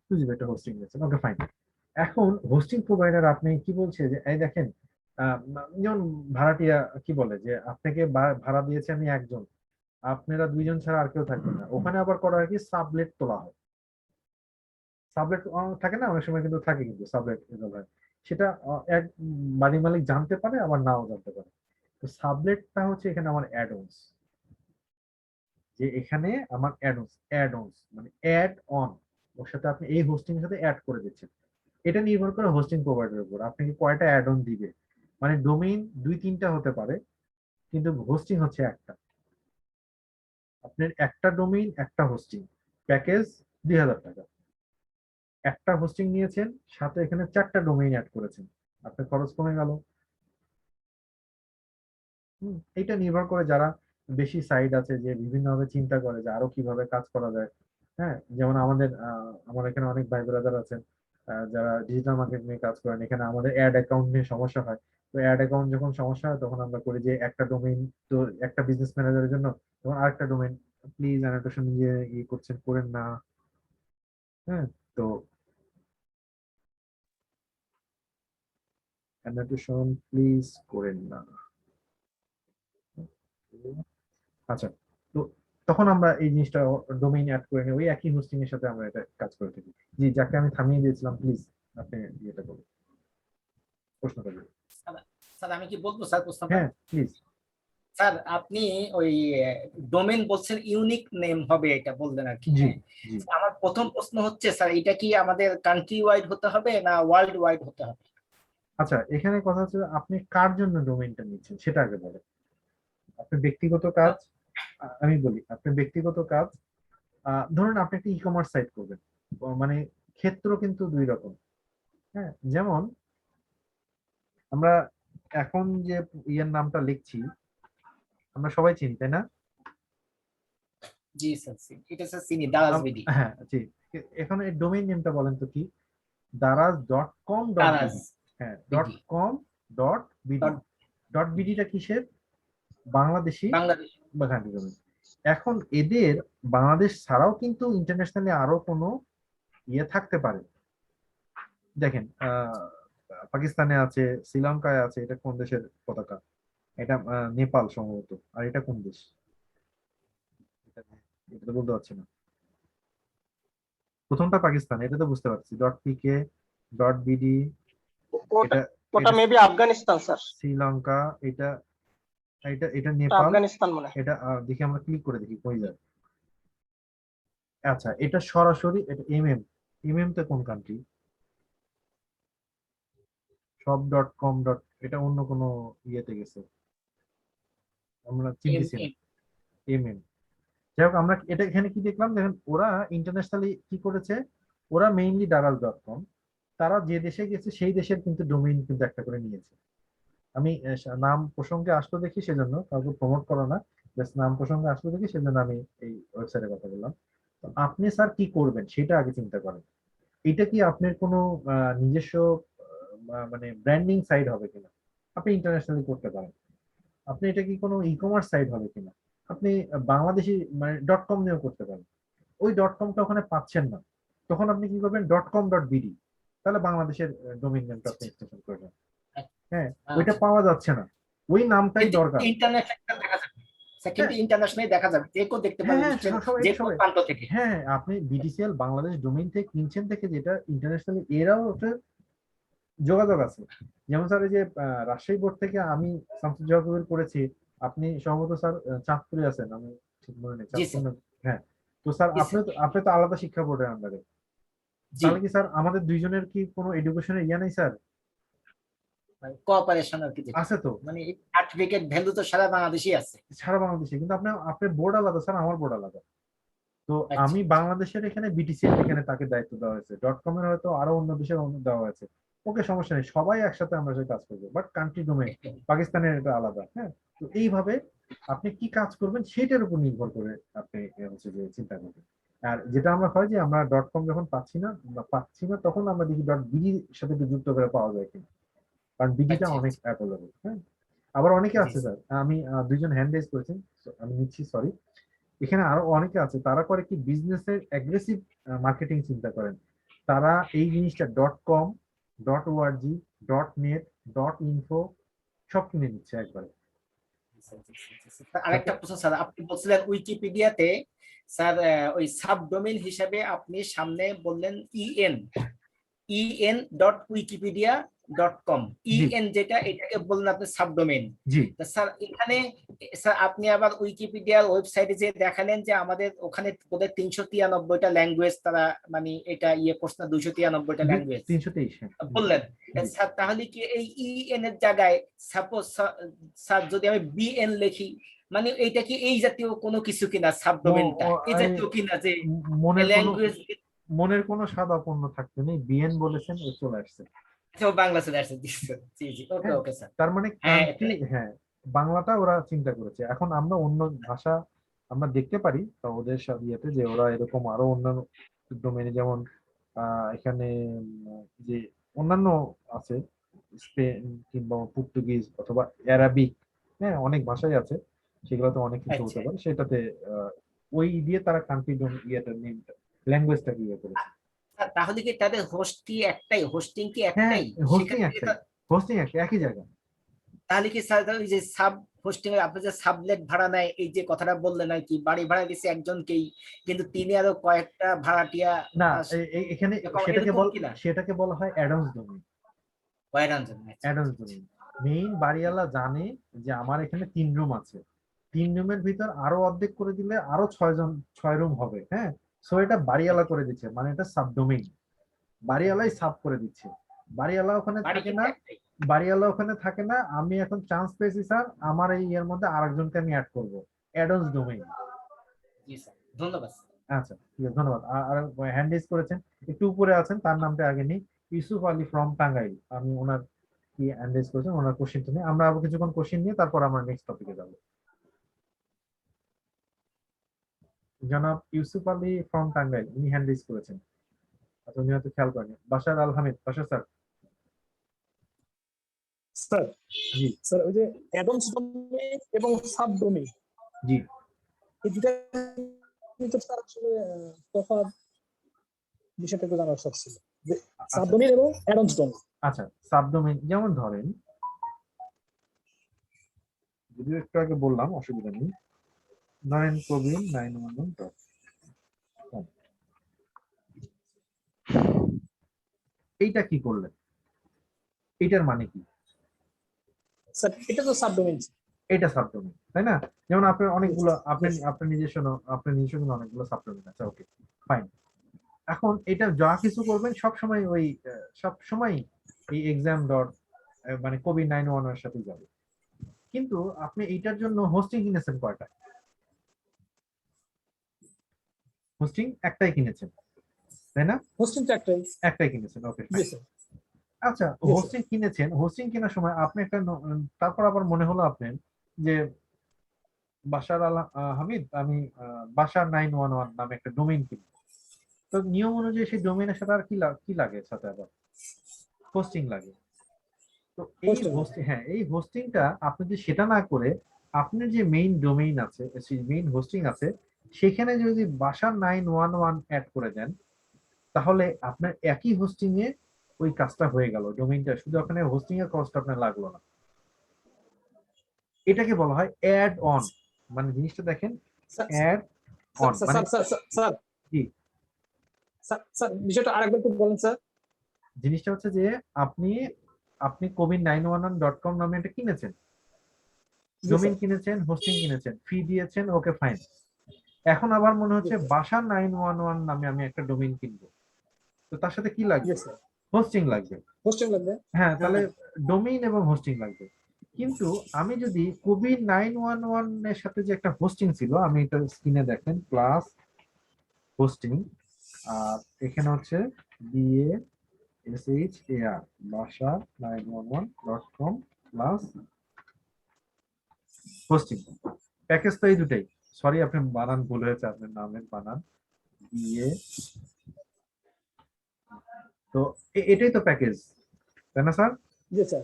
A: 2 GB একটা হোস্টিং নিয়েছেন, ওকে ফাইন। এখন হোস্টিং প্রোভাইডার আপনি কি বলছে যে এই দেখেন, আহ, যেমন ভাড়াটিয়া কি বলে যে আপনাকে ভাড়া দিয়েছে আমি একজন, আপনারা 2 জন ছাড়া আর কেউ থাকবে না। ওখানে আবার করা হয় কি, সাবলেট তোলা হয়। সাবলেট থাকে না অনেক সময়, কিন্তু থাকে, কিন্তু সাবলেট হয় সেটা এক বাড়ি মালিক জানতে পারে, আবার নাও জানতে পারে। তো সাবলেটটা হচ্ছে এখানে আমার অ্যাডঅনস, যে এখানে আমার অ্যাডঅনস মানে অ্যাড অন, ওর সাথে আপনি এই হোস্টিং এর সাথে অ্যাড করে দিচ্ছেন। এটা নির্ভর করে হোস্টিং প্রোভাইডারের উপর, আপনাকে কয়টা অ্যাড অন দিবে। মানে ডোমেইন 2-3টা হতে পারে, কিন্তু হোস্টিং হচ্ছে একটা। আপনার একটা ডোমেইন একটা হোস্টিং, প্যাকেজ 2000 টাকা। একটা হোস্টিং নিয়েছেন, সাথে এখানে 4টা ডোমেইন অ্যাড করেছেন, আপনার খরচ কমে গেল। এটা নির্ভর করে যারা বেশি সাইড আছে, যে বিভিন্নভাবে চিন্তা করে যে আরো কিভাবে কাজ করা যায়। হ্যাঁ, যেমন আমার এখানে অনেক ভাই ব্রাদার আছেন যারা ডিজিটাল মার্কেটিং নিয়ে কাজ করেন। এখানে আমাদের অ্যাড অ্যাকাউন্ট নিয়ে সমস্যা হয়। তো অ্যাড অ্যাকাউন্ট যখন সমস্যা হয়, তখন আমরা করি যে একটা ডোমেইন, তো একটা বিজনেস ম্যানেজারের জন্য তখন আরেকটা ডোমেইন। প্লিজ অ্যানোটেশন নিয়ে করছেন, করেন না। হ্যাঁ, তো অ্যানোটেশন প্লিজ করেন না। আচ্ছা, তো তখন আমরা এই জিনিসটা ডোমেইন অ্যাড করে নিই, ওই একই হোস্টিং এর সাথে আমরা এটা কাজ করে থাকি। জি, যাকে আমি থামিয়ে দিয়েছিলাম, প্লিজ আপনি এটা করুন, প্রশ্ন করবেন।
E: স্যার স্যার আমি কি বলবো স্যার প্রশ্নটা?
A: হ্যাঁ প্লিজ।
E: স্যার আপনি ওই ডোমেন বলছেন ইউনিক নেম হবে এটা বললেন আর কি,
A: জি
E: হ্যাঁ।
A: জি।
E: আমার প্রথম প্রশ্ন হচ্ছে স্যার, এটা কি আমাদের কান্ট্রি ওয়াইড হতে হবে না ওয়ার্ল্ড ওয়াইড হতে হবে?
A: আচ্ছা, এখানে কথা হচ্ছে আপনি কার জন্য ডোমেইনটা নিচ্ছেন সেটা আগে বলেন। আপনার ব্যক্তিগত কাজ, আমি বলি আপনার ব্যক্তিগত কাজ। ধরুন আপনি একটা ই কমার্স সাইট করবেন, মানে ক্ষেত্র কিন্তু 2 রকম। হ্যাঁ, যেমন আমরা এখন যে ইয়ের নামটা লিখছি আমরা সবাই চিনি, তাই না?
E: জি স্যার, এটা স্যার চিনি, দারাজ বিডি।
A: হ্যাঁ জি। এখন এই ডোমেইন নেমটা বলেন তো কি? daraz.com.bd।
E: দারাজ
A: হ্যাঁ,
E: বিডি
A: .com.bd। .bdটা কিসের? বাংলাদেশি
E: বাংলাদেশ।
A: বা ঘাঁটি ডোমেইন। এখন এদের বাংলাদেশ ছাড়াও কিন্তু ইন্টারন্যাশনালি আরো কোনো ইয়ে থাকতে পারে। দেখেন পাকিস্তানে আছে, শ্রীলঙ্কায় আছে। এটা কোন দেশের পতাকা? এটা নেপাল সম্ভবত। আর এটা কোন দেশ? এটা এটা তো বলতে পারছি না। প্রথমটা পাকিস্তান, এটা তো বুঝতে পারছি। ডট পিকে, ডট বিডি,
F: ওটা
A: এটা
F: ওটা
A: এটা
F: মেবি আফগানিস্তান স্যার।
A: শ্রীলঙ্কা, এটা এটা এটা নেপাল।
F: আফগানিস্তান মনে হয়।
A: এটা দেখি, আমরা ক্লিক করে দেখি কই যায়। আচ্ছা, এটা সরাসরি এটা এমএম তে কোন কান্ট্রি? সব ডট কম ডট, এটা অন্য কোনো ইয়েতে গেছে, আমরা
E: এম
A: চিনতেছি না।
E: M
A: M M. যাই হোক, আমরা এটা এখানে কি দেখলাম দেখেন, ওরা ইন্টারন্যাশনালি কি করেছে, ওরা মেইনলি দারাজ ডট কম, তারা যে দেশে গেছে সেই দেশের কিন্তু ডোমেইন কিন্তু একটা করে নিয়েছে। আমি নাম প্রসঙ্গে আসলো দেখি সেজন্য, কাউকে প্রমোট করো না, জাস্ট নাম প্রসঙ্গে আসলো দেখি সেজন্য আমি এই ওয়েবসাইটের কথা বললাম। তো আপনি স্যার কি করবেন সেটা আগে চিন্তা করেন। এটা কি আপনার কোনো নিজস্ব মানে ব্র্যান্ডিং সাইট হবে কিনা, আপনি ইন্টারন্যাশনালি করতে পারেন। আপনি এটা কি কোনো ই কমার্স সাইট হবে কিনা, আপনি বাংলাদেশি মানে ডট কম নিয়েও করতে পারেন। ওই ডট কমটা ওখানে পাচ্ছেন না, তখন আপনি কি করবেন, ডট কম ডট বিডি, তাহলে বাংলাদেশের ডোমেইন নেমটা আপনি এক্সটেনশন করবেন। হ্যাঁ, ওইটা পাওয়া যাচ্ছে না, ওই নামটাই
E: কিন্তু
A: দরকার।
E: ইন্টারন্যাশনাল দেখা যাবে স্যার, কিন্তু
A: হ্যাঁ
E: ইন্টারন্যাশনালি দেখা যাবে, যে কেউ দেখতে
A: হ্যাঁ
E: পারবে
A: হ্যাঁ,
E: বিশ্বের
A: সবাই
E: যে কোনো
A: সবাই।
E: প্রান্ত থেকে।
A: হ্যাঁ, আপনি বিডিসিএল বাংলাদেশ ডোমেইন থেকে কিনছেন থেকে যেটা ইন্টারন্যাশনালি, এরাও ওটা যোগাযোগ আছে। যেমন স্যার এই যে রাজশাহী বোর্ড থেকে আমি শামসুল জাহা কবির করেছি, আপনি সম্ভবত স্যার চাঁদপুরে আছেন, আমি ঠিক মনে নেই
E: জি
A: চাঁদপুর
E: স্যার,
A: না। হ্যাঁ, তো স্যার
E: জি স্যার,
A: আপনি তো আলাদা শিক্ষা বোর্ডের আন্ডারে,
E: জি,
A: তাহলে কি স্যার আমাদের দুইজনের কি কোনো এডুকেশনের ইয়া নেই স্যার?
E: কোঅপারেশন আর কি যেটা,
A: আছে তো,
E: মানে সার্টিফিকেট ভ্যালু তো সারা বাংলাদেশই আছে।
A: সারা বাংলাদেশে, কিন্তু আপনার বোর্ড আলাদা স্যার, আমার বোর্ড আলাদা। তো
E: আচ্ছা,
A: আমি বাংলাদেশের এখানে বিটিসিএল এখানে তাকে দায়িত্ব দেওয়া হয়েছে, ডট কম এর হয়তো আরো অন্য দেশের অন্য দেওয়া হয়েছে। ওকে, সমস্যা নেই, সবাই একসাথে আমরা সে কাজ করবো, বাট কান্ট্রি ডোমেইন পাকিস্তানের এটা আলাদা। হ্যাঁ, তো এইভাবে আপনি কি কাজ করবেন সেটার উপর নির্ভর করে আপনি হচ্ছে যে চিন্তা করবেন। আর যেটা আমরা হয় যে আমরা ডট কম যখন পাচ্ছি না তখন আমরা দেখি ডট বিডি সাথে একটু যুক্ত করে পাওয়া যায় কিনা, কারণ বিডিটা
E: আচ্ছা,
A: অনেক অ্যাভেলেবল। হ্যাঁ, আবার অনেকে
E: জি
A: আছে
E: স্যার,
A: স্যার, আমি দুইজন হ্যান্ড রেজ করেছেন, so আমি নিচ্ছি, সরি। এখানে আরো অনেকে আছে, তারা করে কি বিজনেসের অ্যাগ্রেসিভ মার্কেটিং চিন্তা করেন। তারা এই জিনিসটা dot com, dot ORG, dot net, dot info সব কিনে নিচ্ছে একবারে।
E: আরেকটা প্রশ্ন স্যার, আপনি বলছিলেন উইকিপিডিয়াতে স্যার ওই সাবডোমেইন হিসাবে আপনি সামনে বললেন en.wikipedia.com,
A: জি
E: যেটা এটাকে বললেন আপনি সাবডোমেইন।
A: জি
E: স্যার এখানে স্যার আপনি আবার উইকিপিডিয়ার ওয়েবসাইটে যে দেখালেন যে আমাদের ওখানে বোধহয় 393টা ল্যাঙ্গুয়েজ তারা মানে এটা ইয়ে করছে না, 293টা ল্যাঙ্গুয়েজ
A: 323। হ্যাঁ
E: বললেন।
A: জি।
E: স্যার তাহলে কি এই এর জায়গায় সাপোজ স্যার যদি আমি বিএন লিখি, মানে এইটা কি এই জাতীয় কোনো কিছু কিনা, সাবডোমেনটা এই জাতীয় কিনা যে
A: মনের কোনো
E: ল্যাঙ্গুয়েজ
A: মনের কোনো স্বাদ অপূর্ণ থাকতে নেই, বিএন বলেছেন ও চলে আসছে।
E: বাংলা চলে আসছে। জি স্যার, জি জি, ওকে
A: হ্যাঁ,
E: ওকে স্যার।
A: তার মানে
E: হ্যাঁ
A: কান্ট্রি, হ্যাঁ, বাংলাটা ওরা চিন্তা করেছে। এখন আমরা অন্য ভাষা আমরা দেখতে পারি তা ওদের সাথে ইয়েতে, যে ওরা এরকম আরো অন্যান্য ডোমেনে, যেমন এখানে যে অন্যান্য আছে, স্পেন কিংবা পর্তুগিজ অথবা অ্যারাবিক, হ্যাঁ অনেক ভাষাই আছে, সেগুলোতে অনেক কিছু হতে
E: আচ্ছা,
A: পারে সেটাতে। ওই দিয়ে তারা কান্ট্রি ইয়েটা নেমটা ল্যাঙ্গুয়েজটাকে ইয়ে করেছে।
E: স্যার তাহলে কি তাদের হোস্ট কি একটাই, হোস্টিং কি
A: হ্যাঁ,
E: একটাই
A: হোস্টিং
E: সেখান থেকে
A: একটাই, হোস্টিং একই জায়গা।
E: তাহলে কি স্যার ওই যে সাব হোস্টিং এর আপনি যে সাবলেট ভাড়া নেয় এই যে কথাটা বললেন আর কি, বাড়ি ভাড়া দিচ্ছে একজনকেই, কিন্তু তিনি আরো কয়েকটা ভাড়াটিয়া
A: না, এখানে
E: এরকম কিনা
A: সেটাকে বলা হয় অ্যাডন্স ডোমেইন।
E: কয়রাঞ্জন?
A: অ্যাডন্স ডোমেইন, মেইন বাড়িওয়ালা জানে যে আমার এখানে 3 রুম আছে, 3 রুমের ভিতর আরো অর্ধেক করে দিলে আরো 6 রুম হবে। হ্যাঁ, সো এটা বাড়িওয়ালা করে দিচ্ছে, মানে এটা সাবডোমেইন, বাড়িওয়ালাই সাব করে দিচ্ছে। বাড়িওয়ালা ওখানে
E: বাড়ি
A: থাকে
E: কিন্তু
A: না,
E: একটাই।
A: বাড়িওয়ালা ওখানে থাকে না, আমি এখন চান্স পেয়েছি স্যার, আমার এই এর মধ্যে আরেকজনকে আমি অ্যাড করবো, অ্যাডন্স ডোমেইন।
E: জি স্যার, ধন্যবাদ স্যার।
A: আচ্ছা ঠিক আছে, ধন্যবাদ। আর হ্যান্ড রেজ করেছেন, একটু উপরে আছেন, তার নামটা আগে নিই। ইউসুফ আলী ফ্রম টাঙ্গাইল, আমি ওনার কি হ্যান্ড রেজ করেছেন, ওনার কোশ্চেনটা নিয়ে আমরা আবার কিছুক্ষণ কোশ্চেন নিয়ে তারপর আমরা নেক্সট টপিকে যাবো। জনাব ইউসুফ আলী ফ্রম টাঙ্গাইল, উনি হ্যান্ড রেজ করেছেন। আচ্ছা, উনি হয়তো খেয়াল করেনি। বাশার আল হামিদ, বাশার স্যার।
D: স্যার
A: জি
D: স্যার ওই যে অ্যাডমস ডোমেইন এবং সাব ডোমেইন
A: জি।
D: এই দুটা কিন্তু স্যার আসলে তফাৎ বিষয়টা একটু জানার শখ ছিল। সাবডোমেইন এবং অ্যাডন্স ডোমেইন।
A: আচ্ছা, সাবডোমেইন যেমন ধরেন, যদিও একটু আগে বললাম অসুবিধা নেই, ধরেন covid911.com, এইটা কি করলেন, এইটার মানে কি?
D: স্যার এটা তো সাবডোমেইন।
A: এটা সাবডোমেইন, তাই না? যেমন আপনার অনেকগুলো,
D: Yes,
A: আপনার
D: yes.
A: আপনার নিজস্ব কিন্তু অনেকগুলো সাবডোমেইন আছে, ওকে ফাইন। এখন এটা যা কিছু করবেন সব সময় ওই সব সময় এই এক্সাম ডট মানে covid911 এর সাথে যাবে। কিন্তু আপনি এইটার জন্য হোস্টিং কিনেছেন কয়টা? হোস্টিং একটাই কিনেছেন, তাই না?
D: হোস্টিং তো
A: একটাই কিনেছেন, ওকে
D: জি স্যার।
A: আচ্ছা,
D: Yes,
A: হোস্টিং কিনেছেন, হোস্টিং কেনার সময় আপনি একটা তারপর আবার মনে হলো আপনার যে বাশার আল হামিদ, আমি বাশার 911 নামে একটা ডোমেইন কিনবো। তো নিয়ম অনুযায়ী সেই ডোমেইনের সাথে আর কি লাগে, সাথে আবার হোস্টিং লাগে। তো এই
D: Hosting.
A: হোস্টিং, হ্যাঁ, এই হোস্টিংটা আপনি যদি সেটা না করে আপনার যে মেইন ডোমেইন আছে, সেই মেইন হোস্টিং আছে, সেখানে যদি বাশার 911 অ্যাড করে দেন, তাহলে আপনার একই হোস্টিং এ ওই কাজটা হয়ে গেল, ডোমেইনটা শুধু ওখানে হোস্টিং এর কস্ট আপনার লাগলো না। এটাকে বলা হয় অ্যাড অন, মানে জিনিসটা দেখেন, অ্যাড অন মানে
D: স্যার
A: কি
D: স্যার বিষয়টা আরেকবার একটু বলেন স্যার।
A: জিনিসটা হচ্ছে যে আপনি আপনি covid911.com নামে এটা কিনেছেন, ডোমেইন কিনেছেন, হোস্টিং কিনেছেন, ফি দিয়েছেন, ওকে ফাইন। এখন আবার মনে হচ্ছে বাশার 911 নামে আমি একটা ডোমেইন কিনবো, তো তার সাথে কি লাগবে? হোস্টিং লাগবে।
D: হোস্টিং লাগবে।
A: হ্যাঁ, তাহলে ডোমেইন এবং হোস্টিং লাগবে। কিন্তু আমি যদি covid911 এর সাথে যে একটা হোস্টিং ছিল, আমি এটা স্ক্রিনে দেখেন, প্লাস হোস্টিং, আর এখানে হচ্ছে BASHAR Bashar 911.com plus hosting, package তো এই দুটাই। সরি, আপনার বানান ভুল হয়েছে, আপনার নামের বানান বিএ, তো এটাই তো প্যাকেজ, তাই না স্যার?
D: জি স্যার।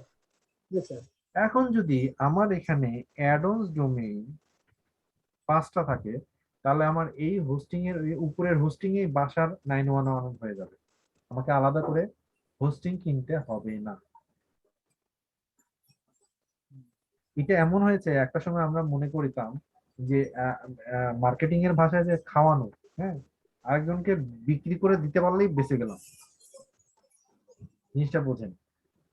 D: জি স্যার।
A: এখন যদি আমার এখানে অ্যাডন্স ডোমেইন 5টা থাকে, তাহলে আমার এই হোস্টিং এর উপরের হোস্টিং এ বাশার 911 হয়ে যাবে, আমাকে আলাদা করে হোস্টিং কিনতে হবে না। এটা এমন হয়েছে, একটা সময় আমরা মনে করিতাম যে মার্কেটিং এর ভাষায় যে খাওয়ানো, হ্যাঁ, আরেকজনকে বিক্রি করে দিতে পারলেই বেঁচে গেলাম, জিনিসটা বোঝেন।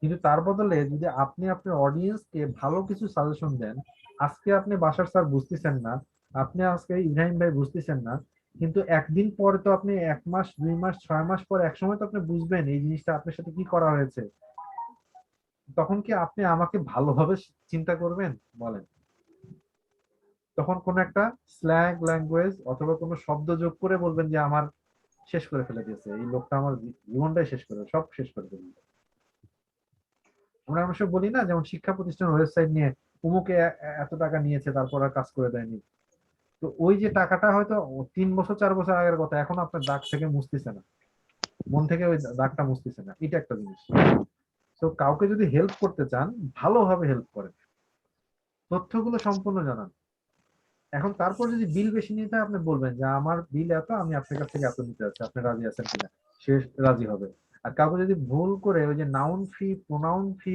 A: কিন্তু তার বদলে যদি আপনি আপনার অডিয়েন্সকে ভালো কিছু সাজেশন দেন, আজকে আপনি বাসার স্যার বুঝতেছেন না, আপনি আজকে ইব্রাহিম ভাই বুঝতেছেন না, কিন্তু একদিন পরে তো আপনি 1 মাস 2 মাস 6 মাস পরে একসময় তো আপনি বুঝবেন এই জিনিসটা আপনার সাথে কি করা হয়েছে। তখন কি আপনি আমাকে ভালোভাবে চিন্তা করবেন বলেন? তখন কোন একটা স্ল্যাং ল্যাঙ্গুয়েজ অথবা কোনো শব্দ যোগ করে বলবেন যে আমার শেষ করে ফেলে দিয়েছে, এই লোকটা আমার জীবনটাই শেষ করে, সব শেষ করে ফেলবে। আমরা অবশ্য বলি না, যেমন শিক্ষা প্রতিষ্ঠান ওয়েবসাইট নিয়ে উমুকে এত টাকা নিয়েছে তারপর আর কাজ করে দেয়নি, তো ওই যে টাকাটা হয়তো 3 বছর 4 বছর আগের কথা, এখন আপনার দাগ থেকে মুছতেছে না, মন থেকে ওই দাগটা মুছতেছে না, এটা একটা জিনিস। তো কাউকে যদি হেল্প করতে চান, ভালোভাবে হেল্প করেন, তথ্যগুলো সম্পূর্ণ জানান। এখন তারপর যদি বিল বেশি নিতে হয়, আপনি বলবেন যে আমার বিল এত, আমি আপনার কাছ থেকে এত নিতে চাচ্ছি, আপনি রাজি আছেন কিনা, সে রাজি হবে। আর কাউকে যদি ভুল করে ওই যে নাউন ফি প্রোনাউন ফি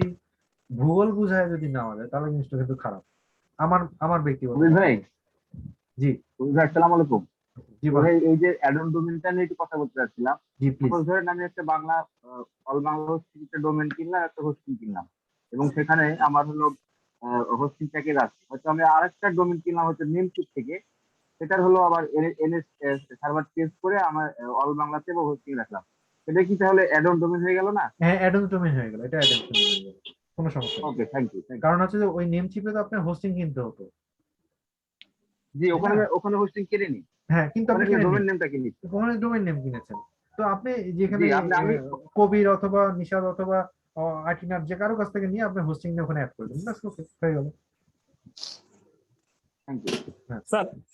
A: ভূগোল বুঝায় যদি নেওয়া যায়, তাহলে জিনিসটা কিন্তু খারাপ, আমার আমার ব্যক্তিগত
F: ভাই।
A: জি
F: ভাই, আসসালামু আলাইকুম।
A: জি
F: ভাই, এই যে অ্যাডন ডোমেইনটা নিয়ে একটু কথা বলতে চাচ্ছিলাম।
A: জি প্লিজ।
F: সাপোজ ধরেন আমি একটা বাংলা অল বাংলা হোস্টিং একটা ডোমেইন কিনলাম, একটা হোস্টিং কিনলাম, এবং সেখানে আমার হলো হোস্টিং প্যাকেজ আছে। হয়তো আমি আরেকটা ডোমেইন কিনলাম হচ্ছে নেমচিপ থেকে, সেটার হলো আবার এনএস সার্ভার চেঞ্জ করে আমার অল বাংলাতে এবং হোস্টিং রাখলাম। এটা কি তাহলে অ্যাডন ডোমেইন হয়ে গেল না?
A: হ্যাঁ, অ্যাডন্স ডোমেইন হয়ে গেল, এটা অ্যাডন্স ডোমেইন হয়ে গেল, কোনো সমস্যা নেই।
F: ওকে, থ্যাংক ইউ।
A: কারণ হচ্ছে যে ওই নেম চিপে তো আপনার হোস্টিং কিনতে হতো।
F: জি, ওখানে ওখানে হোস্টিং কিনে নি,
A: হ্যাঁ, কিন্তু আপনি
F: ডোমেইন নেমটা কিনি।
A: ওখানে ডোমেইন নেম কিনেছেন, তো আপনি যেখানে
F: জি, আমি
A: কবির অথবা নিশাদ অথবা আটিনার যে কারো কাছ থেকে নিয়ে আপনি হোস্টিং নিয়ে ওখানে অ্যাড করে দিন, ব্যাস ওকে হয়ে গেল।
F: Thank you.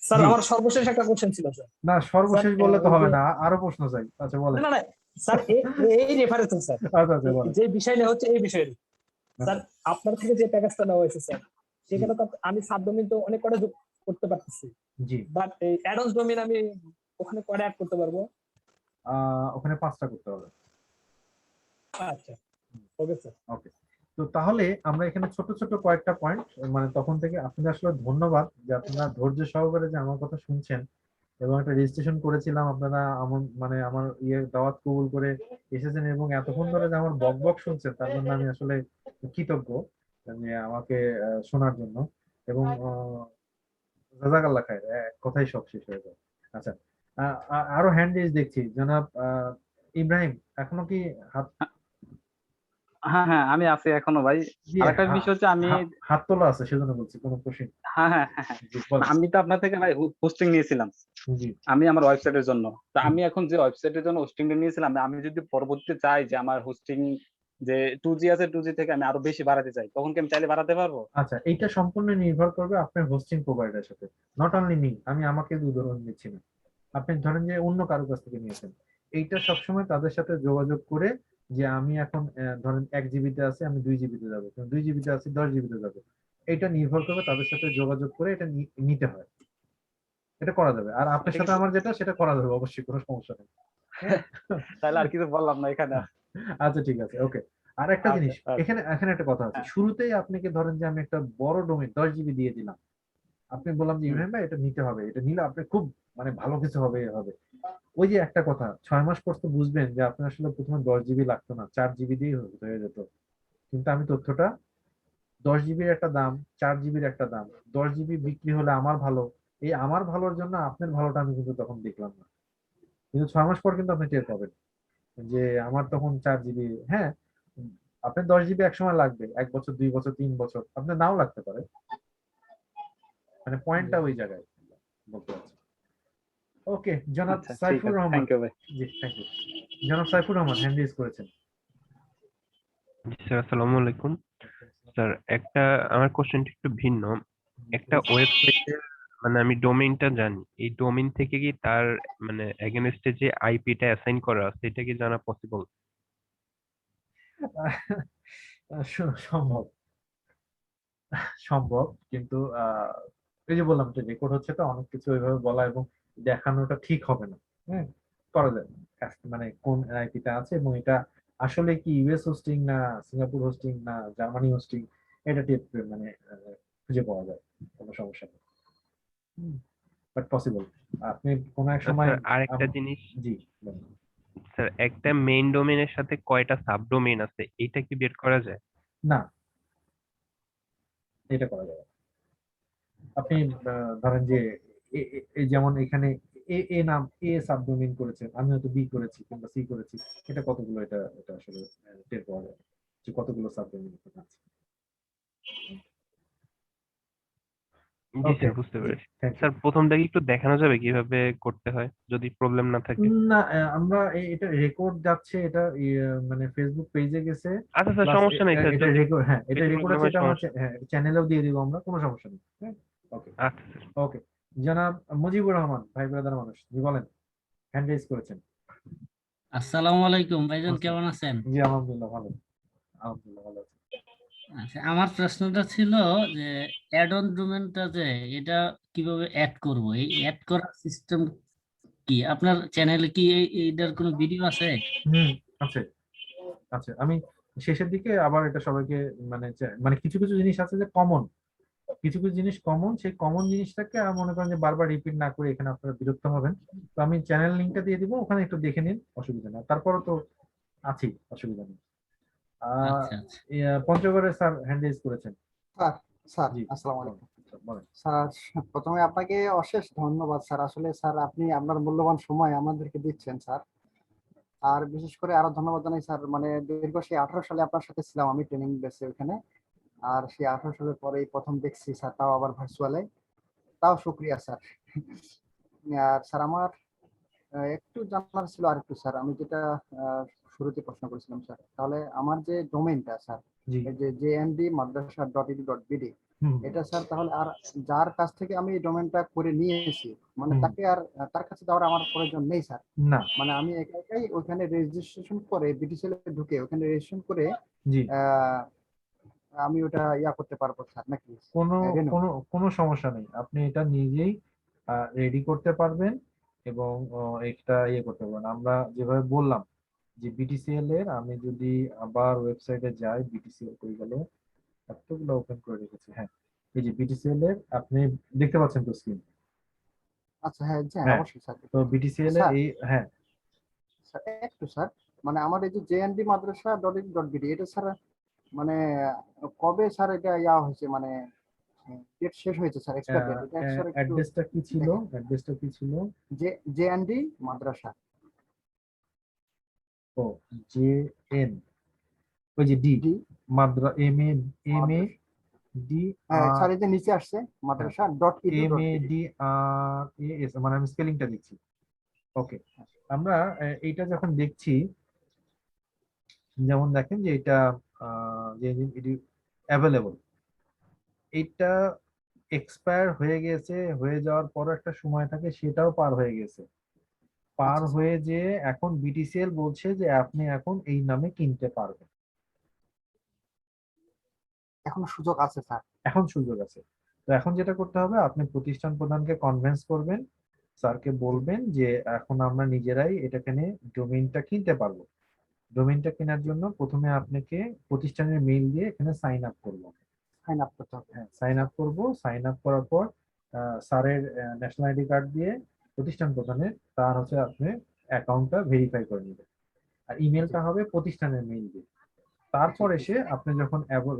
D: স্যার আমার সর্বশেষ একটা কোশ্চেন ছিল স্যার।
A: না, সর্বশেষ বললে তো হবে না, আরো প্রশ্ন চাই। আচ্ছা বলেন।
D: না স্যার, এই রেফারেন্স স্যার,
A: আচ্ছা বলেন।
D: যে বিষয় নিয়ে হচ্ছে এই বিষয়ে স্যার, আপনার থেকে যে প্যাকেজটা নেওয়া হয়েছে স্যার, সেখানে তো আমি সাবডোমেইন তো অনেক কটা যোগ করতে পারতেছি,
A: জি,
D: বাট এই অ্যাডন্স ডোমেইন আমি ওখানে কটা অ্যাড করতে পারবো?
A: ওখানে 5টা করতে হবে।
D: আচ্ছা, ওকে স্যার।
A: ওকে, তো তাহলে আমরা এখানে ছোট ছোট কয়েকটা পয়েন্ট, মানে তখন থেকে আপনাদের আসলে ধন্যবাদ যে আপনারা ধৈর্য সহকারে যে আমার কথা শুনছেন এবং একটা রেজিস্ট্রেশন করেছিলাম, আপনারা মানে আমার দাওয়াত কবুল করে এসেছেন এবং এতক্ষণ ধরে যে আমার বক বক শুনছেন তার জন্য আমি আসলে কৃতজ্ঞ যে আমাকে শোনার জন্য। এবং জাযাকাল্লাহ খায়ের, এক কথাই সব শেষ হয়ে যায়। আচ্ছা, আরো হ্যান্ড রেজ দেখছি, জনাব ইব্রাহিম, এখনো কি হাত?
C: হ্যাঁ হ্যাঁ, আমি আছি এখনো ভাই।
A: জি,
C: আরেকটা বিষয় হচ্ছে আমি
A: হাত তোলা আছে সেজন্য বলছি, কোনো কোশ্চেন?
C: হ্যাঁ হ্যাঁ হ্যাঁ হ্যাঁ।
A: জি বলেন।
C: আমি তো আপনার থেকে ভাই হোস্টিং নিয়েছিলাম
A: জি
C: আমি আমার ওয়েবসাইটের জন্য। তো আমি এখন যে ওয়েবসাইটের জন্য হোস্টিংটা নিয়েছিলাম, আমি যদি পরবর্তীতে চাই যে আমার হোস্টিং যে 2G আছে 2G থেকে আমি আরো বেশি বাড়াতে চাই, তখন কি আমি চাইলে বাড়াতে পারবো?
A: আচ্ছা, এইটা সম্পূর্ণ নির্ভর করবে আপনার হোস্টিং প্রোভাইডারের সাথে। নট অনলি মি, আমি আমাকে উদাহরণ দিচ্ছি না, আপনি ধরেন যে অন্য কারো কাছ থেকে নিয়েছেন, এইটা সবসময় তাদের সাথে যোগাযোগ করে যে আমি এখন ধরেন 1 জিবিতে আছে, আমি 2 জিবিতে যাবো, 2 জিবিতে আছি 10 জিবিতে যাবো, এটা নির্ভর করবে তাদের সাথে যোগাযোগ করে এটা নিতে হয়। এটা করা যাবে, আর আপনার
C: এটা
A: সাথে
C: কিন্তু
A: আমার যেটা সেটা করা যাবে অবশ্যই, কোনো সমস্যা নেই। হ্যাঁ?
C: তাহলে আর কিছু বললাম না এখানে।
A: আচ্ছা ঠিক আছে, ওকে। আর একটা
C: আচ্ছা
A: জিনিস,
C: আচ্ছা।
A: এখানে এখানে একটা কথা আছে,
C: হ্যাঁ।
A: শুরুতেই আপনাকে ধরেন যে আমি একটা বড় ডোমেইন 10 জিবি দিয়ে দিলাম, আপনি বললাম যে
C: হুম।
A: ইব্রাহিম ভাই এটা নিতে হবে, এটা নিলে আপনি খুব মানে ভালো কিছু হবে হবে। ওই যে একটা কথা, 6 মাস পর তো বুঝবেন যে আপনার আসলে প্রথমে 10 জিবি লাগতো না, 4 জিবি দিয়ে হয়ে যেত। কিন্তু আমি তথ্যটা 10 জিবির একটা দাম, 4 জিবির একটা দাম, 10 জিবি বিক্রি হলে আমার ভালো, এই আমার ভালোর জন্য আপনার ভালোটা আমি কিন্তু তখন দেখলাম না। কিন্তু 6 মাস পর কিন্তু আপনি টের পাবেন যে আমার তখন 4 জিবি, হ্যাঁ আপনার 10 জিবি এক সময় লাগবে, 1 বছর 2 বছর 3 বছর আপনার নাও লাগতে পারে, মানে পয়েন্টটা ওই জায়গায় বলতে চাচ্ছি। ওকে, জনাব
C: আচ্ছা ঠিক
A: সাইফুর
C: আছে,
A: রহমান।
C: থ্যাংক ইউ ভাই।
A: জি থ্যাংক ইউ। জনাব সাইফুর রহমান হ্যান্ড রেজ করেছেন।
G: জি স্যার, আসসালামু আলাইকুম। স্যার, একটা আমার কোশ্চেনটা একটু ভিন্ন। একটা ওয়েবসাইটের মানে আমি ডোমেইনটা জানি, এই ডোমেইন থেকে কি তার মানে এগেনস্টে যে আইপিটা অ্যাসাইন করা আছে এটা কি জানা পসিবল?
A: সম্ভব, সম্ভব, কিন্তু এই যে বললাম যে রেকর্ড হচ্ছে, তো অনেক কিছু ওইভাবে বলা এবং দেখানোটা ঠিক হবে না। হ্যাঁ, করা যায়, মানে কোন আইপিটা আছে এবং এটা আসলে কি ইউএস হোস্টিং না সিঙ্গাপুর হোস্টিং না জার্মানি হোস্টিং, এটা মানে খুঁজে পাওয়া যায়, কোনো সমস্যা নেই, বাট পসিবল। আপনি কোনো এক সময়
G: স্যার, আরেকটা জিনিস,
A: জি বলুন।
G: স্যার একটা মেইন ডোমেইনের সাথে কয়টা সাব ডোমেইন আছে এটা কি বের করা যায়?
A: না, এটা করা যাবে না। আপনি ধরেন যে এই যেমন এখানে এ নাম এ সাবডোমেইন করেছেন, আমি হয়তো বি করেছি কিংবা সি করেছি, এটা কতগুলো, এটা এটা আসলে টের পাওয়া যায় যে কতগুলো সাবডোমেইন আছে।
G: জি
A: ওকে,
G: স্যার, বুঝতে পেরেছি।
A: Thank you.
G: স্যার, প্রথমটা কি একটু দেখানো যাবে কিভাবে করতে হয় যদি প্রবলেম না থাকে?
A: না, আমরা এটা রেকর্ড যাচ্ছে, এটা মানে ফেসবুক পেজে গেছে,
G: আচ্ছা স্যার,
A: প্লাস
G: সমস্যা নেই স্যার,
A: এটা
G: যদি
A: রেকর্ড, হ্যাঁ এটা
G: বেশি
A: রেকর্ড
G: প্রবলেম
A: আছে,
G: হয়
A: এটা আমরা
G: সমস্যা নেই।
A: হ্যাঁ চ্যানেলেও দিয়ে দিব আমরা, কোনো সমস্যা নেই। হ্যাঁ, ওকে
G: আচ্ছা স্যার।
A: ওকে। জনাব মুজিবুর রহমান, ভাই ব্রাদার মানুষ, জি বলেন, হ্যান্ড রেজ করেছেন।
H: আসসালামু আলাইকুম ভাইজান, কেমন আছেন?
A: জি আলহামদুলিল্লাহ ভালো, আলহামদুলিল্লাহ ভালো আছি।
H: আচ্ছা, আমার প্রশ্নটা ছিল যে অ্যাড অন ডোমেনটা যে এটা কিভাবে অ্যাড করব, এই অ্যাড করার সিস্টেম কি? আপনার চ্যানেলে কি এইটার কোনো ভিডিও আছে?
A: হুম, আছে, আছে। আমি শেষের দিকে আবার এটা সবাইকে মানে মানে কিছু কিছু জিনিস আছে যে কমন, কিছু কিছু জিনিস কমন, সেই কমন জিনিসটাকে মনে করেন যে বারবার রিপিট না করে এখানে আপনারা বিরক্ত হবেন, তো আমি চ্যানেল লিঙ্কটা দিয়ে দিব, ওখানে একটু দেখে নিন, অসুবিধা নেই, তারপরে তো আছি, অসুবিধা নেই। আহ
H: আচ্ছা আচ্ছা।
A: পঞ্চগড়ের স্যার হ্যান্ড রেজ করেছেন।
B: স্যার স্যার
A: জি
B: আসসালামু
A: বলেন,
B: আলাইকুম
A: বলেন।
B: স্যার। প্রথমে আপনাকে অশেষ ধন্যবাদ স্যার, আসলে স্যার আপনি আপনার মূল্যবান সময় আমাদেরকে দিচ্ছেন স্যার। আর বিশেষ করে আরো ধন্যবাদ জানাই স্যার, মানে দীর্ঘ সেই 18 সালে আপনার সাথে ছিলাম আমি ট্রেনিং বেসে ওখানে, আর সেই 18 সালের পরেই প্রথম দেখছি স্যার, তাও আবার ভার্চুয়ালে, তাও শুক্রিয়া স্যার। আর স্যার আমার একটু জানার ছিল আর একটু স্যার, আমি যেটা আহ, শুরুতে প্রশ্ন করেছিলাম স্যার, তাহলে আমার যে ডোমেইনটা স্যার,
A: জি
B: এই যে jnd.madrasa.edu.bd,
A: হুম
B: এটা স্যার তাহলে আর যার কাছ থেকে আমি এই ডোমেইনটা করে নিয়েছি, মানে
A: হুম,
B: তাকে আর তার কাছে যাওয়ার আমার প্রয়োজন নেই স্যার।
A: না,
B: মানে আমি একা একাই ওখানে রেজিস্ট্রেশন করে বিটিসিএল এ ঢুকে ওখানে রেজিস্ট্রেশন করে
A: জি
B: আহ, আমি ওটা ইয়া করতে পারবো স্যার নাকি?
A: কোনো
B: রেনু,
A: কোনো কোনো সমস্যা নেই, আপনি এটা নিজেই রেডি করতে পারবেন এবং এটা করতে পারবেন আমরা যেভাবে বললাম, যে বিটিসিএল এর আমি যদি আবার ওয়েবসাইটে যাই, বিটিসিএল কই গেল, এতগুলো ওপেন করে রেখেছি। হ্যাঁ, এই যে বিটিসিএল এর আপনি দেখতে পাচ্ছেন তো স্ক্রিন?
B: আচ্ছা, হ্যাঁ হ্যাঁ,
A: হ্যাঁ,
B: অবশ্যই স্যার।
A: তো বিটিসিএল এর
B: স্যার,
A: এই, হ্যাঁ
B: স্যার একটু স্যার, মানে আমার এই যে জেএনডি মাদ্রাসা .in.bd এটা স্যার মানে কবে স্যার এটা ইয়া হয়েছে, মানে ডেট শেষ হয়েছে স্যার, এক্সপায়ার ডেট এটা স্যার একটু
A: অ্যাড্রেসটা কি ছিল?
B: দেখেন।
A: অ্যাড্রেসটা কি ছিল?
B: জেএনডি মাদ্রাসা।
A: ও, জে এন, ওই যে ডি,
B: ডি
A: মাদ্রা, এম এ ডি
B: হ্যাঁ
A: আর,
B: স্যার, এই যে নিচে আসছে মাদ্রাসা .edu.bd।
A: MADRAS, মানে আমি স্পেলিংটা দিচ্ছি। ওকে, আমরা এইটা যখন দেখছি, যেমন দেখেন যে এটা যে অ্যাভেলেবল, এটা এক্সপায়ার হয়ে গেছে, হয়ে যাওয়ার পর একটা সময় থাকে, সেটাও পার হয়ে গেছে। পার
B: আচ্ছা স্যার,
A: হয়ে যে এখন বিটিসিএল বলছে যে আপনি এখন এই নামে কিনতে পারবেন।
B: এখনো সুযোগ আছে স্যার।
A: এখন সুযোগ আছে। তো এখন যেটা করতে হবে, আপনি প্রতিষ্ঠান প্রধানকে কনভিন্স করবেন, স্যারকে বলবেন যে এখন আমরা নিজেরাই এটাকে ডোমেইনটা কিনতে পারবো। ডোমেইনটা কেনার জন্য প্রথমে আপনাকে প্রতিষ্ঠানের মেইল দিয়ে এখানে সাইন আপ করবো।
B: সাইন আপ করতে হবে।
A: হ্যাঁ, সাইন আপ করবো। সাইন আপ করার পর স্যারের ন্যাশনাল আইডি কার্ড দিয়ে প্রতিষ্ঠান প্রধানের, তার হচ্ছে আপনি অ্যাকাউন্টটা ভেরিফাই করে নেবেন। আর ইমেলটা হবে প্রতিষ্ঠানের মেইল দিয়ে। তারপর এসে আপনি যখন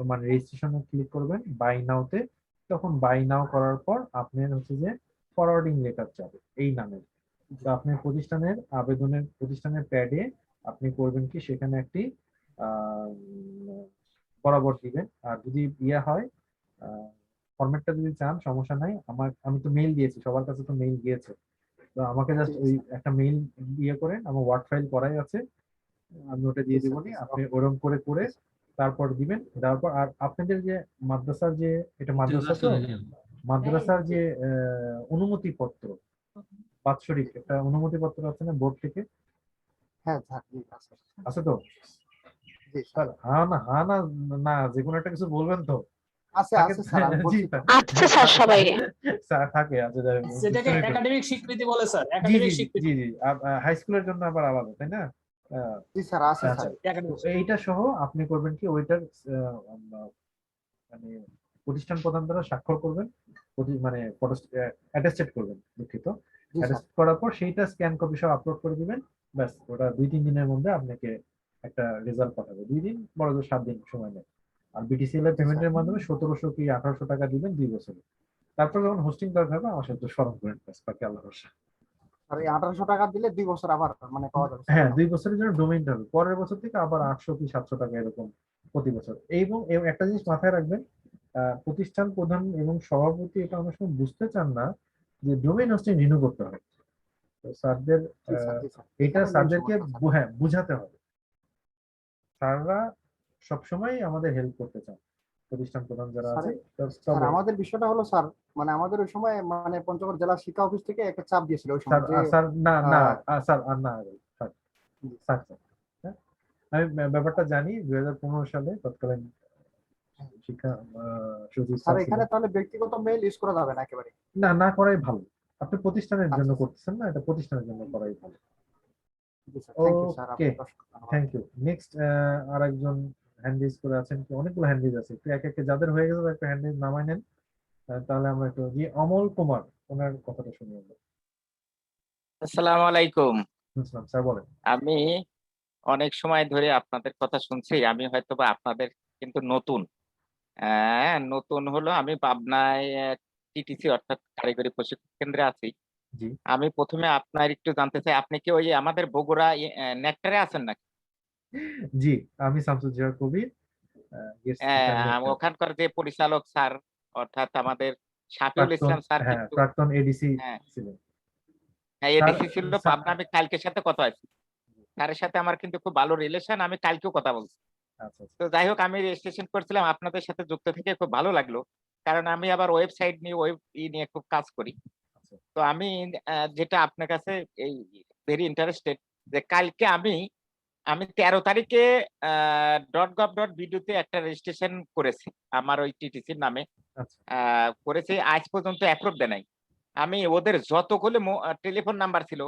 A: মানে রেজিস্ট্রেশনে ক্লিক করবেন বাই নাওতে, তখন বাই নাও করার পর আপনার হচ্ছে যে ফরওয়ার্ডিং লেটার যাবে এই নামে। তো আপনি প্রতিষ্ঠানের আবেদনের, প্রতিষ্ঠানের প্যাডে আপনি করবেন কি, সেখানে একটি বরাবর দিবেন। আর যদি ইয়ে হয়, ফরম্যাটটা যদি চান সমস্যা নাই, আমি তো মেইল দিয়েছি, সবার কাছে তো মেইল গিয়েছে। তো আমাকে জাস্ট ওই একটা মেইল ইয়ে করেন, আমার ওয়ার্ড ফাইল করাই আছে, আমি ওটা দিয়ে দিব নি, আপনি ওরকম করে করে তারপর দিবেন। দেওয়ার পর আর আপনাদের যে মাদ্রাসার যে, এটা মাদ্রাসা তো, মাদ্রাসার যে অনুমতি পত্র, বাৎসরিক একটা অনুমতি পত্র আছে না বোর্ড থেকে?
B: হ্যাঁ স্যার, জি আছে।
A: আছে তো?
B: জি
A: স্যার,
B: স্যার,
A: হ্যাঁ না, হ্যাঁ না, না যে কোনো একটা কিছু বলবেন তো।
B: আছে
A: থাকে
B: আছে স্যার, আমি
A: জি,
B: বলছি তো।
I: আচ্ছা স্যার, সবাই
A: স্যার থাকে, আছে
D: সেটাকে একাডেমিক স্বীকৃতি বলে স্যার,
A: জি জি
D: একাডেমিক
A: জি
D: স্বীকৃতি।
A: জি, হাই স্কুলের জন্য আবার আলাদা, তাই না? আহ,
B: জি স্যার, আছে
A: আচ্ছা,
B: স্যার।
A: তো
D: একাডেমিক
A: এইটা সহ আপনি করবেন কি, ওইটার মানে প্রতিষ্ঠান প্রধান দ্বারা স্বাক্ষর করবেন, মানে অ্যাটেস্টেড করবেন, দুঃখিত।
B: জি স্যার,
A: অ্যাটেস্ট করার পর সেইটা স্ক্যান কপি সহ আপলোড করে দিবেন। ব্যাস, ওটা 2-3 দিনের মধ্যে আপনাকে একটা রেজাল্ট পাঠাবে। 2 দিন, বড় জোর 7 দিন সময় নেয়। আর বিটিসিএল এর পেমেন্টের মাধ্যমে 1700 কি 1800 টাকা দিবেন 2 বছরে। তারপর যখন হোস্টিং দরকার হবে আমার সাথে স্মরণ করেন, ব্যাস, বাকি আল্লাহ ভরসা।
B: আর এই 1800 টাকা দিলে 2 বছর আবার মানে পাওয়া যাবে স্যার।
A: হ্যাঁ, 2 বছরের জন্য ডোমেইনটা হবে, পরের বছর থেকে আবার 800 কি 700 টাকা এরকম প্রতি বছর। এবং একটা জিনিস মাথায় রাখবেন, প্রতিষ্ঠান প্রধান এবং সভাপতি এটা অনেক সময় বুঝতে চান না যে ডোমেইন হোস্টিং রিনিউ করতে হয়। তো স্যারদের
B: জি স্যার, জি স্যার,
A: এটা
B: এখানে main
A: স্যারদেরকে
B: সমস্যা স্যার।
A: হ্যাঁ বুঝাতে হবে। স্যাররা সবসময় আমাদের হেল্প করতে চান, প্রতিষ্ঠান প্রধান যারা
B: স্যার,
A: আছে।
B: স্যার
A: তবে
B: আমাদের বিষয়টা হলো স্যার, মানে আমাদের ওই সময় মানে পঞ্চগড় জেলা শিক্ষা অফিস থেকে একটা চাপ দিয়েছিল ওই
A: স্যার,
B: সময় যে
A: স্যার না না,
B: আহ,
A: স্যার আর না, স্যার, স্যার, স্যার, হ্যাঁ, আমি ব্যাপারটা জানি। 2015 সালে তৎকালীন শিক্ষা সচিব
B: স্যার
A: স্যার
B: এখানে
A: ছিলেন।
B: তাহলে ব্যক্তিগত মেইল ইউজ করা যাবে না একেবারে?
A: না, না করাই ভালো। আপনি প্রতিষ্ঠানের জন্য
B: আচ্ছা
A: করতেছেন না, এটা প্রতিষ্ঠানের জন্য করাই ভালো।
B: জি sir, thank you sir,
A: okay,
B: আপনাকে অসংখ্য ধন্যবাদ।
A: Thank you. নেক্সট আরেকজন হ্যান্ড রেজ করে আছেন, কি অনেকগুলো হ্যান্ড রেজ আছে, একটু এক একে যাদের হয়ে গেছে একটা হ্যান্ড রেজ নামায় নেন। তাহলে আমরা একটু, জি অমল কুমার, ওনার কথাটা শুনি আমরা।
J: আসসালামু আলাইকুম।
A: বুঝলাম, স্যার বলেন।
J: আমি অনেক সময় ধরে আপনাদের কথা শুনছি। আমি হয়তোবা আপনাদের কিন্তু নতুন। নতুন হলো আমি পাবনায় টিটিসি অর্থাৎ কারিগরি প্রশিক্ষণ কেন্দ্রে আছি।
A: জি
J: আমি প্রথমে আপনার একটু জানতে চাই, আপনি কি ওই আমাদের বগুড়া নেকটারে আছেন নাকি?
A: জি, আমি শামসুজ্জোহা কবির, গেস্ট স্পিকার নেক্সট।
J: ওখানকার যে পরিচালক স্যার অর্থাৎ আমাদের শাফিউল
A: প্রাক্তন,
J: ইসলাম স্যার
A: হ্যাঁ
J: কিন্তু
A: প্রাক্তন এডিসি
J: হ্যাঁ
A: ছিলেন
J: হ্যাঁ
A: স্যার।
J: এডিসি ছিল পাবনা। আমি কালকের সাথে কথা হয়েছি স্যারের সাথে, আমার কিন্তু খুব ভালো রিলেশন। আমি কালকেও কথা বলছি।
A: আচ্ছা আচ্ছা,
J: তো যাই হোক, আমি রেজিস্ট্রেশন করছিলাম, আপনাদের সাথে যুক্ত থেকে খুব ভালো লাগলো। কারণ আমি আবার ওয়েবসাইট নিয়ে নিয়ে খুব কাজ করি।
A: আচ্ছা।
J: তো আমি যেটা আপনার কাছে এই ভেরি ইন্টারেস্টেড যে কালকে আমি 13 তারিখে .gov.bd তে একটা রেজিস্ট্রেশন করেছি আমার ওই টিটিসির নামে।
A: আচ্ছা,
J: করেছি, আজ পর্যন্ত অ্যাপ্রুভ দেয় নাই। আমি ওদের যতগুলো টেলিফোন নাম্বার ছিল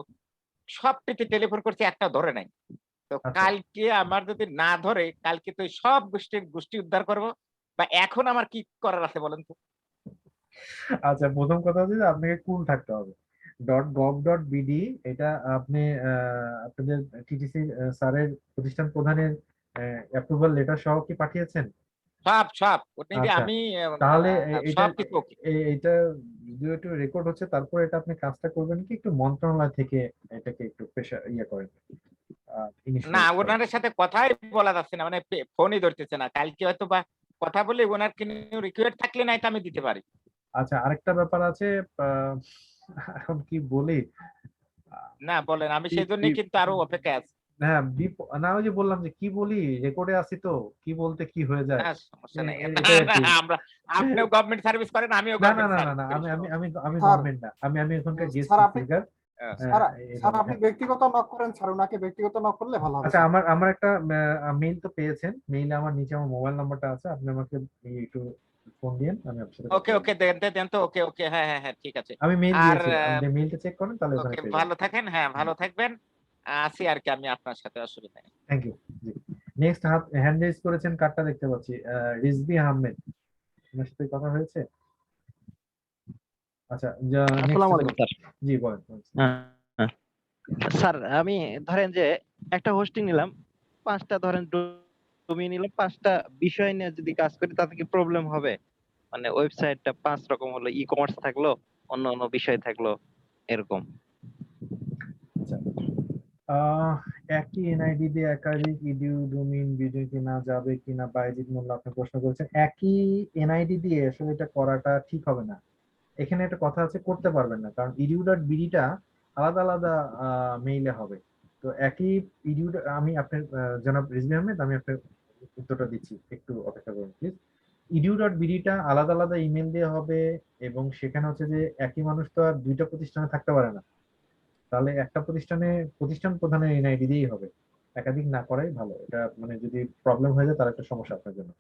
J: সবটিতে টেলিফোন করছি, একটা ধরে নাই। তো
A: আচ্ছা
J: কালকে আমার যদি না ধরে, কালকে তো সব গোষ্ঠী উদ্ধার করব, বা এখন আমার কি করার আছে বলেন তো?
A: আচ্ছা, প্রথম কথা হচ্ছে যে আপনাকে কুল থাকতে হবে। .gov.bd এটা আপনি আপনাদের টিটিসি স্যারের প্রতিষ্ঠান প্রধানের অ্যাপ্রুভাল লেটার সহ কি পাঠিয়েছেন?
J: সব ওটা নিয়ে
A: আচ্ছা,
J: আমি
A: তাহলে এটা
J: সব কিছু ওকে।
A: এইটা যদিও একটু রেকর্ড হচ্ছে, তারপর এটা আপনি কাজটা করবেন কি একটু মন্ত্রণালয় থেকে এটাকে একটু প্রেশার করেন,
J: না,
A: ইনিশিয়েট করেন।
J: ওনার সাথে কথাই বলা যাচ্ছে না, মানে ফোনই ধরতেছে না। কালকে হয়তো বা কথা বলে ওনার রিকোয়েস্ট থাকলে না এটা আমি দিতে পারি।
A: আচ্ছা, আরেকটা ব্যাপার আছে, আহ, এখন কি বলি, আহ,
J: না বলেন, আমি সেই
A: বি-
J: জন্যই
A: বি-
J: কিন্তু আরো অপেক্ষায় আছি।
A: হ্যাঁ, না ওই যে বললাম যে কি বলি, রেকর্ডে আছি তো, কি বলতে কি হয়ে যায়,
J: না সমস্যা নাই।
A: এটাই আর কি।
J: আমরা, আপনিও গভর্নমেন্ট সার্ভিস করেন, আমিও
A: না না
J: গভর্নমেন্ট
A: না না
J: সার্ভিস
A: না,
J: করি,
A: আমি আমি
J: সমস্যা
A: আমি আমি
B: স্যার
A: গভর্নমেন্ট না, আমি এখানকার গেস্ট
B: স্যার আপনি
A: স্পিকার।
J: নেই।
B: স্যার স্যার
A: এইভাবে,
B: আপনি
A: হ্যাঁ।
B: ব্যক্তিগত নক করেন স্যার, ওনাকে ব্যক্তিগত নক করলে ভালো হবে
A: আচ্ছা,
B: স্যার।
A: আমার একটা মেইল তো পেয়েছেন, মেইলে আমার নিচে আমার মোবাইল নাম্বারটা আছে, আপনি আমাকে একটু ফোন দিন, আমি আপনার সাথে কথা
J: ওকে
A: বলবো।
J: ওকে, দেন তো, ওকে হ্যাঁ ঠিক আছে।
A: আমি মেইল
J: আর
A: দিয়েছি, আপনি মেইলটা চেক করেন তাহলে ওখানে
J: ওকে,
A: পেয়ে যাবেন।
J: ভালো থাকেন, হ্যাঁ ভালো থাকবেন। আছি আর কি, আমি আপনার সাথে, অসুবিধা নেই।
A: Thank you. জি, নেক্সট হ্যান্ড রেজ করেছেন, কার্ডটা দেখতে পাচ্ছি, রিজভি আহমেদ, আপনার সাথে কথা হয়েছে? আচ্ছা, নেক্সট,
I: আসসালামু আলাইকুম স্যার।
A: জি বলেন বলেন।
I: হ্যাঁ, স্যার আমি ধরেন যে একটা হোস্টিং নিলাম, 5টা ধরেন ডোমেইন নিলাম, 5টা বিষয় নিয়ে যদি কাজ করি তাতে কি প্রবলেম হবে? মানে ওয়েবসাইটটা 5 রকম হলো, ই কমার্স থাকলো, অন্য অন্য বিষয় থাকলো, এরকম।
A: আচ্ছা, আহ একই এনআইডি দিয়ে একাধিক ইডিউ ডোমেইন ভিডিও কিনা যাবে কিনা, বাইজিৎ মোল্লা আপনি প্রশ্ন করেছেন। একই এনআইডি দিয়ে আসলে এটা করাটা ঠিক হবে না। এখানে একটা কথা আছে, করতে পারবেন না, কারণ edu.bd-টা আলাদা আলাদা মেইলে হবে। তো একই ইডিউ, আমি আপনার জনাব রিজভী আহমেদ, আমি আপনার উত্তরটা দিচ্ছি, একটু অপেক্ষা করুন প্লিজ। edu.bd-টা আলাদা আলাদা ইমেল দিয়ে হবে, এবং সেখানে হচ্ছে যে একই মানুষ তো আর দুইটা প্রতিষ্ঠানে থাকতে পারে না, তাহলে একটা প্রতিষ্ঠান প্রধানের এনআইডি দিয়েই হবে, একাধিক না করাই ভালো। এটা মানে যদি প্রবলেম হয়ে যায় তার একটা সমস্যা আপনার জন্য।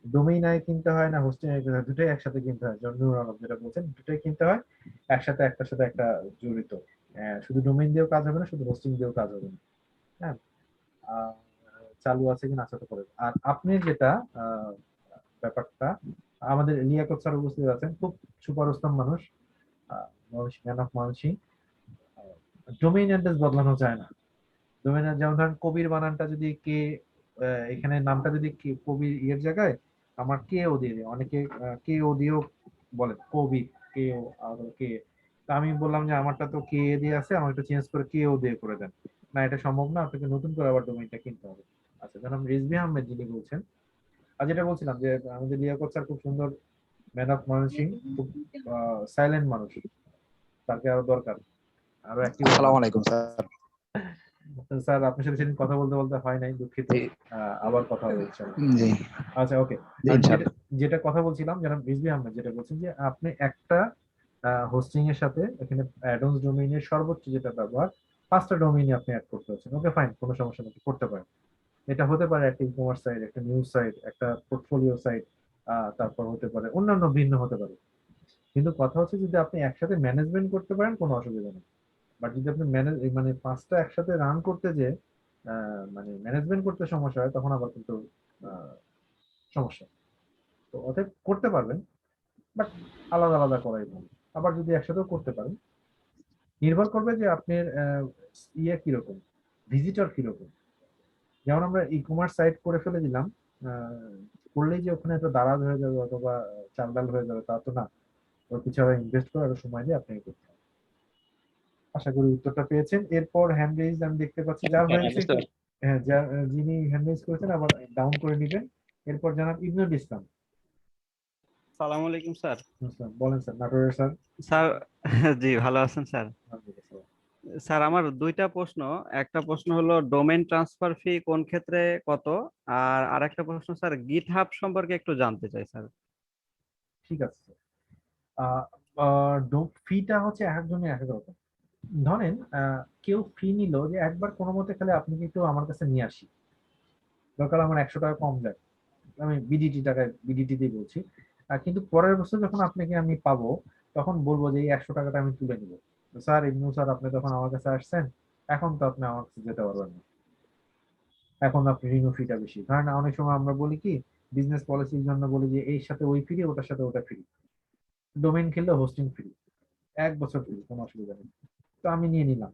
A: ডোমেইন আয় কিনতে হয় না, হোস্টিং আয় কিনতে হয়, দুটোই একসাথে কিনতে হয়, যেমন নূর আলম যেটা বলছেন, দুটোই কিনতে হয় একসাথে, একটার সাথে একটা জড়িত। শুধু ডোমেইন দিয়েও কাজ হবে না, শুধু হোস্টিং দিয়েও কাজ হবে না। হ্যাঁ, আহ, চালু আছে কিনা আশা করে। আর আপনি যেটা ব্যাপারটা, আমাদের লিয়াকত স্যার উপস্থিত আছেন, খুব সুপারস্তম মানুষ, man of Mansingh. Domain address বদলানো যায় না। ডোমেইন, যেমন ধরেন কবির বানানটা যদি কে, এখানে নামটা যদি কবির ইয়ের জায়গায় আমার কে ও দিয়ে দেয়, অনেকে কে ও দিয়েও বলে কবি, কে ও আর কে। তা আমি বললাম যে আমারটা তো কে দিয়ে আছে, আমার একটু চেঞ্জ করে কে ও দিয়ে করে দেন। না, এটা সম্ভব না, আপনাকে নতুন করে আবার ডোমেইনটা কিনতে হবে। আচ্ছা, যেমন রিজভী আহমেদ যিনি বলছেন, আর যেটা বলছিলাম যে আমাদের লিয়াকত স্যার খুব সুন্দর, ম্যান অফ মানসিং, খুব সাইলেন্ট মানুষ, তাকে আরো দরকার, আরো অ্যাক্টিভ হওয়া
K: আসসালামু
A: দরকার।
K: আলাইকুম স্যার।
A: স্যার আপনার সাথে সেদিন কথা বলতে বলতে হয় নাই, দুঃখিত।
K: জি
A: আবার কথা হবে ইনশাআল্লাহ।
K: জি
A: আচ্ছা, ওকে।
K: জি,
A: আর যেটা
K: ইনশাআল্লাহ।
A: যেটা কথা বলছিলাম, যেটা রিজভী আহমেদ যেটা বলছেন যে আপনি একটা হোস্টিং এর সাথে এখানে অ্যাডন্স ডোমেইনের সর্বোচ্চ যেটা ব্যবহার, 5টা ডোমেইন আপনি অ্যাড করতে হচ্ছে। ওকে, ফাইন, কোনো সমস্যা নেই, করতে পারেন। এটা হতে পারে একটা ই কমার্স সাইট, একটা নিউজ সাইট, একটা পোর্টফোলিও সাইট, তারপর হতে পারে অন্যান্য ভিন্ন হতে পারে। কিন্তু কথা হচ্ছে যদি আপনি একসাথে ম্যানেজমেন্ট করতে পারেন কোনো অসুবিধা নেই। বাট যদি আপনি মানে 5টা একসাথে রান করতে যে মানে ম্যানেজমেন্ট করতে সমস্যা হয়, তখন আবার কিন্তু আহ, সমস্যা। তো অতএব করতে পারবেন, বাট আলাদা আলাদা করাই ভালো। আবার যদি একসাথেও করতে পারেন, নির্ভর করবে যে আপনার ইয়ে কিরকম, ভিজিটর কিরকম। যেমন আমরা ই কমার্স সাইট করে ফেলে দিলাম, করলেই যে ওখানে একটা দারাজ হয়ে যাবে অথবা চালডাল হয়ে যাবে তা তো না। ওর পিছনে ইনভেস্ট করে আরো সময় দিয়ে আপনাকে করতে হবে। আশা করি উত্তরটা পেয়েছেন। এরপর হ্যান্ড রেইজ আমি দেখতে পাচ্ছি, যার
H: হ্যাঁ,
A: হয়েছে
H: বুঝতে
A: একটু,
H: পারছি।
A: হ্যাঁ, যিনি হ্যান্ড রেইজ করেছেন আবার ডাউন করে নেবেন। এরপর জানাব ইবনুল ইসলাম।
L: সালাম আলাইকুম স্যার।
A: ইসলাম, বলেন স্যার, নাটোরের স্যার।
L: স্যার জি ভালো আছেন স্যার?
A: আলহামদুলিল্লাহ।
L: স্যার আমার দুইটা প্রশ্ন। একটা প্রশ্ন হলো ডোমেইন ট্রান্সফার ফি কোন ক্ষেত্রে কত, আর আরেকটা প্রশ্ন স্যার গিটহাব সম্পর্কে একটু জানতে চাই স্যার।
A: ঠিক আছে স্যার। ফিটা হচ্ছে এক একজনের এক এক রকম। ধরেন কেউ ফি নিল যে একবার কোনো মতে খালি আপনি কিন্তু আমার কাছে নিয়ে আসি, দরকার আমার 100 টাকা কম যায়, আমি বিডিটি দিয়ে বলছি। কিন্তু পরের বছর যখন আপনাকে আমি পাবো, তখন বলবো যে এই 100 টাকাটা আমি তুলে নিবো। তো স্যার, ইবনু স্যার, আপনি তখন আমার কাছে আসছেন, এখন তো আপনি আমার কাছে যেতে পারবেন না। এখন আপনি রিনিউ ফিটা বেশি। কারণ অনেক সময় আমরা বলি কি, বিজনেস পলিসির জন্য বলি যে এর সাথে ওই ফ্রি, ওটার সাথে ওটা ফ্রি। ডোমেইন কিনলে হোস্টিং ফ্রি, 1 বছর ফ্রি, কোনো অসুবিধা নেই। তো আমি নিয়ে নিলাম,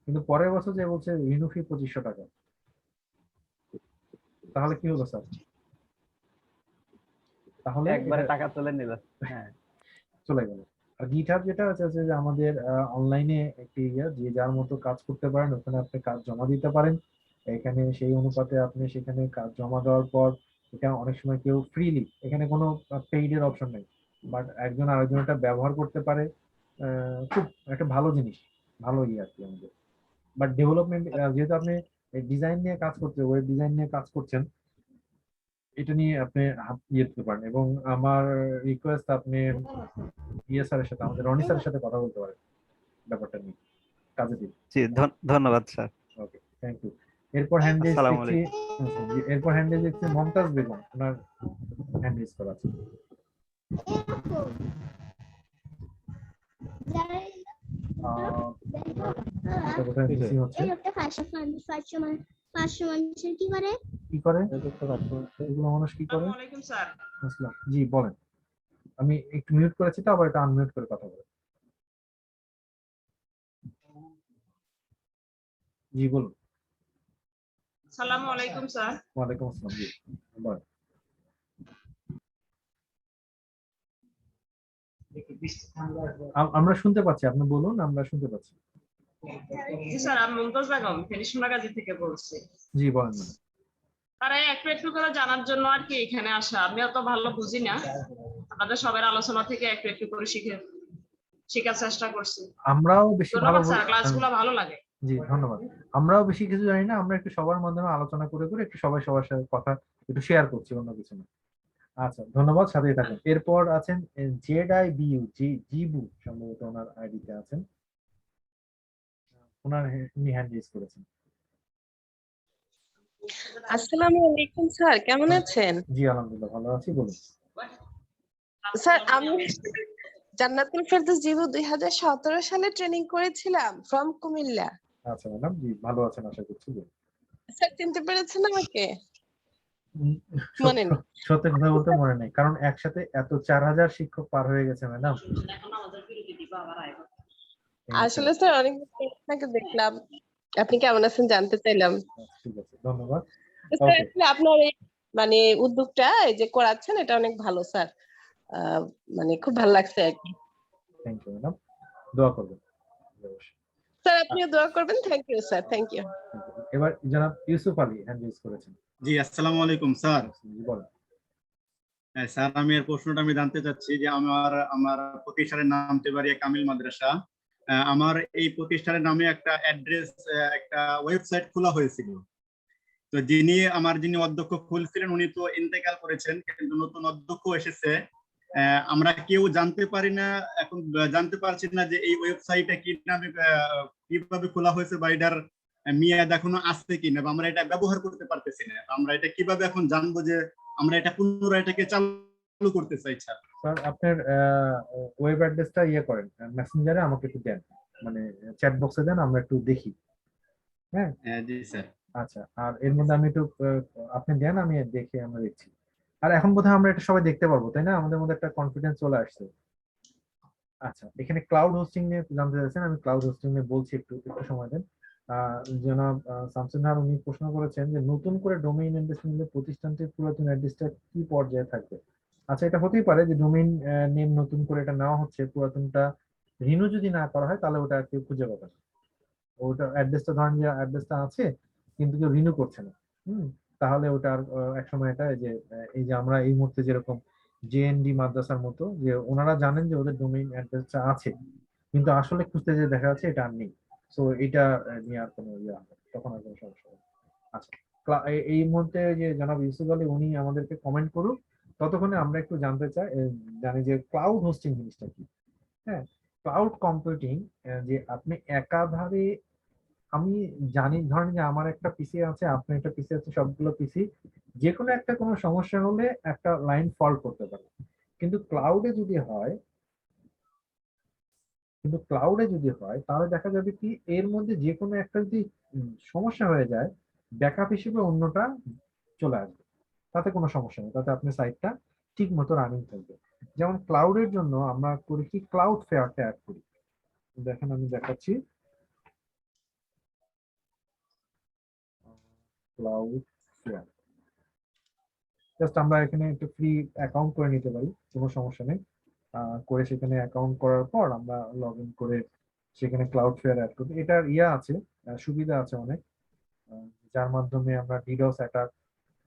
A: কিন্তু পরের বছর যে বলছে রিনিউ ফি 2500 টাকা, তাহলে কি হলো স্যার? তাহলে
L: একবারে
A: এটা
L: টাকা তুলে নিল। হ্যাঁ,
A: চলে গেল। আর গিটহাব যেটা হচ্ছে যে আমাদের অনলাইনে একটি ইয়ে, যে যার মতো কাজ করতে পারেন, ওখানে আপনি কাজ জমা দিতে পারেন। এখানে সেই অনুপাতে আপনি সেখানে কাজ জমা দেওয়ার পর এটা অনেক সময় কেউ ফ্রিলি, এখানে কোনো পেইডের অপশন নেই, বাট একজন আরেকজন এটা ব্যবহার করতে পারে। খুব একটা ভালো জিনিস, ভালো ইয়ে আর কি আমাদের। বাট ডেভেলপমেন্ট, যেহেতু আপনি ডিজাইন নিয়ে কাজ করছেন, ওয়েব ডিজাইন নিয়ে কাজ করছেন, এটা নিয়ে আপনি ইয়ে করতে পারেন। এবং আমার রিকোয়েস্ট, আপনি ইয়ে স্যারের সাথে, আমাদের রনি স্যারের সাথে কথা বলতে পারেন ব্যাপারটা নিয়ে, কাজে দিন।
L: জি, ধন্যবাদ স্যার।
A: Okay, thank you. এরপর হ্যান্ড রেজ
L: আসসালামু
A: দেখছি, এরপর হ্যান্ড রেজ দেখছি মমতাজ বেগম, ওনার হ্যান্ড রেজ করা আছে। এটা কোথায় মিসিং হচ্ছে? কি করে এগুলো মানুষ কি করে? আসসালাম, জি বলেন। আমি একটু মিউট করেছি, তো আবার এটা আনমিউট করে কথা বলেন। জি বলুন।
K: আসসালামু আলাইকুম স্যার।
A: ওয়ালাইকুম আসসালাম, জি বলেন। আমরা শুনতে পাচ্ছি, আপনি বলুন, আমরা শুনতে পাচ্ছি।
K: জি স্যার, আমি মুমতাজ বেগম ফেনীসোনাগাজী থেকে বলছি।
A: জি বলেন ম্যাডাম।
K: তারা একটু একটু করে জানার জন্য আর কি এখানে আসা। আমি অত ভালো বুঝি না, আপনাদের সবার আলোচনা থেকে একটু একটু করে শেখার চেষ্টা করছি।
A: আমরাও বেশি ভালো,
K: ধন্যবাদ স্যার, ক্লাসগুলো ভালো লাগে।
A: জি ধন্যবাদ। আমরাও বেশি কিছু জানি না, আমরা একটু সবার মাধ্যমে আলোচনা করে করে একটু সবার সাথে কথা একটু শেয়ার করছি, অন্য কিছু না। আচ্ছা, ধন্যবাদ, সাথেই থাকুন। এরপর আছেন ZIBU, জিবু সম্ভবত ওনার আইডিতে আছেন, ওনার উনি হ্যান্ড রেজ করেছেন।
M: আসসালামু আলাইকুম স্যার, কেমন আছেন?
A: জি আলহামদুলিল্লাহ ভালো আছি, বলুন।
M: স্যার, আমি জান্নাতুল ফেরদৌস জিবু 2017 সালে ট্রেনিং করেছিলাম ফ্রম কুমিল্লা।
A: আচ্ছা ম্যাডাম, জি ভালো আছেন আশা করছি।
M: স্যার, চিনতে পেরেছেন আমাকে?
A: উম,
M: মনে নেই।
A: সত্যি কথা বলতে মনে নেই, কারণ একসাথে এত 4000 শিক্ষক পার হয়ে গেছে ম্যাডাম।
M: আসলে স্যার অনেকদিন পরে আপনাকে দেখলাম, আপনি কেমন আছেন জানতে চাইলাম।
A: ঠিক আছে, ধন্যবাদ।
M: স্যার,
A: ওকে,
M: আসলে আপনার এই মানে উদ্যোগটা এই যে করাচ্ছেন, এটা অনেক ভালো স্যার। মানে খুব ভালো লাগছে আর কি।
A: থ্যাংক ইউ ম্যাডাম, দোয়া করবেন অবশ্যই।
M: স্যার, আপনিও দোয়া করবেন। Thank you sir, thank you.
A: এবার জনাব ইউসুফ আলী হ্যান্ড রেজ করেছেন।
N: জি, আসসালামু আলাইকুম স্যার।
A: জি বলেন।
N: হ্যাঁ স্যার, আমি এর প্রশ্নটা আমি জানতে চাচ্ছি যে আমার প্রতিষ্ঠানের নাম তেবাড়িয়া কামিল মাদ্রাসা। আমার এই প্রতিষ্ঠানের নামে একটা অ্যাড্রেস, একটা ওয়েবসাইট খোলা হয়েছিল। তো যিনি অধ্যক্ষ খুলছিলেন উনি তো ইন্তেকাল করেছেন, কিন্তু নতুন অধ্যক্ষ এসেছে। আমরা কেউ জানতে পারি না, এখন জানতে পারছি না যে এই ওয়েবসাইটে কি নামে কিভাবে খোলা হয়েছে বা এটার মেয়াদ এখনো আছে কিনা, বা আমরা এটা ব্যবহার করতে পারতেছি না। আমরা এটা কিভাবে এখন জানবো যে আমরা এটা পুনরায় এটাকে চালু করতে চাই? স্যার,
A: আপনার ওয়েব অ্যাড্রেসটা ইয়ে করেন, মেসেঞ্জারে আমাকে একটু দেন, মানে চ্যাট বক্সে দেন, আমরা একটু দেখি। হ্যাঁ
N: জি স্যার।
A: আচ্ছা, আর এর মধ্যে আমি একটু আপনি দেন, আমি দেখে আমরা দেখছি। আর এখন বোধহয় আমরা এটা সবাই দেখতে পারবো, তাই না? আমাদের মধ্যে একটা কনফিডেন্স চলে আসছে। আচ্ছা, এখানে ক্লাউড হোস্টিং নিয়ে জানতে চাইছেন, আমি ক্লাউড হোস্টিং নিয়ে বলছি, একটু একটু সময় দেন। জনাব শামসুন্নাহার উনি প্রশ্ন করেছেন যে নতুন করে ডোমেইন অ্যাড্রেস নিলে প্রতিষ্ঠানটির পুরাতন অ্যাড্রেসটা কি পর্যায়ে থাকবে? আচ্ছা, এটা হতেই পারে যে ডোমেইন নেম নতুন করে এটা নেওয়া হচ্ছে, পুরাতনটা রিনিউ যদি না করা হয় তাহলে ওটা কেউ খুঁজে পাবে না। ওটা অ্যাড্রেসটা, ধরেন যে অ্যাড্রেসটা আছে কিন্তু কেউ রিনিউ করছে না, তাহলে ওটা এক সময় এটা এই যে আমরা এই মুহূর্তে যেরকম জেএনডি মাদ্রাসার মতো, যে ওনারা জানেন যে ওদের ডোমেইন অ্যাড্রেসটা আছে, কিন্তু আসলে খুঁজতে যে দেখা যাচ্ছে এটা আর নেই। সো এটা নিয়ে আর কোনো ইয়ে হবে, তখন আর কোনো সমস্যা হবে। আচ্ছা, এই মুহূর্তে যে জনাব ইউসুফ আলী উনি আমাদেরকে কমেন্ট করুন, ততক্ষণে আমরা একটু জানতে চাই, জানি যে ক্লাউড হোস্টিং জিনিসটা কি। হ্যাঁ, ক্লাউড কম্পিউটিং, যে আপনি একাধারে, আমি জানি ধরেন যে আমার একটা পিসি আছে, আপনার একটা পিসি আছে, সবগুলো পিসি যে কোনো একটা কোনো সমস্যা হলে একটা লাইন ফল্ট করতে পারে, কিন্তু ক্লাউডে যদি হয় তাহলে দেখা যাবে কি এর মধ্যে যে কোনো একটা যদি সমস্যা হয়ে যায়, ব্যাকআপ হিসেবে অন্যটা চলে আসবে, তাতে কোনো সমস্যা নেই, তাতে আপনার সাইটটা ঠিক মতো রানিং থাকবে। যেমন ক্লাউডের জন্য আমরা করি কি, ক্লাউড ফেয়ারটা অ্যাড করি। দেখেন আমি দেখাচ্ছি, ক্লাউড ফেয়ার। জাস্ট আমরা এখানে একটা ফ্রি অ্যাকাউন্ট করে নিতে পারি, কোনো সমস্যা নেই। করে সেখানে অ্যাকাউন্ট করার পর আমরা লগ ইন করে সেখানে ক্লাউড ফেয়ার অ্যাড করতে, এটার আছে, সুবিধা আছে অনেক, যার মাধ্যমে আমরা ডিডোস অ্যাটাক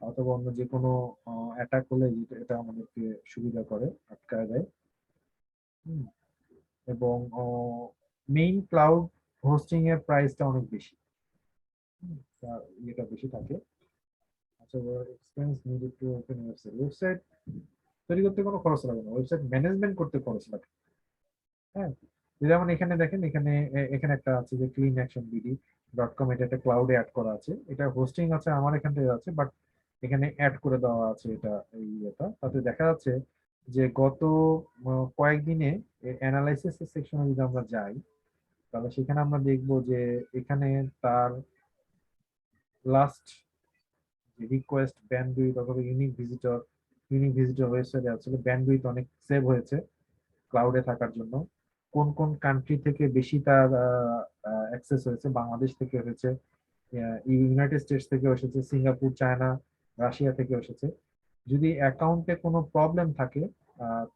A: অথবা অন্য যে কোনো অ্যাটাক হলে এটা আমাদেরকে সুবিধা করে, আটকায় দেয়। এবং মেইন ক্লাউড হোস্টিং এর প্রাইসটা অনেক বেশি, এটা বেশি থাকে। আচ্ছা, expense needed to open website, website তৈরি করতে কোনো খরচ লাগে না, ওয়েবসাইট ম্যানেজমেন্ট করতে খরচ লাগে। হ্যাঁ, যেমন এখানে দেখেন, এখানে একটা আছে যে cleanactionbd.com, এটা একটা ক্লাউডে অ্যাড করা আছে, এটা হোস্টিং আছে আমার এখান থেকে আছে, বাট এখানে অ্যাড করে দেওয়া আছে এটা, এটা তাতে দেখা যাচ্ছে যে গত কয়েকদিনে অ্যানালাইসিস সেকশনে যদি আমরা যাই, তাহলে সেখানে আমরা দেখবো যে এখানে তার লাস্ট রিকোয়েস্ট, ব্যান্ডউইথ অথবা ইউনিক ভিজিটর ওয়েবসাইটে আসলে ব্যান্ডউইথ অনেক সেভ হয়েছে ক্লাউডে থাকার জন্য। কোন কোন কান্ট্রি থেকে বেশি তার অ্যাক্সেস হয়েছে, বাংলাদেশ থেকে হয়েছে, ইউনাইটেড স্টেটস থেকে এসেছে, সিঙ্গাপুর, চায়না, রাশিয়া থেকে এসেছে। যদি অ্যাকাউন্টে কোনো প্রবলেম থাকে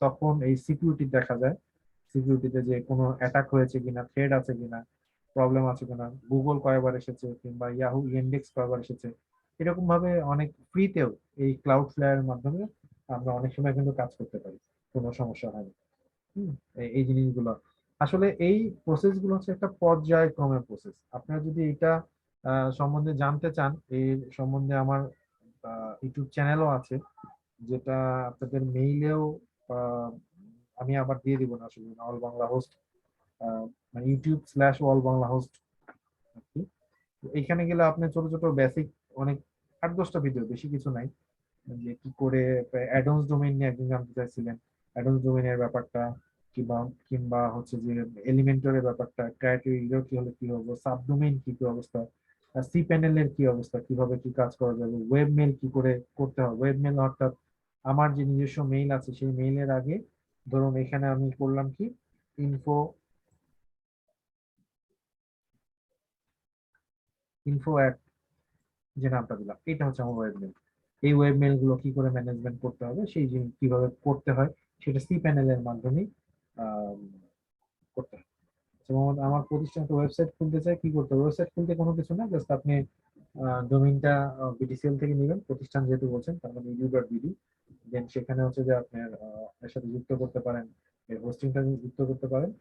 A: তখন এই সিকিউরিটি দেখা যায়, সিকিউরিটিতে যে কোনো অ্যাটাক হয়েছে কিনা, থ্রেড আছে কিনা, প্রবলেম আছে কিনা, গুগল কয়বার এসেছে কিংবা ইয়াহু ইন্ডেক্স কয়বার এসেছে, এরকম ভাবে অনেক ফ্রিতেও এই ক্লাউড ফ্লেয়ারের মাধ্যমে আমরা অনেক সময় কিন্তু কাজ করতে পারি, কোনো সমস্যা হয় না। এই জিনিসগুলো আসলে, এই প্রসেস গুলো হচ্ছে একটা পর্যায়ক্রমের প্রসেস। আপনারা যদি এটা সম্বন্ধে জানতে চান, এর সম্বন্ধে আমার ইউটিউব চ্যানেলও আছে, যেটা আপনাদের মেইলেও আমি আবার দিয়ে দিব না, আসলে অল বাংলা হোস্ট, মানে youtube/all bangla host। এইখানে গেলে আপনি ছোট ছোট বেসিক অনেক 8-10টা ভিডিও, বেশি কিছু নাই, যে কি করে অ্যাডন্স ডোমেইন নিয়ে একদিন জানতে চাইছিলেন, অ্যাডন্স ডোমেইনের ব্যাপারটা, কিংবা কিংবা হচ্ছে যে এলিমেন্টরের ব্যাপারটা, ক্রাইটেরিয়া কি হলে কি হবে, সাবডোমেইন কি কি অবস্থা, সি প্যানেলের কি অবস্থা, কিভাবে কি কাজ করা যাবে, ওয়েব মেল কি করে করতে হবে। ওয়েব মেল অর্থাৎ আমার যে নিজস্ব মেইল আছে, সেই মেইলের আগে ধরুন এখানে আমি করলাম কি, ইনফো যে নামটা দিলাম, এটা হচ্ছে আমার ওয়েব মেল। এই ওয়েব মেল গুলো কি করে ম্যানেজমেন্ট করতে হবে, সেই জিনিস কিভাবে করতে হয়, সেটা সি প্যানেলের মাধ্যমে করতে হয়। যেমন আমার প্রতিষ্ঠান একটা ওয়েবসাইট খুলতে চাই, কি করতে হবে? ওয়েবসাইট খুলতে কোনো কিছু না, জাস্ট আপনি ডোমেইনটা বিটিসিএল থেকে নেবেন, প্রতিষ্ঠান যেহেতু বলছেন, তার মানে edu.bd, দেন সেখানে হচ্ছে যে আপনার এর সাথে যুক্ত করতে পারেন, এর হোস্টিংটা যুক্ত করতে পারেন,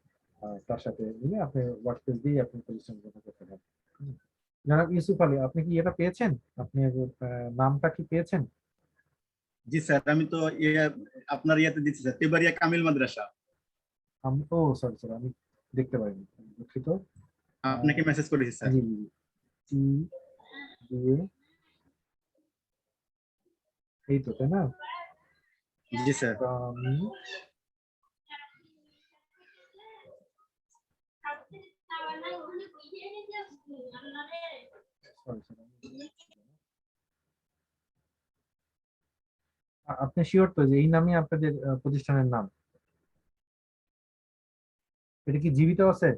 A: তার সাথে নিয়ে আপনি ওয়ার্ডপ্রেস দিয়ে আপনি প্রতিষ্ঠান গঠন করতে পারেন। জনাব ইউসুফ আলী, আপনি কি এটা পেয়েছেন? আপনি নামটা কি পেয়েছেন?
N: জি স্যার, আমি তো আপনার ইয়াতে দিচ্ছি স্যার, তেবাড়িয়া কামিল মাদ্রাসা।
A: আমি সরি স্যার, আমি দেখতে পাইনি, দুঃখিত।
N: আপনাকে মেসেজ করেছি স্যার।
A: জি জি, দিয়ে এই তো, তাই না?
N: জি স্যার।
A: আমি আপনি শিওর তো যে এই নামই আপনাদের প্রতিষ্ঠানের নাম? এটা কি জীবিত আছে?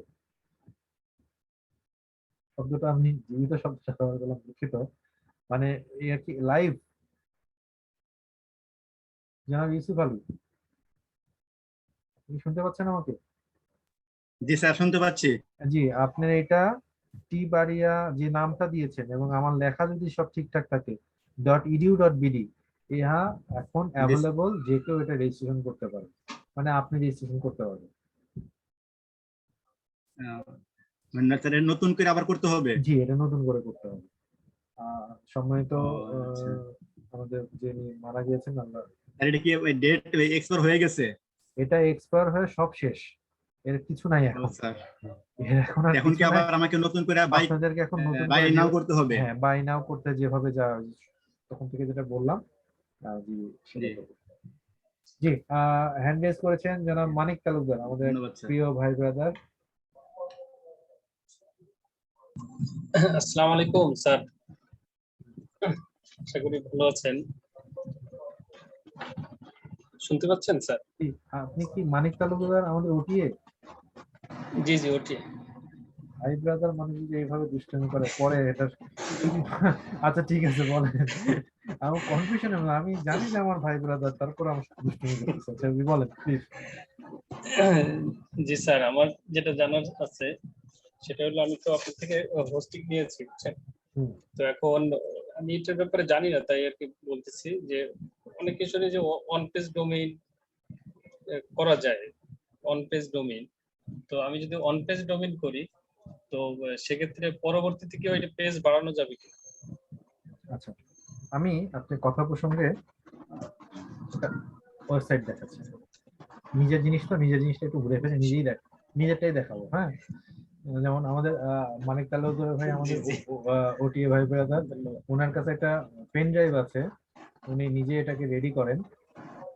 A: শব্দটা আমি জীবিত শব্দটা ব্যবহার করলাম, দুঃখিত। মানে এটা কি লাইভ? জনাব ইউসুফ আলী, আপনি শুনতে পাচ্ছেন আমাকে?
N: জি স্যার, শুনতে পাচ্ছি।
A: জি, আপনার এটা টিবাড়িয়া যে নামটা দিয়েছেন এবং আমার লেখা যদি সব ঠিকঠাক থাকে .edu.bd, ইহা এখন অ্যাভেলেবল, যে কেউ এটা রেজিস্ট্রেশন করতে পারে, মানে আপনি রেজিস্ট্রেশন করতে পারবেন।
N: মানে স্যার নতুন করে আবার করতে হবে?
A: জি, এটা নতুন করে করতে হবে। সম্মানিত
N: আচ্ছা।
A: আমাদের যিনি মারা গিয়েছেন, আমরা
N: এটা কি ডেট এক্সপায়ার হয়ে গেছে?
A: এটা এক্সপায়ার হয়ে সব শেষ, এর কিছু নাই এখন।
N: স্যার,
A: এখন আর
N: এখন কি
A: কিছু নাই,
N: আবার আমাকে নতুন করে
A: আপনাদেরকে এখন নতুন
N: বাই
A: করে
N: নাও করতে হবে?
A: হ্যাঁ, বাই নাও করতে যেভাবে যা তখন থেকে যেটা বললাম, জি সেটা করব। জি, হ্যান্ড রেজ করেছেন জনাব মানিক তালুকদার, আমাদের প্রিয় ভাই ব্রাদার।
O: আসসালামু আলাইকুম স্যার। আশা করি ভালো আছেন। শুনতে পাচ্ছেন স্যার?
A: কি আপনি কি মানিক তালুকদার আমাদের ওটিএ?
O: জি জি ওটি।
A: ভাই ব্রাদার মানে যদি এইভাবে দুষ্টামি করে পরে এটা আচ্ছা ঠিক আছে বলেন। আমি কনফিউশন আমি জানি যে আমার ভাই ব্রাদার, তারপর আমার সাথে দুষ্টামি করতেছে। আচ্ছা আপনি বলেন প্লিজ।
O: জি স্যার, আমার যেটা জানার আছে সেটা হলো আমি তো আপনার থেকে হোস্টিং নিয়েছি, বুঝছেন? তো এখন আমি এটার ব্যাপারে জানি না, তাই আর কি বলতেছি যে অনেকে শুনে যে অন পেজ ডোমেইন করা যায়, অন পেজ ডোমেইন। তো আমি যদি অন পেজ ডোমেইন করি তো সেক্ষেত্রে পরবর্তীতে কি ওইটা পেজ বাড়ানো যাবে কি?
A: আচ্ছা আমি আপনার কথা প্রসঙ্গে ওয়েবসাইট দেখাচ্ছি। নিজের জিনিস তো নিজের জিনিসটা একটু ঘুরে ফিরে নিজেরটাই দেখাবো। হ্যাঁ, যেমন আমাদের মানিক তালুকদার ভাই, আমাদের ওটিএ ভাই ব্রাদার, ওনার কাছে একটা পেন ড্রাইভ আছে, উনি নিজে এটাকে রেডি করেন।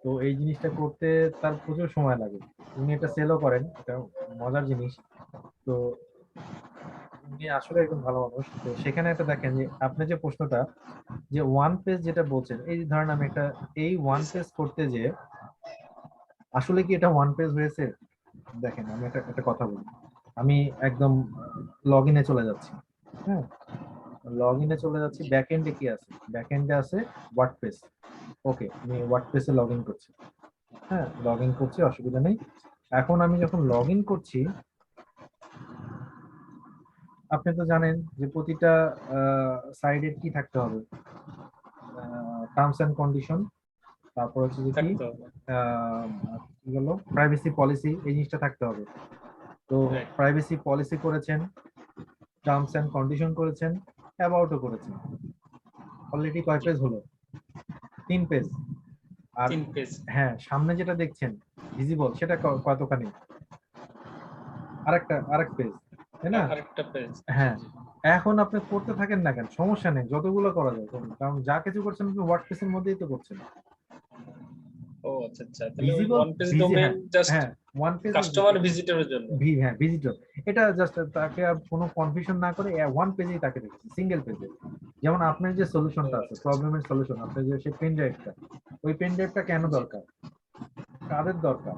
A: তো এই জিনিসটা করতে তার প্রচুর সময় লাগে, উনি এটা সেলও করেন, এটা মজার জিনিস। তো উনি আসলে একদম ভালো মানুষ। তো সেখানে একটা দেখেন যে আপনি যে প্রশ্নটা যে ওয়ান পেজ যেটা বলছেন, এই ধরেন আমি একটা এই ওয়ান পেজ করতে যে আসলে কি এটা ওয়ান পেজ হয়েছে? দেখেন আমি একটা কথা বলি, আমি একদম লগ ইনে চলে যাচ্ছি। হ্যাঁ, লগ ইনে চলে যাচ্ছি। ব্যাক এন্ডে কি আছে? ব্যাক এন্ডে আছে ওয়ার্ডপ্রেস। ওকে, আমি ওয়ার্ডপ্রেসে লগ ইন করছি। হ্যাঁ, লগ ইন করছি, অসুবিধা নেই। এখন আমি যখন লগ ইন করছি, আপনি তো জানেন যে প্রতিটা সাইডে কি থাকতে হবে, টার্মস এন্ড কন্ডিশন, তারপর হচ্ছে যে কি কি বললো, প্রাইভেসি পলিসি, এই জিনিসটা থাকতে হবে। তো প্রাইভেসি পলিসি করেছেন, টার্মস এন্ড কন্ডিশন করেছেন, অ্যাবাউটও করেছেন। অলরেডি কয় পেজ হলো? 3 পেজ। আর
O: 3 পেজ।
A: হ্যাঁ, সামনে যেটা দেখছেন ভিজিবল, সেটা কতখানি? আরেক পেজ, তাই না?
O: আরেকটা পেজ।
A: হ্যাঁ, এখন আপনি করতে থাকেন না কেন, সমস্যা নেই, যতগুলো করা যায় করুন, কারণ যা কিছু করছেন আপনি ওয়ার্ডপ্রেসের মধ্যেই তো করছেন।
O: ও আচ্ছা আচ্ছা, তাহলে ওই
A: visible
O: one page domain just
A: হ্যাঁ, ওয়ান পেজ
O: কাস্টমার ভিজিটরের জন্য।
A: হ্যাঁ, ভিজিটর, এটা জাস্ট তাকে কোনো কনফিউশন না করে ওয়ান পেজেই তাকে দেখছি, সিঙ্গেল পেজে। যেমন আপনার যে সলিউশনটা আছে, প্রবলেমের সলিউশন, আপনার যে সেই পেন ড্রাইভটা, ওই পেন ড্রাইভটা কেন দরকার, কাদের দরকার?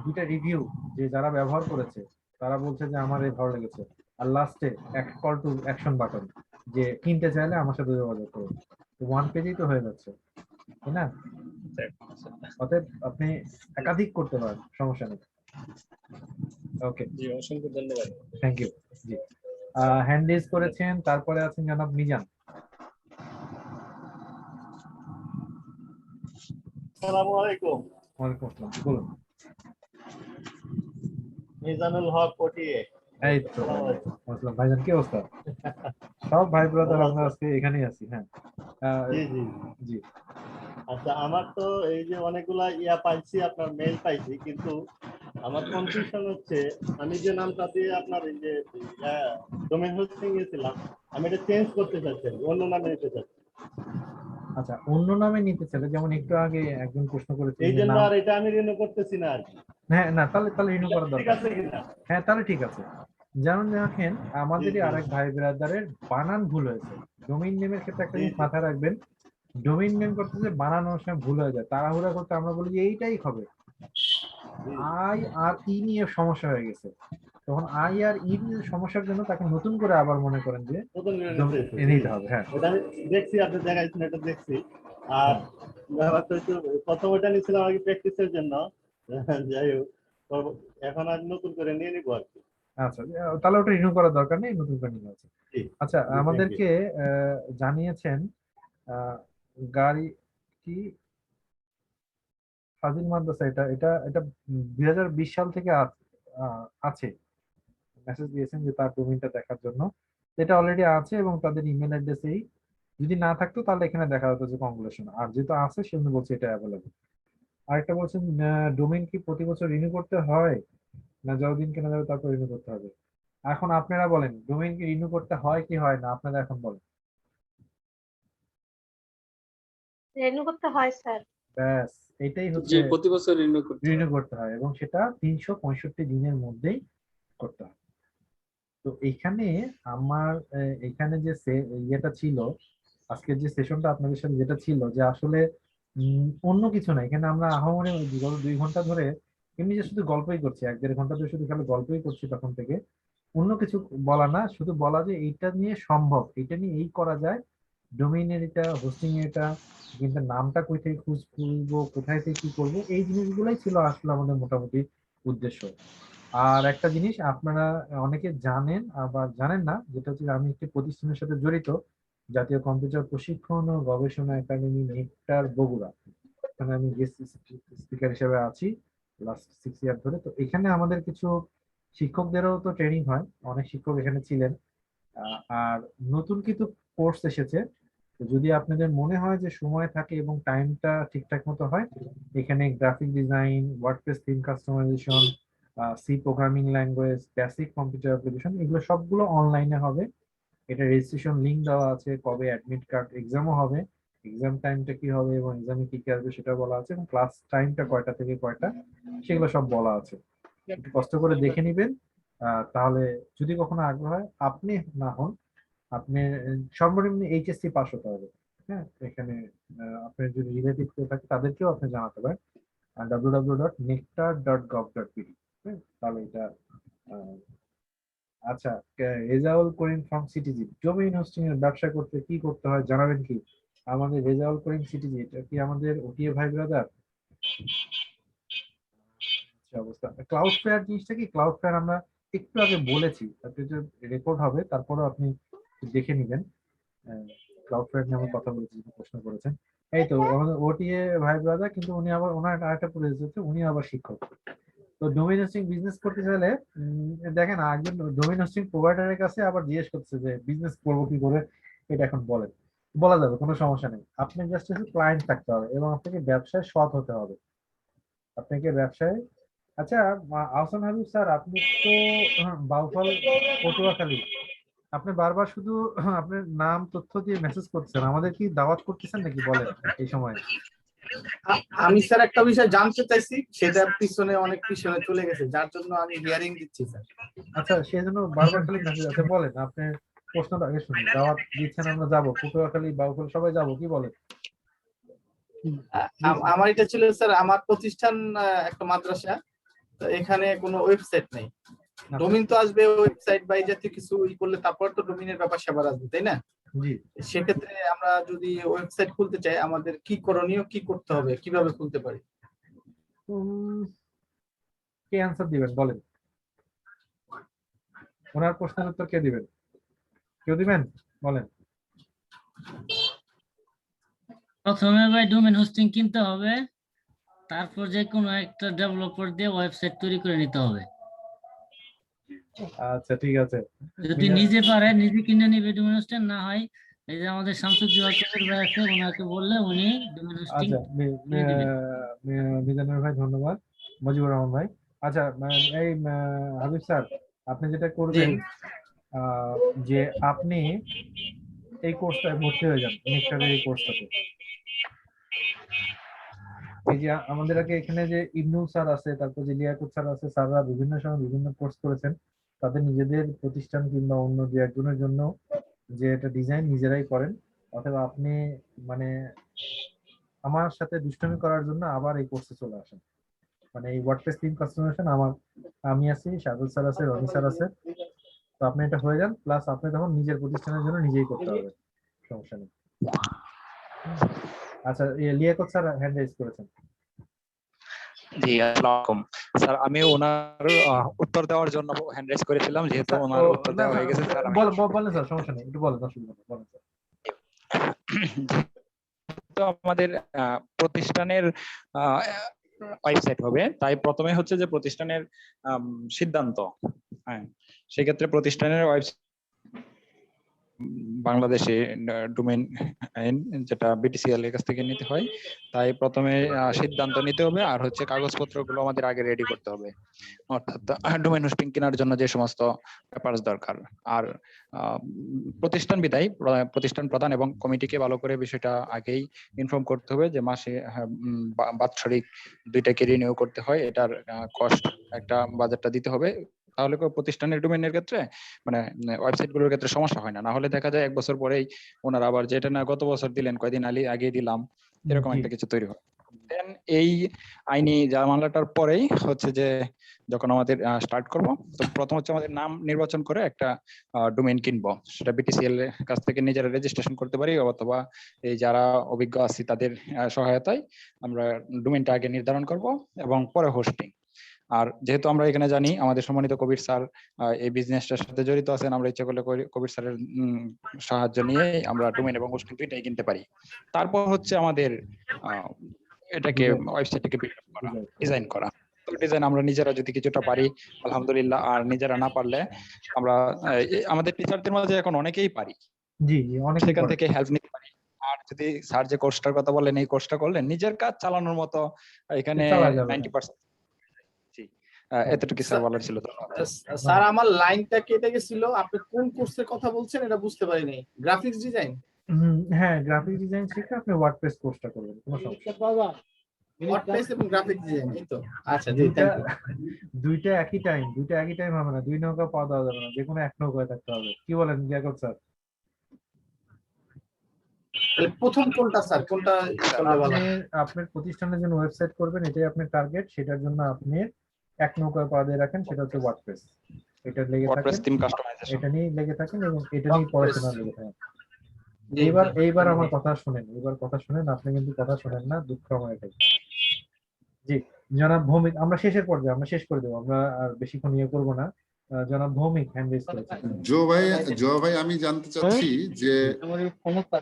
A: দুইটা রিভিউ, যে যারা ব্যবহার করেছে তারা বলছে যে আমার এই ভালো লেগেছে, আর লাস্টে এক কল টু অ্যাকশন বাটন, যে কিনতে চাইলে আমার সাথে যোগাযোগ করুন। তো ওয়ান পেজেই তো হয়ে যাচ্ছে, তাই না? অতএব আপনি একাধিক করতে পারেন, সমস্যা নেই। ওকে,
O: জি অসংখ্য ধন্যবাদ।
A: Thank you. জি, হ্যান্ড রেজ করেছেন, তারপরে আছেন জনাব মিজান।
P: আসসালামু আলাইকুম।
A: ওয়ালাইকুম আসসালাম, বলুন।
P: মিজানুল হক ওটিএ।
A: এই তো আসসালাম ভাইজান, কি অবস্থা? সব ভাই ব্রাদার আমরা আজকে এখানেই আছি। হ্যাঁ,
P: জি জি
A: জি।
P: আচ্ছা, আমার তো এই যে অনেকগুলা ইয়া পাইছি, আপনার মেইল পাইছি, কিন্তু আমার কনফিউশন হচ্ছে আমি যে নামটা দিয়ে আপনার এই যে ডোমেইন হোস্টিং গেছিলাম, আমি এটা চেঞ্জ করতে চাচ্ছি, অন্য নামে নিতে চাচ্ছি।
A: আচ্ছা, অন্য নামে নিতে চাইলে, যেমন একটু আগে একজন প্রশ্ন করেছিল
P: এই
A: যে
P: জন্য
A: নাম,
P: আর এটা আমি রিনিউ করতেছি না আর কি।
A: হ্যাঁ না, তাহলে রিনিউ করার
P: ঠিক
A: দরকার
P: আছে কিনা?
A: হ্যাঁ, তাহলে ঠিক আছে। যেমন দেখেন, আমাদেরই
P: জি, জি।
A: আরেক ভাই ব্রাদারের বানান ভুল হয়েছে। ডোমেইন নেমের ক্ষেত্রে একটা জিনিস মাথায় রাখবেন, ডোমেইন নেম করতে যে বানানোর সময় ভুল হয়ে যায়, তাড়াহুড়া করতে আমরা বলি যে এইটাই হবে, আই আর ই নিয়ে সমস্যা হয়ে গেছে। তখন আই আর ই নিয়ে সমস্যার জন্য তাকে নতুন করে আবার মনে করেন যে
P: নতুন করে
A: নিতে হবে। হ্যাঁ,
P: ওটা আমি দেখছি, আপনি দেখাইছেন, এটা দেখছি। আর ব্যাপারটা হচ্ছে প্রথম ওটা নিয়েছিলাম আগে প্র্যাকটিসের জন্য, যাই হোক এখন আর নতুন করে নিয়ে নিবো আর কি।
A: আচ্ছা, তাহলে ওটা রিনিউ করার দরকার নেই, নতুন করে নিতে আছে। আচ্ছা, আমাদেরকে জানিয়েছেন গাড়ি কি ফাজিল মাদ্রাসা, এটা এটা এটা 2020 সাল থেকে আছে, মেসেজ দিয়েছেন যে তার ডোমেইনটা দেখার জন্য। এটা অলরেডি আছে এবং তাদের ইমেল অ্যাড্রেসেই, যদি না থাকতো তাহলে এখানে দেখা যেত যে কংগ্রেচুলেশন, আর যেহেতু আছে সেজন্য বলছে এটা অ্যাভেলেবল। আরেকটা বলছেন ডোমেইন কি প্রতি বছর রিনিউ করতে হয়, না যতদিন কেনা যাবে তারপর রিনিউ করতে হবে? এখন আপনারা বলেন, ডোমেইন কি রিনিউ করতে হয় কি হয় না, আপনারা এখন বলেন।
Q: রিনিউ করতে হয় স্যার।
A: ব্যাস, এটাই
O: জি,
A: হচ্ছে,
O: প্রতি বছর রিনিউ
A: করতে হয় এবং সেটা 365 দিনের মধ্যেই করতে হয়। তো এখানে আমার এখানে যে ইয়েটা ছিল, আজকের যে সেশনটা আপনাদের সাথে যেটা ছিল যে আসলে অন্য কিছু না, এখানে আমরা আহামরি গত 2 ঘন্টা ধরে এমনি যে শুধু গল্পই করছি, 1-1.5 ঘন্টা ধরে শুধু খালি গল্পই করছি তখন থেকে। অন্য কিছু বলা না, শুধু বলা যে এইটা নিয়ে সম্ভব, এটা নিয়ে এই করা যায়, ডোমেইনের এটা, হোস্টিং এটা, কিন্তু নামটা কই থেকে খুঁজবো, কোথায় থেকে কি করবো, এই জিনিসগুলোই ছিল আসলে আমাদের মোটামুটি উদ্দেশ্য। আর একটা জিনিস আপনারা অনেকে জানেন আবার জানেন না, যেটা হচ্ছে আমি একটি প্রতিষ্ঠানের সাথে জড়িত, জাতীয় কম্পিউটার প্রশিক্ষণ ও গবেষণা একাডেমি নেকটার বগুড়া। এখানে আমি গেস্ট স্পিকার হিসেবে আছি লাস্ট 6 ইয়ার ধরে। তো এখানে আমাদের কিছু শিক্ষকদেরও তো ট্রেনিং হয়, অনেক শিক্ষক এখানে ছিলেন। আর নতুন কিছু কোর্স এসেছে। তো যদি আপনাদের মনে হয় যে সময় থাকে এবং টাইমটা ঠিকঠাক মতো হয়, এখানে graphic design, WordPress theme customisation, C programming language, basic computer application, এগুলো সবগুলো অনলাইনে হবে। এটা রেজিস্ট্রেশন লিংক দেওয়া আছে, কবে অ্যাডমিট কার্ড, এক্সামও হবে, এক্সাম টাইমটা কি হবে এবং এক্সামে কি কি আসবে সেটা বলা আছে, এবং ক্লাস টাইমটা কয়টা থেকে কয়টা সেগুলো সব বলা আছে। একটু কষ্ট করে দেখে নিবেন। তাহলে যদি কখনো আগ্রহ হয়, আপনি না হন, আপনি সর্বনিম্ন এইচএসসি পাস হতে হবে। হ্যাঁ, এখানে আপনার যদি রিলেটিভ কেউ থাকে তাদেরকেও আপনি জানাতে পারেন। www.nectar.gov.pd। তাহলে এটা আচ্ছা, Rezaul Karim from CTG, domain hosting এর ব্যবসা করতে কি করতে হয় জানাবেন কি? আমাদের রেজাউল করিম সিটিজি, এটা কি আমাদের ওটিএ ভাই ব্রাদার? অবস্থা ক্লাউড ফেয়ার জিনিসটা কি, ক্লাউড ফেয়ার আমরা একটু আগে বলেছি, আপনি যে রেকর্ড হবে তারপরে আপনি দেখে নেবেন। ক্লাউড ফেয়ার নিয়ে আমরা কথা বলেছি, প্রশ্ন করেছেন। এই তো আমাদের ওটিএ ভাই ব্রাদার, কিন্তু উনি আবার ওনার আরেকটা পরিচয় হচ্ছে, উনি আবার শিক্ষক। তো ডোমেইন হোস্টিং বিজনেস করতে চাইলে দেখেন একজন ডোমেইন হোস্টিং প্রোভাইডারের কাছে আবার জিজ্ঞেস করছে যে বিজনেস করবো কি করে, এটা এখন বলেন। বলা যাবে, কোনো সমস্যা নেই। আপনি জাস্ট ক্লায়েন্ট থাকতে হবে এবং আপনাকে ব্যবসায় সৎ হতে হবে। আপনাকে ব্যবসায়, আচ্ছা আহসান হাবিব স্যার, আপনি তো বাউফল পটুয়াখালী, আপনি বারবার শুধু আপনার নাম তথ্য দিয়ে মেসেজ করছেন, আমাদের কি দাওয়াত করতেছেন নাকি বলেন এই সময়?
R: আমি স্যার একটা বিষয় জানতে চাইছি, সেটা পিছনে অনেক পিছনে চলে গেছে, যার জন্য আমি হিয়ারিং দিচ্ছি স্যার।
A: আচ্ছা, সেই জন্য বারবার খালি মেসেজ আছে, বলেন আপনি প্রশ্নটা আগে শুনি। দাওয়াত দিচ্ছেন, আমরা যাবো, পটুয়াখালী বাউফল সবাই যাবো, কি বলেন?
R: আমার এটা ছিল স্যার, আমার প্রতিষ্ঠান একটা মাদ্রাসা, তো এখানে কোনো ওয়েবসাইট নেই। ডোমিন তো আসবে, ওয়েবসাইট বা এই জাতীয় কিছু করলে তারপর তো ডোমিনের ব্যাপার সেবার আসবে, তাই না?
A: জি।
R: সেক্ষেত্রে আমরা যদি ওয়েবসাইট খুলতে চাই, আমাদের কি করণীয়, কি করতে হবে, কিভাবে খুলতে পারি?
A: কে অ্যান্সার দিবেন বলেন? ওনার প্রশ্নের উত্তর কে দিবেন? কেউ দিবেন? বলেন।
H: প্রথমে ভাই ডোমেইন হোস্টিং কিনতে হবে, তারপর যে কোনো একটা ডেভেলপার দিয়ে ওয়েবসাইট তৈরি করে নিতে হবে।
A: আচ্ছা ঠিক আছে,
H: যদি নিজে পারে নিজে কিনে নিবে ডোমেইন হোস্টিং, না হয় এই যে আমাদের শামসুজ্জোহা কবির ভাই আছে, ওনাকে বললে উনি ডোমেইন হোস্টিং
A: আচ্ছা
H: কিনে দিবেন।
A: মিজানুর ভাই ধন্যবাদ, মুজিবুর রহমান ভাই। আচ্ছা এই হাবিব স্যার, আপনি যেটা করবেন যে আপনি এই কোর্সটায় ভর্তি হয়ে যান, নেকটারের এই কোর্সটাতে। এই যে আমাদের আগে এখানে যে ইবনুল স্যার আছে, তারপর যে লিয়াকত স্যার আছে, স্যাররা বিভিন্ন সময় বিভিন্ন কোর্স করেছেন, তাদের নিজেদের প্রতিষ্ঠান কিংবা অন্য যে একজনের জন্য যে এটা ডিজাইন নিজেরাই করেন, অথবা আপনি মানে আমার সাথে দুষ্টুমি করার জন্য আবার এই কোর্সে চলে আসেন। মানে এই ওয়ার্ডপ্রেস থিম কাস্টমাইজেশন আমি আছি, শাহুল স্যার আছে, রনি স্যার আছে। তো আপনি এটা হয়ে যান, প্লাস আপনি তখন নিজের প্রতিষ্ঠানের জন্য নিজেই করতে হবে, সমস্যা নেই। আচ্ছা, লিয়াকত স্যার হ্যান্ড রেজ করেছেন।
S: জি, আসসালামু আলাইকুম স্যার, আমি ওনার উত্তর দেওয়ার জন্য হ্যান্ড রেজ করেছিলাম, যেহেতু ওনার উত্তর দেওয়া হয়ে গেছে স্যার।
A: বলেন স্যার, সমস্যা নেই, একটু বলেন, অসুবিধা নেই, বলেন স্যার।
S: তো আমাদের প্রতিষ্ঠানের ওয়েবসাইট হবে, তাই প্রথমে হচ্ছে যে প্রতিষ্ঠানের সিদ্ধান্ত। হ্যাঁ, সেক্ষেত্রে প্রতিষ্ঠানের ওয়েবসাইট বাংলাদেশে ডোমেইন যেটা বিটিসিএল এর কাছ থেকে নিতে হয়, তাই প্রথমে সিদ্ধান্ত নিতে হবে, আর হচ্ছে কাগজপত্রগুলো আমাদের আগে রেডি করতে হবে, অর্থাৎ ডোমেইন হোস্টিং কেনার জন্য যে সমস্ত পেপারস দরকার। আর প্রতিষ্ঠান বিদায় প্রতিষ্ঠান প্রধান এবং কমিটিকে ভালো করে বিষয়টা আগেই ইনফর্ম করতে হবে যে মাসে বাৎসরিক 2টাকে রিনিউ করতে হয়, এটার কস্ট একটা বাজেটটা দিতে হবে। তাহলে কোনো প্রতিষ্ঠানের ডোমেইনের ক্ষেত্রে মানে ওয়েবসাইট গুলোর ক্ষেত্রে সমস্যা হয় না। না হলে দেখা যায় 1 বছর পরেই ওনারা আবার যেটা না গত বছর দিলেন কয়দিন আগে দিলাম এরকম একটা কিছু তৈরি হয়। দেন এই আইনি ঝামেলাটার পরেই হচ্ছে যে যখন আমাদের স্টার্ট করব, তো প্রথম হচ্ছে আমাদের নাম নির্বাচন করে একটা ডোমেইন কিনবো। সেটা বিটিসিএল এর কাছ থেকে নিজেরা রেজিস্ট্রেশন করতে পারি, অথবা এই যারা অভিজ্ঞ আছি তাদের সহায়তায় আমরা ডোমেইনটা আগে নির্ধারণ করব এবং পরে হোস্টিং। আর যেহেতু আমরা এখানে জানি আমাদের সম্মানিত কবির স্যার এই বিজনেসটার সাথে জড়িত আছেন, আমরা ইচ্ছা করলে কবির স্যারের সাহায্য নিয়ে আমরা ডোমেইন এবং হোস্টিং দুইটাই কিনতে পারি। তারপর হচ্ছে আমাদের এটাকে ওয়েবসাইটটাকে বিল্ড আপ করা, ডিজাইন করা। তো ডিজাইন আমরা নিজেরা যদি কিছুটা পারি আলহামদুলিল্লাহ, আর নিজেরা না পারলে আমরা আমাদের টিচারদের মাঝে এখন অনেকেই পারি,
A: জি জি, অনেক
S: সেখান থেকে হেল্প নিতে পারি। আর যদি স্যার যে কোর্সটার কথা বলেন এই কোর্সটা করলে নিজের কাজ চালানোর মতো এখানে 90%। জি, এতটুকু স্যার বলার ছিল।
R: স্যার আমার লাইনটা কেটে গেছিল, আপনি কোন কোর্সের কথা বলছেন এটা বুঝতে পারিনি। Graphics design?
A: হ্যাঁ, গ্রাফিক্স ডিজাইন শিখে আপনি ওয়ার্ডপ্রেস কোর্সটা করবেন, কোনো সমস্যা নেই।
R: ওয়ার্ডপ্রেস এবং গ্রাফিক্স ডিজাইন, এই তো? আচ্ছা জি, থ্যাংক ইউ।
A: দুইটা একই টাইম হবে না, 2 নৌকা পা দেওয়া যাবে না, যে কোনো এক নৌকায় থাকতে হবে। কি বলেন জ্যাকব স্যার?
R: প্রথম কোনটা স্যার, কোনটা করলে ভালো?
A: আপনার প্রতিষ্ঠানের জন্য ওয়েবসাইট করবেন, এটাই আপনার টার্গেট, সেটার জন্য আপনি এক নৌকায় পা দিয়ে রাখেন, সেটা হচ্ছে ওয়ার্ডপ্রেস। এটা লেগে থাকেন, এটা নিয়ে লেগে থাকেন এবং এটা নিয়ে পড়াশোনা লেগে থাকেন। এইবার আমার কথা শুনেন, আপনি কিন্তু কথা শুনেন না, দুঃখ আমার এটাই। জি জনাব ভৌমিক, আমরা শেষের পর্যায়ে, আমরা শেষ করে দেবো, আমরা আর বেশিক্ষণ ইয়ে করবো না। জনাব ভৌমিক হ্যান্ড রেজ করেছেন।
T: জো ভাই আমি জানতে চাচ্ছি যে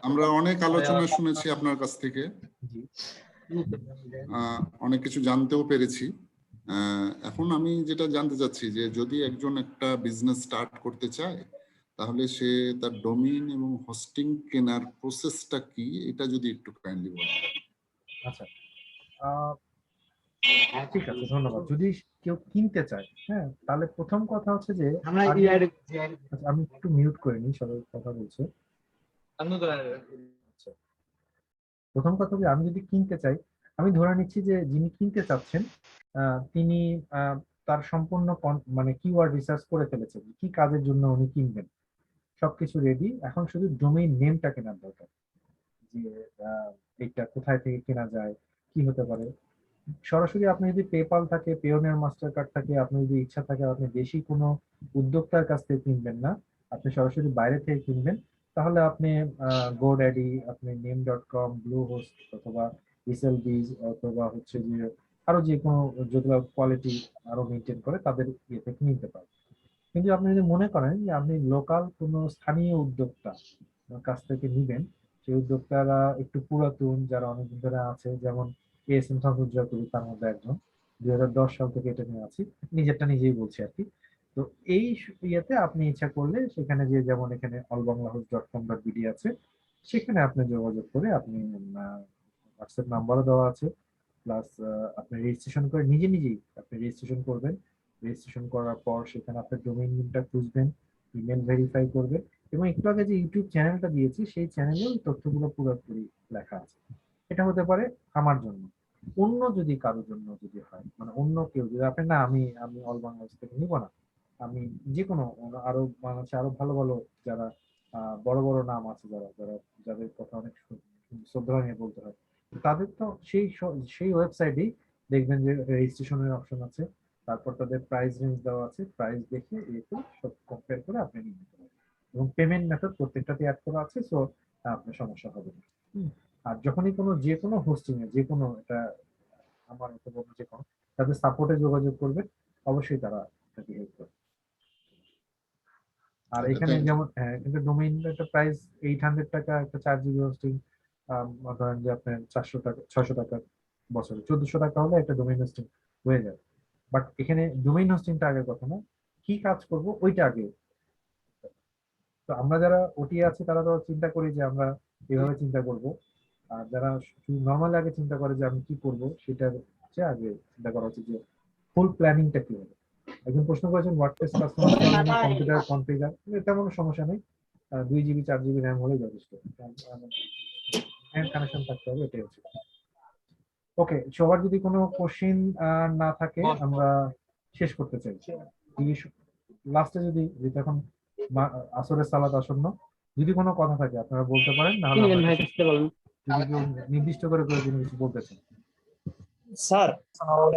T: আমরা অনেক আলোচনা শুনেছি আপনার কাছ থেকে, অনেক কিছু জানতেও পেরেছি। এখন আমি যেটা জানতে চাচ্ছি যে যদি একজন একটা বিজনেস স্টার্ট করতে চায় তাহলে সে তার ডোমেইন এবং হোস্টিং কেনার প্রসেসটা কি, এটা যদি একটু কাইন্ডলি বলেন।
A: আচ্ছা, ঠিক আছে, ধন্যবাদ। যদি কেউ কিনতে চায়, হ্যাঁ, তাহলে প্রথম কথা হচ্ছে যে আমি একটু মিউট করে নিই, সবাই কথা বলছে। প্রথম কথা যে আমি যদি কিনতে চাই, আমি ধরে নিচ্ছি যে যিনি কিনতে চাচ্ছেন তিনি তার সম্পূর্ণ মানে কিওয়ার্ড রিসার্চ করে ফেলেছেন, কি কাজের জন্য উনি কিনবেন, সবকিছু রেডি। এখন শুধু ডোমেইন নেমটা কেনার দরকার, যে এটা কোথায় থেকে কেনা যায়, কি হতে পারে। সরাসরি আপনি যদি পেপাল থাকে, পেওনিয়ার মাস্টার কার্ড থাকে, আপনি যদি ইচ্ছা থাকে আপনি দেশি কোনো উদ্যোক্তার কাছ থেকে কিনবেন না, আপনি সরাসরি বাইরে থেকে কিনবেন, তাহলে আপনি গোড্যাডি, আপনি নেম.com, ব্লু হোস্ট অথবা এসএলবিজ অথবা হচ্ছে যে আরো যে কোনো যেগুলো কোয়ালিটি আরো মেনটেন করে তাদের ইয়ে থেকে নিতে পারেন। কিন্তু আপনি যদি মনে করেন যে আপনি লোকাল কোনো স্থানীয় উদ্যোক্তা কাছ থেকে নিবেন, সেই উদ্যোক্তারা একটু পুরাতন, যারা অনেকদিন ধরে আছে, যেমন এস.এম. শামসুজ্জোহা কবি তার মধ্যে একজন, 2010 সাল থেকে এটা নিয়ে আছি, নিজেরটা নিজেই বলছি আর কি। তো এই ইয়েতে আপনি ইচ্ছা করলে সেখানে যে, যেমন এখানে allbanglahost.com.bd আছে, সেখানে আপনি যোগাযোগ করে আপনি হোয়াটসঅ্যাপ নাম্বারও দেওয়া আছে, প্লাস আপনি রেজিস্ট্রেশন করে নিজেই আপনি রেজিস্ট্রেশন করবেন। রেজিস্ট্রেশন করার পর সেখানে আপনার ডোমেইন নেমটা খুঁজবেন, ইমেল ভেরিফাই করবেন, এবং একটু আগে যে ইউটিউব চ্যানেলটা দিয়েছি সেই চ্যানেলেও তথ্যগুলো পুরোপুরি লেখা আছে। এটা হতে পারে আমার জন্য। অন্য যদি কারোর জন্য যদি হয়, মানে অন্য কেউ যদি আপনি না, আমি অল বাংলাদেশ থেকে নিব না, আমি যে কোনো আরো বাংলাদেশে আরো ভালো ভালো যারা বড় বড় নাম আছে, যাদের কথা অনেক শ্রদ্ধা নিয়ে বলতে হয়, তাদের তো সেই ওয়েবসাইটেই দেখবেন যে রেজিস্ট্রেশনের অপশন আছে, তারপর তাদের প্রাইস রেঞ্জ দেওয়া আছে, প্রাইস দেখে সব কম্পেয়ার করে আপনি নিয়ে নিতে পারেন, এবং পেমেন্ট মেথড প্রত্যেকটাতে অ্যাড করা আছে, সো আপনার সমস্যা হবে না। আর যখনই যে কোনো হোস্টিং এ, যে কোনো, এটা আমার মতো বলবো, যে কোনো তাদের সাপোর্টে যোগাযোগ করবে, অবশ্যই তারা আপনাকে হেল্প করবে। আর এখানে যেমন কিন্তু ডোমেইন একটা প্রাইস 800 টাকা, একটা 4 জিবি হোস্টিং ধরেন যে আপনার 400 টাকা 600 টাকা বছরে, 1400 টাকা হলে একটা ডোমেইন হোস্টিং হয়ে যায়। বাট এখানে ডোমেইন হোস্টিংটা আগের কথা না, কি কাজ করব ওইটা আগে। তো আমরা যারা ওটি আছি তারা তো চিন্তা করি যে আমরা এভাবে চিন্তা করব, আর যারা শুধু নর্মাল আগে চিন্তা করে যে আমি কি করব, সেটা হচ্ছে আগে চিন্তা করা উচিত যে ফুল প্ল্যানিংটা কি হবে। একজন প্রশ্ন করেছেন ওয়ার্ডপ্রেস কাস্টমার কম্পিউটার কনফিগার, তেমন সমস্যা নেই, 2 জিবি 4 জিবি র্যাম হলেই যথেষ্ট, কানেকশন থাকতে হবে, এটাই হচ্ছে। ওকে, সবার যদি কোনো কোশ্চেন না থাকে আমরা শেষ করতে চাই। লাস্টে যদি যেহেতু এখন আসরের সালাত আসন্ন, যদি কোনো কথা থাকে আপনারা বলতে পারেন, নাহলে আমরা যদি কেউ নির্দিষ্ট করে কোনো কিছু বলতে চান।
D: স্যার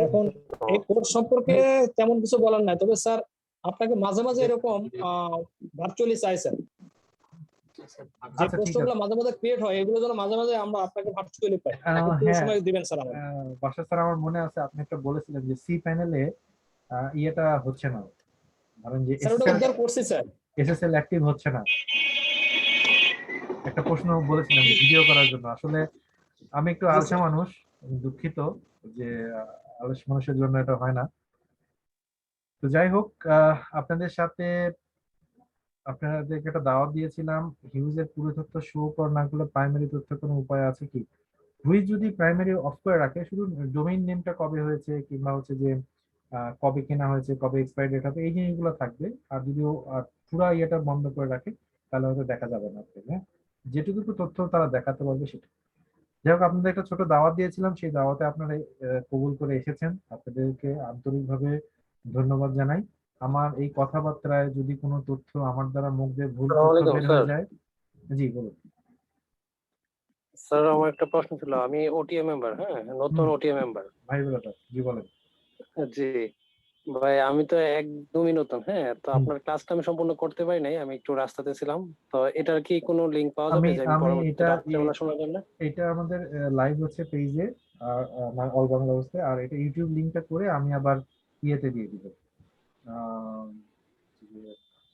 D: এখন এই কোর্স সম্পর্কে তেমন কিছু বলার নাই, তবে স্যার আপনাকে মাঝে মাঝে এরকম ভার্চুয়ালি চাই স্যার, যে
A: আচ্ছা, ঠিক
D: প্রশ্নগুলো
A: আছে।
D: মাঝে মাঝে ক্রিয়েট হয় এগুলো যেন মাঝে মাঝে আমরা আপনাকে ভার্চুয়ালি পাই, একটু
A: হ্যাঁ,
D: সময় দিবেন স্যার আমাদের।
A: বাসা স্যার আমার মনে আছে আপনি একটা বলেছিলেন যে সি প্যানেলে ইয়েটা হচ্ছে না, ধরেন যে
D: স্যার ওটা উদ্ধার করছি স্যার।
A: এসএসএল অ্যাক্টিভ হচ্ছে না, একটা প্রশ্ন বলেছিলাম যে ভিডিও করার জন্য। আসলে আমি একটু আলসা মানুষ, আমি দুঃখিত যে আলস মানুষের জন্য এটা হয় না। তো যাই হোক, আপনাদের সাথে আপনাদেরকে একটা দাওয়াত দিয়েছিলাম, হিউজের পুরো তথ্য শো কর না করলে প্রাইমারি তথ্য কোনো উপায় আছে কি? হুইজ যদি প্রাইমারি অফ করে রাখে, শুধু ডোমেইন নেমটা কবে হয়েছে কিংবা হচ্ছে যে কবে কেনা হয়েছে, কবে এক্সপায়ার ডেট হবে, এই জিনিসগুলো থাকবে। আর যদি পুরো ইয়েটা বন্ধ করে রাখে তাহলে হয়তো দেখা যাবে না আপনাকে, হ্যাঁ? যেটুকু তথ্য তারা দেখাতে পারবে সেটা। যাই হোক, আপনাদের একটা ছোট দাওয়াত দিয়েছিলাম, সেই দাওয়াতে আপনারা কবুল করে এসেছেন, আপনাদেরকে আন্তরিকভাবে ধন্যবাদ জানাই। আমার এই কথাবার্তায় যদি কোনো তথ্য আমার দ্বারা মুখ দিয়ে ভুল তথ্য বের হয়ে যায়, জি বলুন।
U: স্যার আমার একটা প্রশ্ন ছিল, আমি ওটিএ মেম্বার, হ্যাঁ নতুন ওটিএ মেম্বার।
A: ভাই বলুন, জি বলেন।
U: জি ভাই, আমি তো একদমই নতুন, হ্যাঁ তো আপনার ক্লাসটা আমি সম্পূর্ণ করতে পারি নাই, আমি একটু রাস্তাতে ছিলাম। তো এটার কি কোনো লিংক পাওয়া যাবে যে আমি পরবর্তীতে রাত্রেবেলা শোনার জন্য?
A: এটা আমাদের লাইভ হচ্ছে পেজে আর আমার অল বাংলা অবস্থায়, আর এটা ইউটিউব লিংকটা করে আমি আবার ইয়েতে দিয়ে দিব,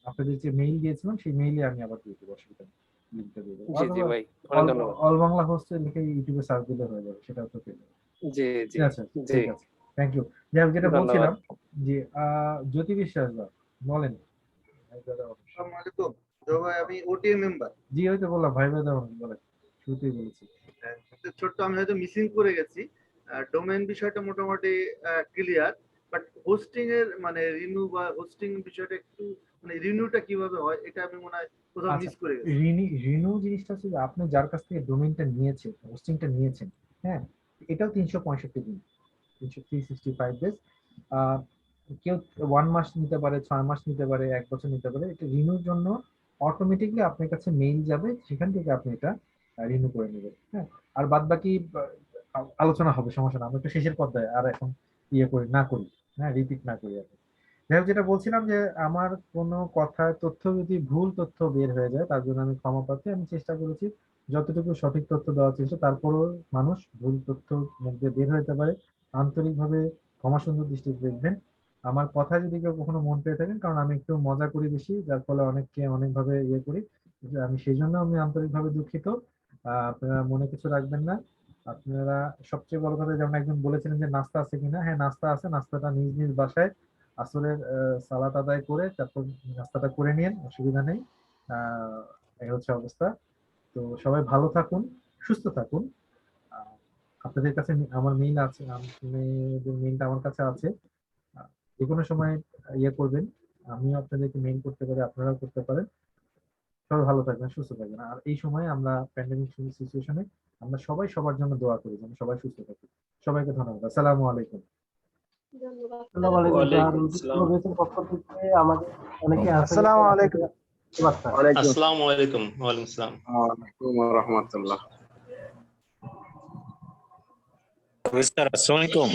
A: আপনাদের যে মেইল দিয়েছিলাম সেই মেইলে আমি আবার দিয়ে দিব, অসুবিধা নেই, লিংকটা দিয়ে দেবো।
U: জি জি ভাই, অনেক ধন্যবাদ।
A: অল বাংলা হোস্টে লিখে ইউটিউবে সার্চ দিলে হয়ে যাবে, সেটাও তো পেয়ে যাবে।
U: জি জি
A: আচ্ছা
U: জি,
A: ঠিক আছে, থ্যাংক ইউ। যাই হোক, যেটা
U: ধন্যবাদ।
A: বলছিলাম যে জ্যোতি বিশ্বাস বলেন।
V: আসসালামু আলাইকুম। ভাই আমি ওটিএ মেম্বার।
A: জি ওই তো বললাম, ভাই বলেন, শুরুতেই বলেছি।
V: ছোট্ট আমি হয়তো মিসিং করে গেছি, ডোমেইন বিষয়টা মোটামুটি ক্লিয়ার, বাট হোস্টিং এর মানে রিনিউ বা হোস্টিং বিষয়টা একটু মানে রিনিউটা কিভাবে হয় এটা আমি মনে হয় কোথাও মিস করে গেছি।
A: রিনিউ জিনিসটা হচ্ছে যে আপনি যার কাছ থেকে ডোমেইনটা নিয়েছেন, হোস্টিংটা নিয়েছেন, হ্যাঁ এটাও 365 দিন, 365 ডেজ। কেউ 1 মাস নিতে পারে, 6 মাস নিতে পারে, 1 বছর নিতে পারে। এটা রিনিউর জন্য অটোমেটিকলি আপনার কাছে মেইল যাবে, সেখান থেকে আপনি এটা রিনিউ করে নেবেন, হ্যাঁ। আর বাদ বাকি আলোচনা হবে, সমস্যা না, আমরা একটু শেষের পর্যায়ে আর এখন ইয়ে করি না করি, হ্যাঁ রিপিট না করি আর কি। যাই হোক, যেটা বলছিলাম যে আমার কোনো কথায় তথ্য যদি ভুল তথ্য বের হয়ে যায় তার জন্য আমি ক্ষমা প্রার্থী। আমি চেষ্টা করেছি যতটুকু সঠিক তথ্য দেওয়ার চেষ্টা, তারপরেও মানুষ ভুল তথ্য মুখ দিয়ে বের হতে পারে, আন্তরিকভাবে ক্ষমা সুন্দর দৃষ্টিতে দেখবেন। আমার কথা যদি কেউ কখনো মন পেয়ে থাকেন, কারণ আমি একটু মজা করি বেশি, যার ফলে অনেককে অনেকভাবে ইয়ে করি, আমি সেই জন্য আমি আন্তরিকভাবে দুঃখিত। আপনারা মনে কিছু রাখবেন না। আপনারা সবচেয়ে বড় কথা, যেমন একজন বলেছিলেন যে নাস্তা আছে কিনা, হ্যাঁ নাস্তা আছে, নাস্তাটা নিজ নিজ বাসায় আসরের সালাত আদায় করে তারপর নাস্তাটা করে নিন, অসুবিধা নেই। এই হচ্ছে অবস্থা। তো সবাই ভালো থাকুন, সুস্থ থাকুন। আপনাদের কাছে আমার মেইল আছে, মেইলটা আমার কাছে আছে, যে কোনো সময় ইয়ে করবেন, আমিও আপনাদেরকে মেইল করতে পারি, আপনারাও করতে পারেন। সবাই ভালো থাকবেন, সুস্থ থাকবেন। আর এই সময় আমরা প্যান্ডেমিক সিচুয়েশনে আমরা সবাই সবার জন্য দোয়া করি যেন সবাই সুস্থ থাকে। সবাইকে ধন্যবাদ। আসসালামু আলাইকুম।
V: আসসালামু আলাইকুম।
W: আসসালামু আলাইকুম। ওয়ালাইকুম আসসালাম।
V: ওয়া রাহমাতুল্লাহ।
W: আসসালামু আলাইকুম।